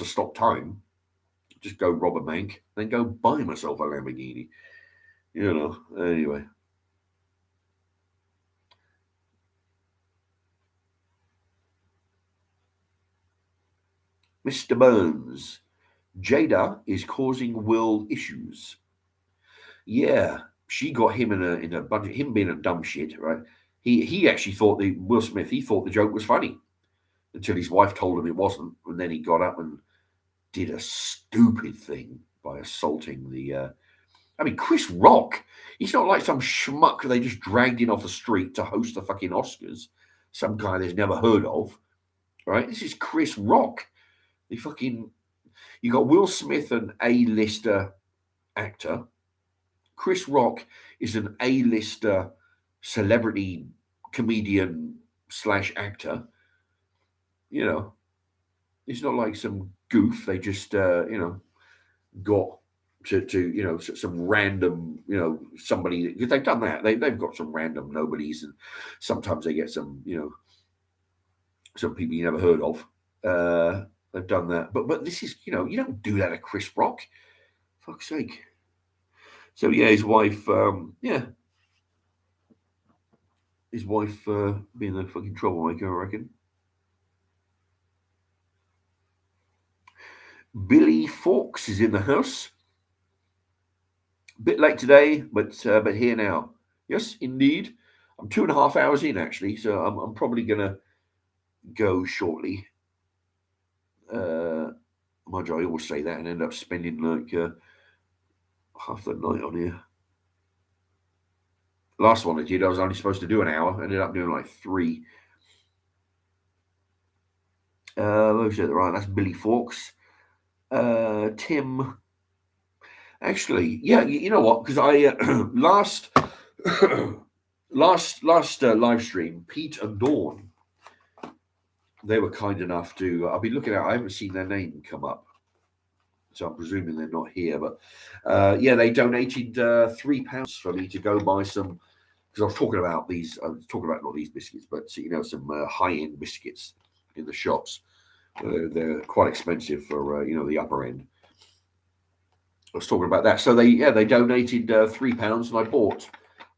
stop time, just go rob a bank, then go buy myself a Lamborghini. Anyway. Mr. Burns, Jada is causing world issues. Yeah, she got him in a bunch of him being a dumb shit, right? He actually thought Will Smith, he thought the joke was funny until his wife told him it wasn't, and then he got up and did a stupid thing by assaulting the. Chris Rock. He's not like some schmuck they just dragged in off the street to host the fucking Oscars. Some guy they've never heard of, right? This is Chris Rock. You got Will Smith, an A-lister actor. Chris Rock is an A-lister celebrity comedian / actor. It's not like some goof they just got to some random somebody, because they've done that. They've got some random nobodies, and sometimes they get some some people you never heard of. They've done that, but this is you don't do that to Chris Rock. Fuck's sake. So yeah, his wife, his wife being a fucking troublemaker, I reckon. Billy Fawkes is in the house. Bit late today, but here now. Yes, indeed. I'm 2.5 hours in actually, so I'm probably gonna go shortly. Mind you, I always say that and end up spending like half the night on here. Last one I did, I was only supposed to do an hour. Ended up doing like 3. Who's it? Right, that's Billy Fawkes. Tim. Actually, yeah, you know what? Because I last live stream, Pete and Dawn, they were kind enough to. I'll be looking at. I haven't seen their name come up, so I'm presuming they're not here. But yeah, they donated £3 for me to go buy some. Because I was talking about these. I was talking about not these biscuits, but some high-end biscuits in the shops. They're quite expensive for the upper end. I was talking about that. So they donated £3, and I bought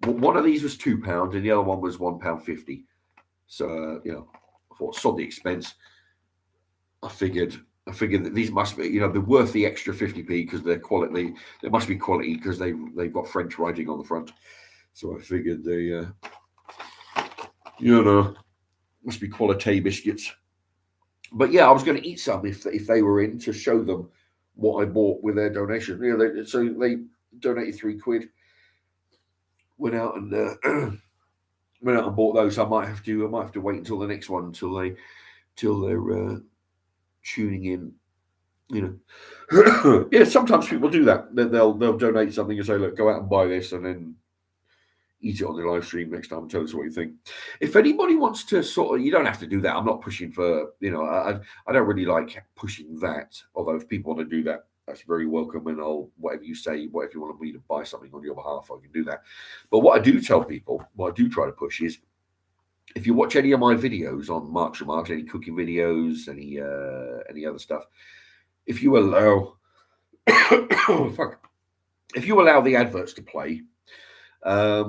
one of these was £2, and the other one was £1.50. So I thought sod the expense. I figured that these must be they're worth the extra 50p because they're quality. They must be quality because they've got French writing on the front. So I figured they must be quality biscuits. But yeah, I was going to eat some if they were in to show them what I bought with their donation. So they donated £3. Went out and bought those. I might have to wait until the next one until they're tuning in. Yeah. Sometimes people do that. They'll donate something and say, "Look, go out and buy this," and then eat it on the live stream next time and tell us what you think. If anybody wants to you don't have to do that. I'm not pushing for, I don't really like pushing that. Although if people want to do that, that's very welcome. And whatever you say, if you want me to buy something on your behalf, I can do that. But what I do tell people, what I do try to push is, if you watch any of my videos on Mark's Remarks, any cooking videos, any other stuff, if you allow, if you allow the adverts to play, not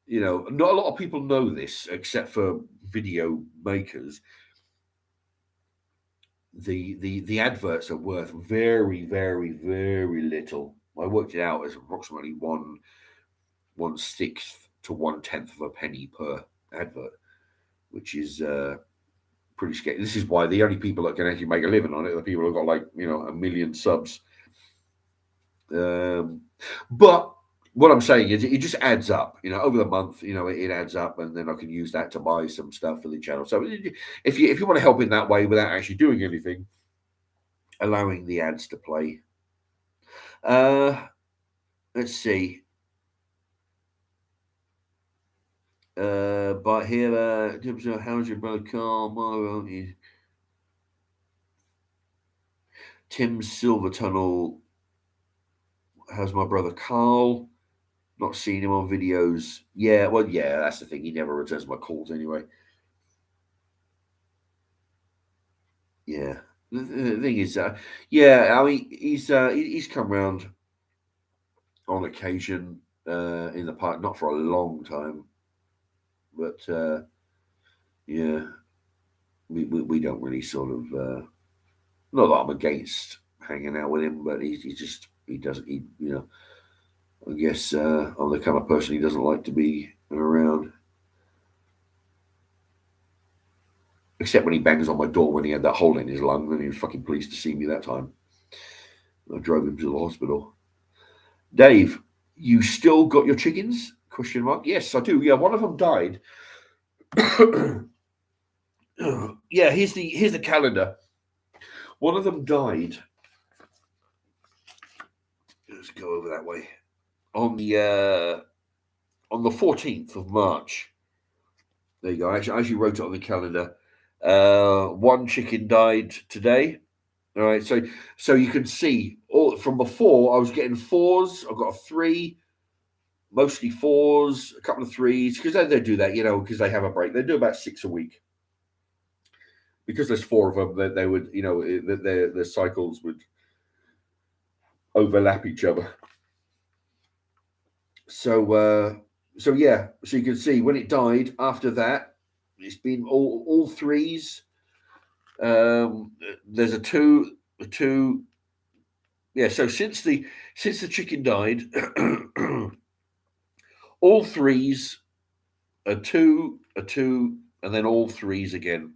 a lot of people know this except for video makers. The adverts are worth very, very, very little. I worked it out as approximately 1/6 to 1/10 of a penny per advert, which is pretty scary. This is why the only people that can actually make a living on it are the people who've got 1 million subs. But what I'm saying is, it just adds up. Over the month, it adds up, and then I can use that to buy some stuff for the channel. So if you want to help in that way without actually doing anything, allowing the ads to play. Let's see. But here, how's your brother Carl? Tim Silver Tunnel. How's my brother Carl? Not seen him on videos. Yeah, well, yeah, that's the thing. He never returns my calls anyway. Yeah. The thing is, yeah, I mean, he's come round on occasion in the park, not for a long time, but yeah, we don't really sort of. Not that I'm against hanging out with him, but he doesn't. I guess I'm the kind of person he doesn't like to be around. Except when he bangs on my door when he had that hole in his lung, and he was fucking pleased to see me that time. I drove him to the hospital. Dave, you still got your chickens? ? Yes, I do. Yeah, one of them died. Yeah, here's the calendar. One of them died. Let's go over that way. On the 14th of March. There you go. I actually wrote it on the calendar. One chicken died today. All right, so you can see all from before. I was getting 4s. I've got a 3, mostly 4s, a couple of 3s, because they do that, because they have a break. They do about 6 a week. Because there's 4 of them, they would, their cycles would overlap each other. So yeah, so you can see when it died. After that, it's been all 3s. There's a 2. Yeah, so since the chicken died, all 3s, a 2, and then all 3s again.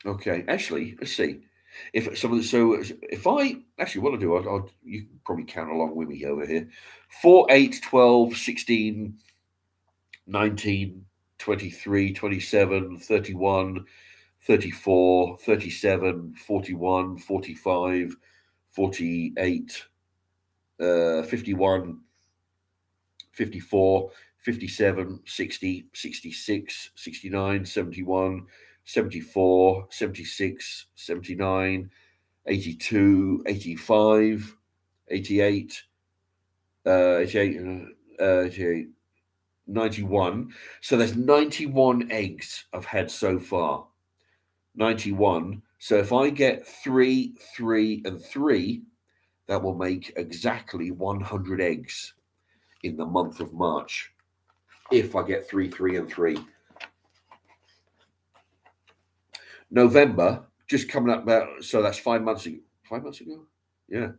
Okay, actually, let's see. If I actually want to do, you can probably count along with me over here. 4, 8, 12, 16, 19, 23, 27, 31, 34, 37, 41, 45, 48, 51, 54, 57, 60, 66, 69, 71, 74, 76, 79, 82, 85, 88, 88, 91. So there's 91 eggs I've had so far. 91. So if I get 3, 3, and 3, that will make exactly 100 eggs in the month of March. If I get 3, 3, and 3. November, just coming up about, so that's 5 months ago. 5 months ago? Yeah.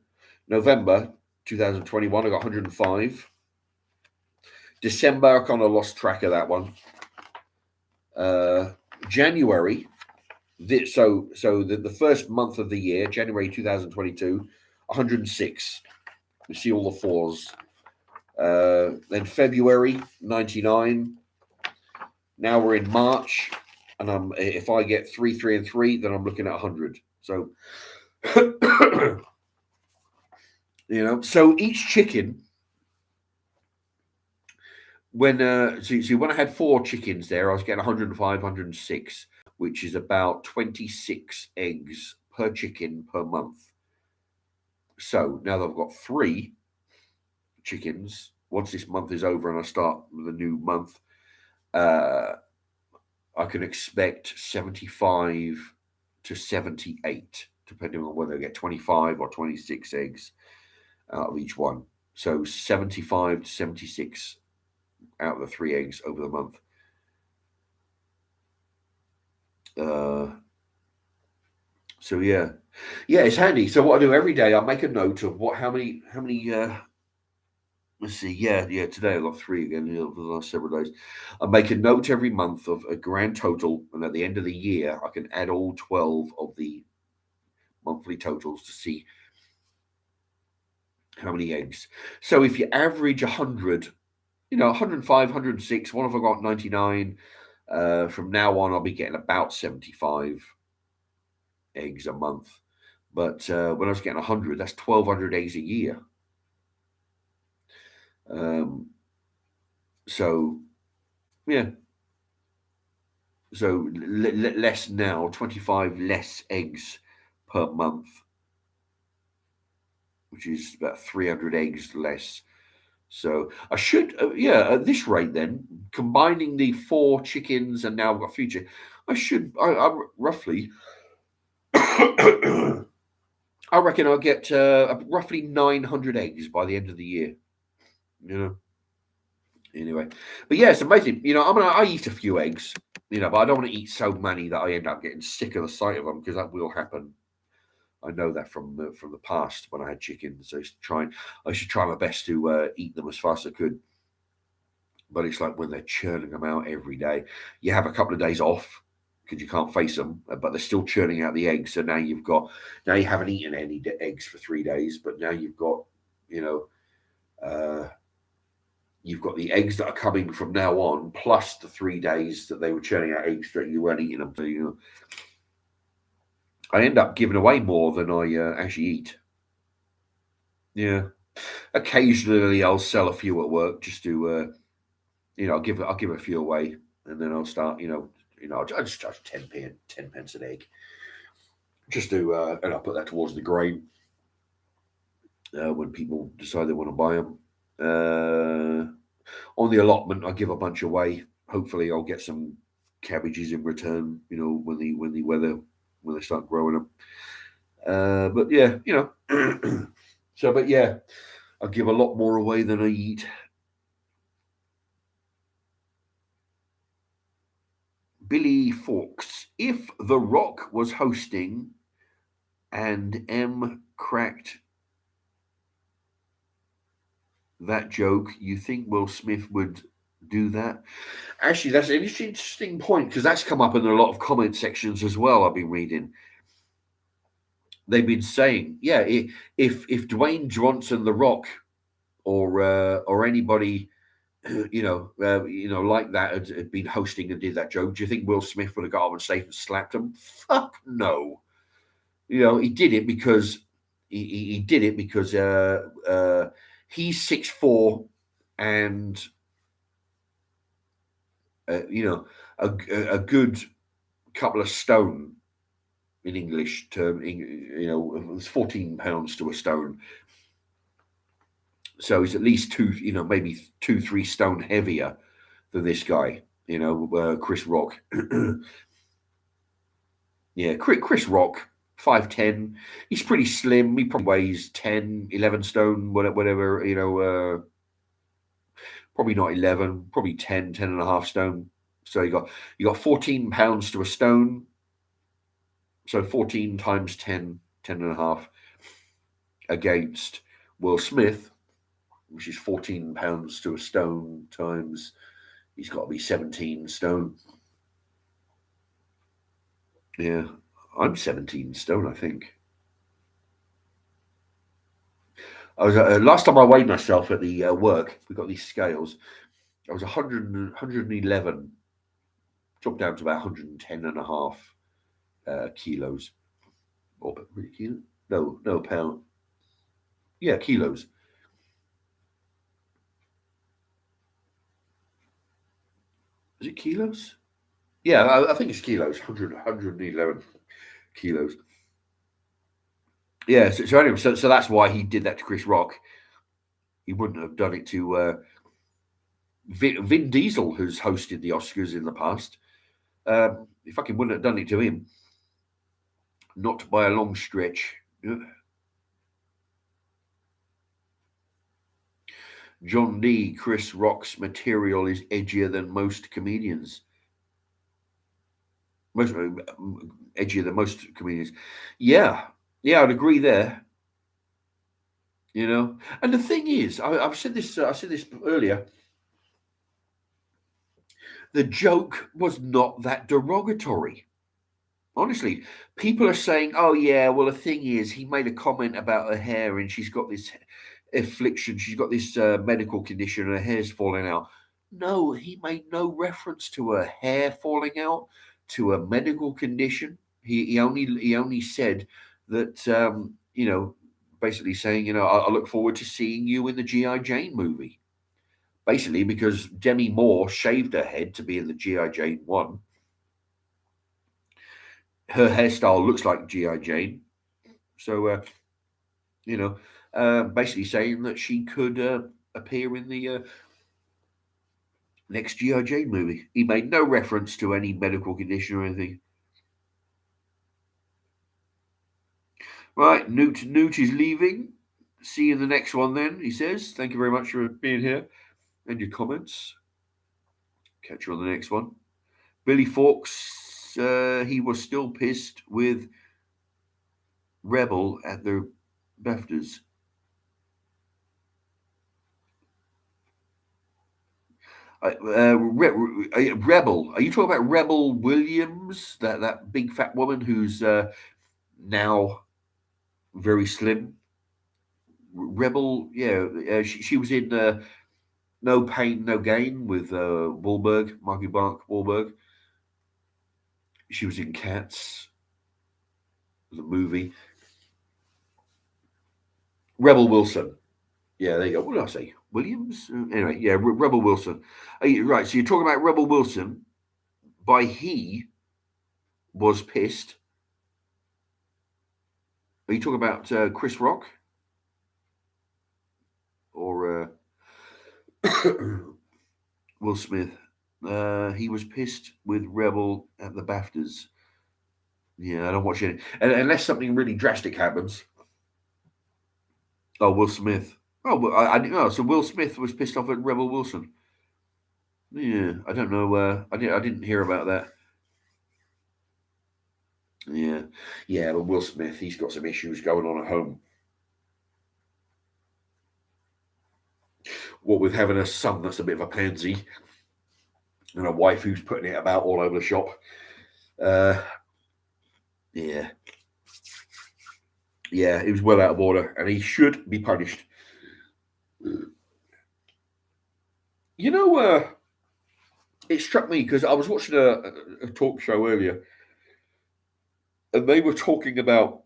November 2021, I got 105. December, I kind of lost track of that one. January, the first month of the year, January 2022, 106. You see all the 4s. Then February, 99. Now we're in March, and if I get 3, 3, and 3, then I'm looking at 100. So So each chicken, when when I had 4 chickens there, I was getting 105, 106, which is about 26 eggs per chicken per month. So now that I've got 3 chickens, once this month is over and I start the new month, uh, I can expect 75 to 78, depending on whether I get 25 or 26 eggs out of each one. So 75 to 76 out of the 3 eggs over the month. So yeah, it's handy. So what I do every day, I make a note of how many. Let's see. Yeah. Today I got 3 again for the last several days. I make a note every month of a grand total, and at the end of the year, I can add all 12 of the monthly totals to see how many eggs. So if you average 100, 105, 106. What have I got? 99. From now on, I'll be getting about 75 eggs a month. But when I was getting 100, that's 1,200 eggs a year. So yeah, so less now, 25 less eggs per month, which is about 300 eggs less. So I should, at this rate, then combining the 4 chickens and now I've got future, I roughly, I reckon I'll get roughly 900 eggs by the end of the year. Anyway, but yeah, it's amazing. I eat a few eggs, but I don't want to eat so many that I end up getting sick of the sight of them, because that will happen. I know that from the past when I had chickens. I should try my best to eat them as fast as I could. But it's like when they're churning them out every day. You have a couple of days off because you can't face them, but they're still churning out the eggs. So now you haven't eaten any eggs for 3 days, but now you've got, you've got the eggs that are coming from now on, plus the 3 days that they were churning out eggs that you weren't eating them. So I end up giving away more than I actually eat. Yeah, occasionally I'll sell a few at work just to, I'll give a few away, and then I'll start, I'll just charge 10 pence an egg, just to, and I'll put that towards the grain when people decide they want to buy them. On the allotment, I give a bunch away. Hopefully, I'll get some cabbages in return. When they start growing them. But yeah, but yeah, I give a lot more away than I eat. Billy Fawkes. If The Rock was hosting and M cracked that joke, you think Will Smith would do that? Actually, that's an interesting point, because that's come up in a lot of comment sections as well. I've been reading. They've been saying, yeah, if Dwayne Johnson, The Rock, or anybody, like that had been hosting and did that joke, do you think Will Smith would have got up on stage and slapped him? Fuck no. He did it because he did it because he's 6'4", and a good couple of stone in English term. It was 14 pounds to a stone. So he's at least maybe 2-3 stone heavier than this guy. Chris Rock. Yeah, Chris Rock, 5'10". He's pretty slim. He probably weighs 10, 11 stone, whatever. Probably not 11, probably 10 and a half stone. So you got 14 pounds to a stone. So 14 times 10 and a half against Will Smith, which is 14 pounds to a stone times, he's got to be 17 stone. Yeah, I'm 17 stone, I think. I was last time I weighed myself at the work. We got these scales. I was 111, dropped down to about 110 and a half kilos. Or kilo? No, pound. Yeah, kilos. Is it kilos? Yeah, I think it's kilos. 111 kilos. Yeah, so anyway, so that's why he did that to Chris Rock. He wouldn't have done it to Vin Diesel, who's hosted the Oscars in the past. He fucking wouldn't have done it to him. Not by a long stretch. John D. Chris Rock's material is edgier than most comedians. Most edgier than most comedians. Yeah, I'd agree there. You know, and the thing is, I've said this. I said this earlier. The joke was not that derogatory. Honestly, people are saying, "Oh yeah, well the thing is, he made a comment about her hair, and she's got this affliction. She's got this medical condition, and her hair's falling out." No, he made no reference to her hair falling out, to a medical condition. He only said that basically saying, I look forward to seeing you in the GI Jane movie. Basically, because Demi Moore shaved her head to be in the GI Jane one. Her hairstyle looks like GI Jane, so basically saying that she could appear in the next GI Jane movie. He made no reference to any medical condition or anything. Right, Newt is leaving. See you in the next one then, he says. Thank you very much for being here and your comments. Catch you on the next one. Billy Fawkes, he was still pissed with Rebel at the BAFTAs. Rebel. Are you talking about Rebel Williams, that big fat woman who's now very slim? Rebel, yeah. She was in No Pain, No Gain with Wahlberg, Mark Wahlberg. She was in Cats, the movie. Rebel Wilson. Yeah, there you go. What did I say? Williams? Anyway, yeah, Rebel Wilson. Right, so you're talking about Rebel Wilson. By he was pissed. Are you talking about Chris Rock? Or Will Smith? He was pissed with Rebel at the BAFTAs. Yeah, I don't watch it. Unless something really drastic happens. Oh, Will Smith. Oh, well, I didn't know. So Will Smith was pissed off at Rebel Wilson. Yeah, I don't know. I didn't hear about that. Yeah, but Will Smith, he's got some issues going on at home. What with having a son that's a bit of a pansy and a wife who's putting it about all over the shop. Yeah, he was well out of order, and he should be punished. You know, it struck me because I was watching a talk show earlier, and they were talking about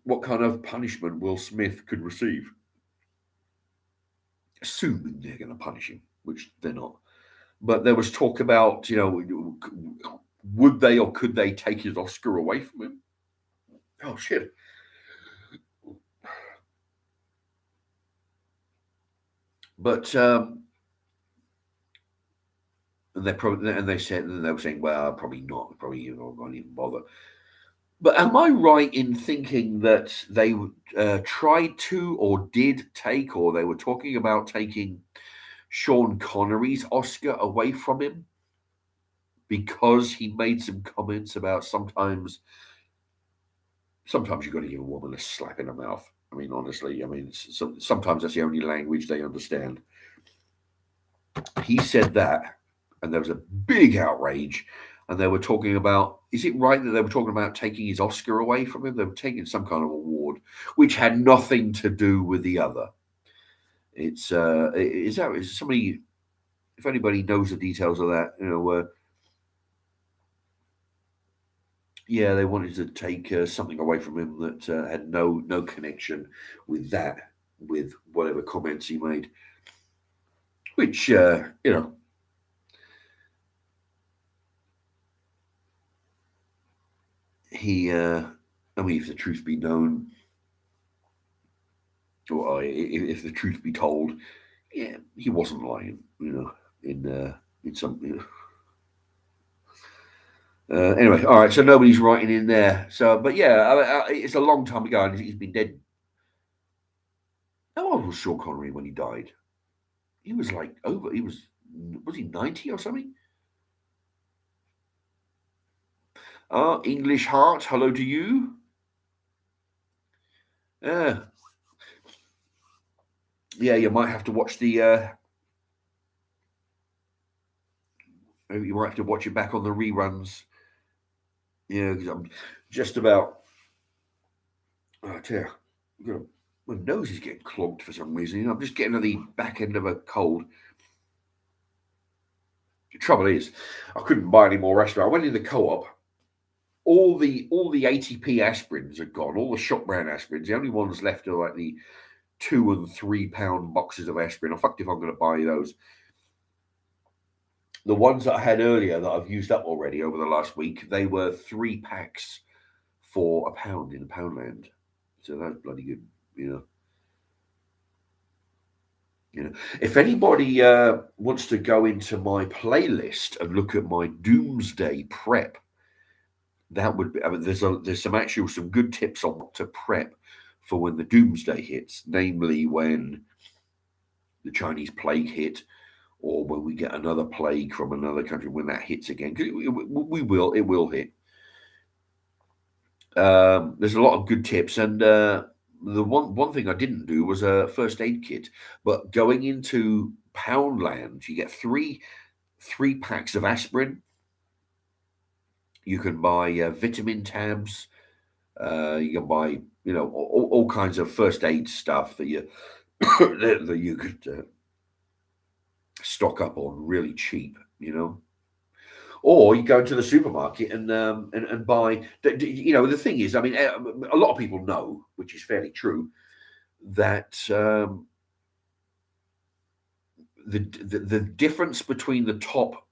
what kind of punishment Will Smith could receive, assuming they're going to punish him, which they're not. But there was talk about, would they or could they take his Oscar away from him? Oh shit! But and they said, and they were saying, well, probably not. Probably you won't even bother. But am I right in thinking that they tried to or did take, or they were talking about taking Sean Connery's Oscar away from him because he made some comments about sometimes you've got to give a woman a slap in the mouth. I mean, honestly, sometimes that's the only language they understand. He said that, and there was a big outrage. And they were talking about, is it right that they were talking about taking his Oscar away from him? They were taking some kind of award, which had nothing to do with the other. Is somebody, if anybody knows the details of that, Yeah, they wanted to take something away from him that had no connection with that, with whatever comments he made. Which he. I mean, if the truth be known, or if the truth be told, yeah, he wasn't lying. In some. Anyway, all right. So nobody's writing in there. So, but yeah, it's a long time ago, and he's been dead. How old was Sean Connery when he died? He was like over. Was he 90 or something? English Heart. Hello to you. Yeah, yeah. You might have to watch the. You might have to watch it back on the reruns. Yeah, because I'm just about. I tell you, my nose is getting clogged for some reason. I'm just getting to the back end of a cold. The trouble is, I couldn't buy any more aspirin. I went in the co-op. All the ATP aspirins are gone. All the shop brand aspirins. The only ones left are like the 2 and 3 pound boxes of aspirin. I fucked if I'm going to buy those. The ones that I had earlier that I've used up already over the last week, they were 3 packs for £1 in Poundland. So that's bloody good, you know. If anybody wants to go into my playlist and look at my doomsday prep, that would be. I mean, there's some good tips on what to prep for when the doomsday hits, namely when the Chinese plague hit, or when we get another plague from another country when that hits again. 'Cause it will hit. There's a lot of good tips, and the one thing I didn't do was a first aid kit. But going into Poundland, you get three packs of aspirin. You can buy vitamin tabs. You can buy all kinds of first aid stuff that you that you could stock up on really cheap. Or you go into the supermarket and buy. The thing is, I mean, a lot of people know, which is fairly true, that the difference between the top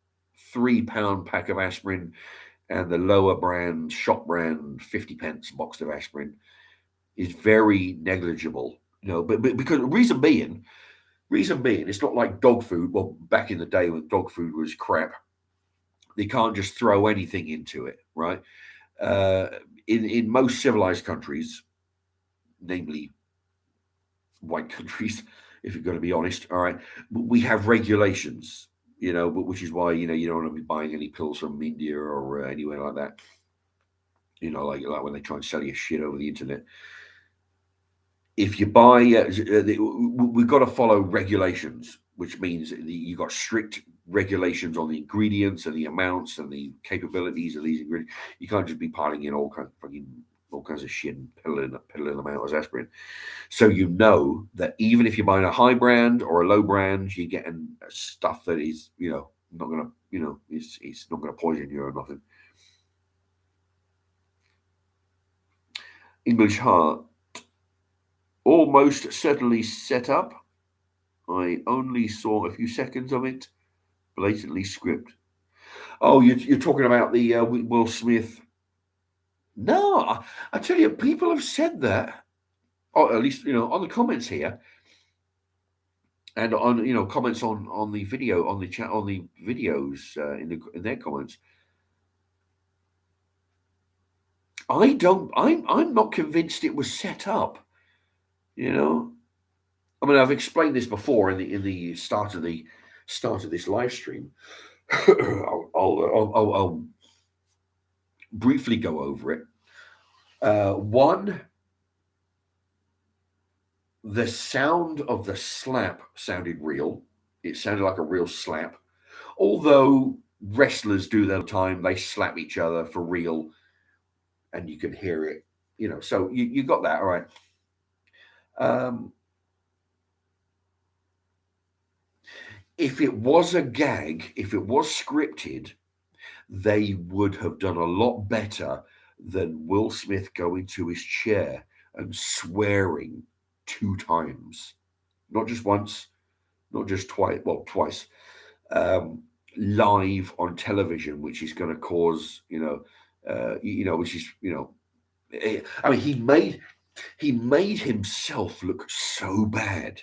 £3 pack of aspirin and the lower brand shop brand 50p box of aspirin is very negligible. But because reason being, it's not like dog food. Well, back in the day when dog food was crap, they can't just throw anything into it, right? Uh, in most civilized countries, namely white countries, if you're going to be honest, all right, we have regulations, which is why you don't want to be buying any pills from India or anywhere like that. Like when they try and sell you shit over the internet. If you buy, we've got to follow regulations, which means you've got strict regulations on the ingredients and the amounts and the capabilities of these ingredients. You can't just be piling in all kinds of shit and piddling them out as aspirin. So that even if you're buying a high brand or a low brand, you're getting stuff that is not gonna it's not gonna poison you or nothing. English Heart. Almost certainly set up. I only saw a few seconds of it. Blatantly script. Oh, you're talking about the Will Smith. No, I tell you, people have said that. Or at least on the comments here, and on comments on the video on the chat on the videos in their comments. I'm not convinced it was set up. I mean, I've explained this before in the start of this live stream. I'll briefly go over it. One, the sound of the slap sounded real. It sounded like a real slap. Although wrestlers do that all the time, they slap each other for real, and you can hear it. So you got that, all right. If it was a gag, if it was scripted, they would have done a lot better than Will Smith going to his chair and swearing 2 times, not just once, not just twice, well, twice, um, live on television, which is going to cause, which is, I mean, he made himself look so bad.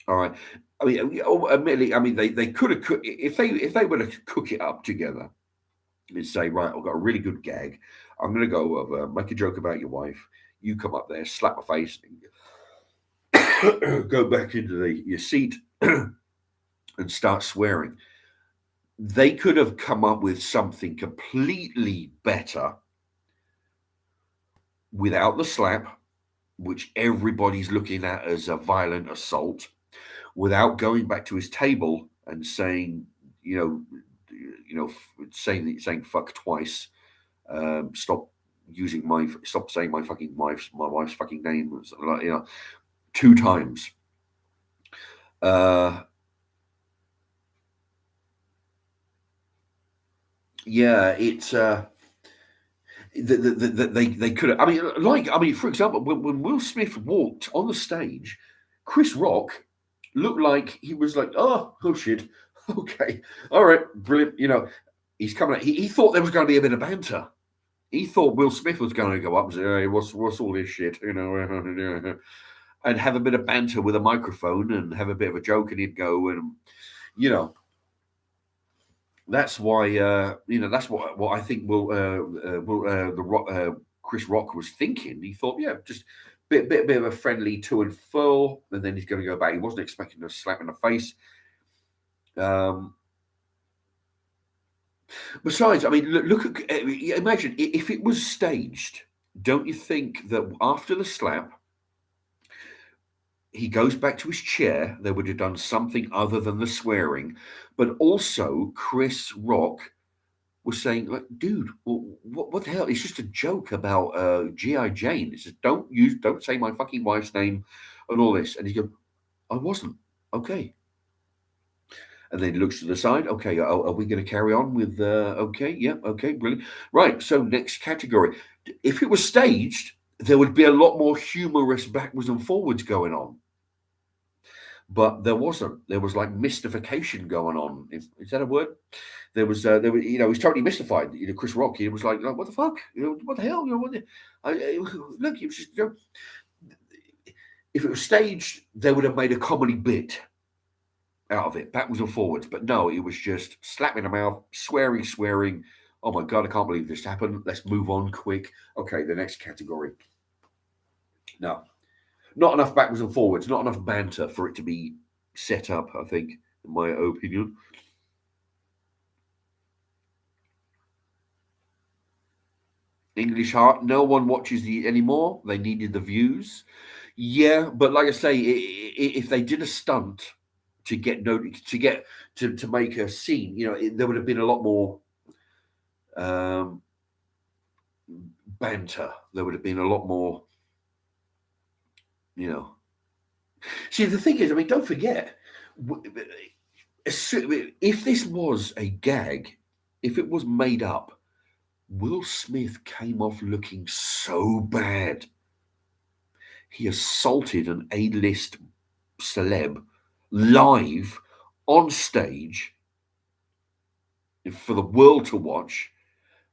All right. I mean, admittedly, I mean, they could have if they were to cook it up together and say, right, I've got a really good gag. I'm going to go over, make a joke about your wife. You come up there, slap my face, go back into your seat, and start swearing. They could have come up with something completely better without the slap, which everybody's looking at as a violent assault, without going back to his table and saying, saying fuck twice. Stop stop saying my wife's fucking name, like, 2 times. Yeah, it's they could have. I mean, for example, when Will Smith walked on the stage, Chris Rock looked like he was like, oh shit, okay, all right, brilliant. He's coming out. He thought there was going to be a bit of banter. He thought Will Smith was going to go up and say, hey, what's all this shit, and have a bit of banter with a microphone and have a bit of a joke, and he'd go and that's why that's what I think Chris Rock was thinking. He thought, yeah, just bit of a friendly to and fro, and then he's going to go back. He wasn't expecting a slap in the face. Besides, I mean, look at imagine if it was staged. Don't you think that after the slap, he goes back to his chair, they would have done something other than the swearing, but also Chris Rock was saying, like, dude, what the hell? It's just a joke about G.I. Jane. It says, don't say my fucking wife's name and all this. And he goes, I wasn't. Okay. And then he looks to the side. Okay, are we going to carry on with, okay, yeah, okay, brilliant. Right, so next category. If it was staged, there would be a lot more humorous backwards and forwards going on. But there wasn't. There was like mystification going on. Is that a word? There was, he's totally mystified. Chris Rock, he was like, what the fuck? What the hell? Look, it was just, if it was staged, they would have made a comedy bit out of it, backwards and forwards. But no, it was just slapping the mouth, swearing. Oh my God, I can't believe this happened. Let's move on quick. Okay, the next category. No, not enough backwards and forwards, not enough banter for it to be set up, I think, in my opinion. English Heart, no one watches anymore. They needed the views. Yeah, but like I say, if they did a stunt to get to make a scene, there would have been a lot more banter. There would have been a lot more, See, the thing is, I mean, don't forget, if this was a gag, if it was made up, Will Smith came off looking so bad. He assaulted an A-list celeb live on stage for the world to watch,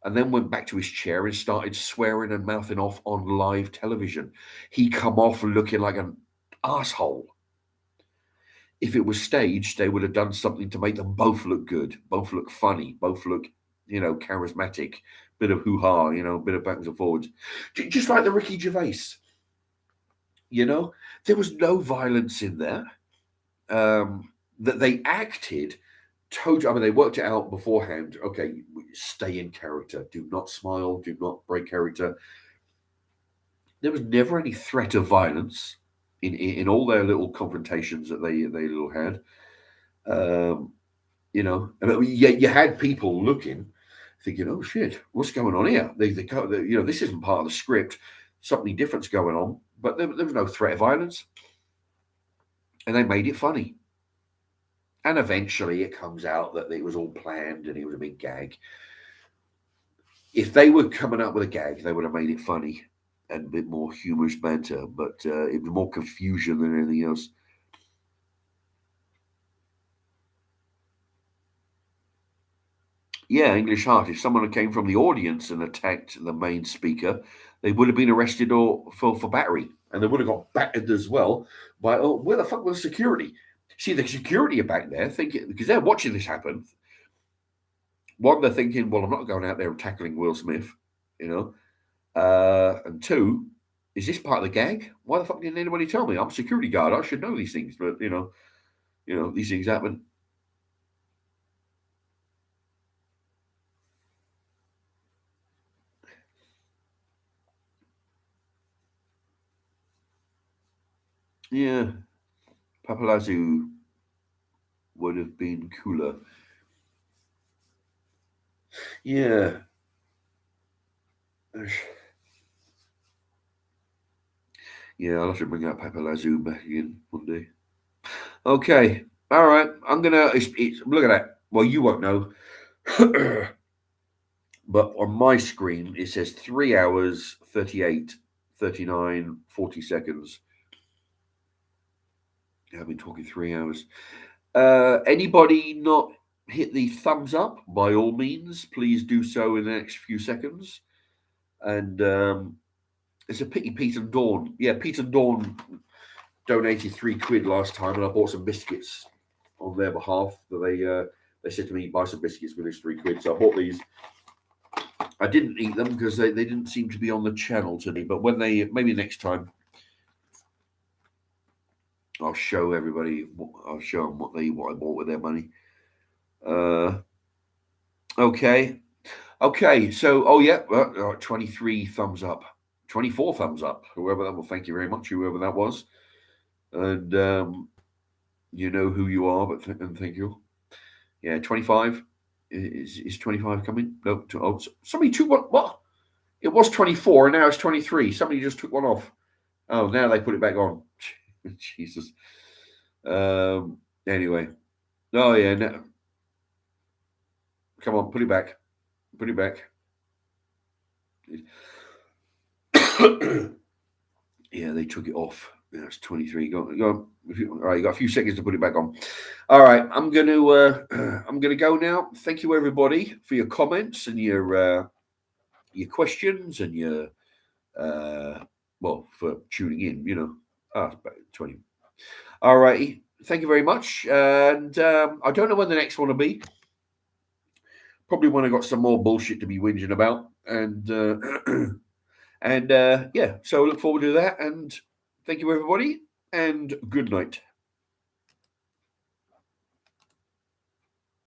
and then went back to his chair and started swearing and mouthing off on live television. He come off looking like an asshole. If it was staged, they would have done something to make them both look good, both look funny, both look, charismatic, bit of hoo-ha, bit of backwards and forwards. Just like the Ricky Gervais. There was no violence in there. That they acted totally. I mean, they worked it out beforehand. Okay, stay in character. Do not smile. Do not break character. There was never any threat of violence in all their little confrontations that they little had. You had people looking, thinking, "Oh shit, what's going on here?" They this isn't part of the script. Something different's going on, but there was no threat of violence, and they made it funny. And eventually, it comes out that it was all planned and it was a big gag. if they were coming up with a gag, they would have made it funny and a bit more humorous banter, but it was more confusion than anything else. Yeah, English Heart. If someone came from the audience and attacked the main speaker, they would have been arrested or for battery, and they would have got battered as well by, oh, where the fuck was security? See, the security are back there thinking, because they're watching this happen. One, they're thinking, well, I'm not going out there and tackling Will Smith, you know. And two, is this part of the gag? Why the fuck didn't anybody tell me? I'm a security guard. I should know these things, but these things happen. Yeah, Papalazoo would have been cooler. Yeah. Yeah, I'll have to bring out Papalazoo back again one day. Okay. All right. I'm gonna look at that. Well, you won't know. But on my screen it says 3 hours 38, 39, 40 seconds. I've been talking 3 hours. Anybody not hit the thumbs up? By all means, please do so in the next few seconds. And it's a pity Pete and Dawn. Yeah, Pete and Dawn donated £3 last time, and I bought some biscuits on their behalf. They said to me, buy some biscuits with this £3. So I bought these. I didn't eat them because they didn't seem to be on the channel today. But when maybe next time, I'll show everybody. I'll show them what I bought with their money. Okay. So 23 thumbs up, 24 thumbs up. Whoever that was, thank you very much. Whoever that was, and you know who you are, but and thank you. Yeah, 25. Is 25 coming? No. Somebody took one. What? It was 24, and now it's 23. Somebody just took one off. Oh, now they put it back on. Jesus. Anyway. Oh yeah. No. Come on, put it back. Put it back. Yeah, they took it off. That's 23. Go. All right, you got a few seconds to put it back on. All right, I'm gonna go now. Thank you everybody for your comments and your questions and your for tuning in. It's about 20. All righty. Thank you very much. And I don't know when the next one will be. Probably when I got some more bullshit to be whinging about. And so I look forward to that. And thank you, everybody. And good night.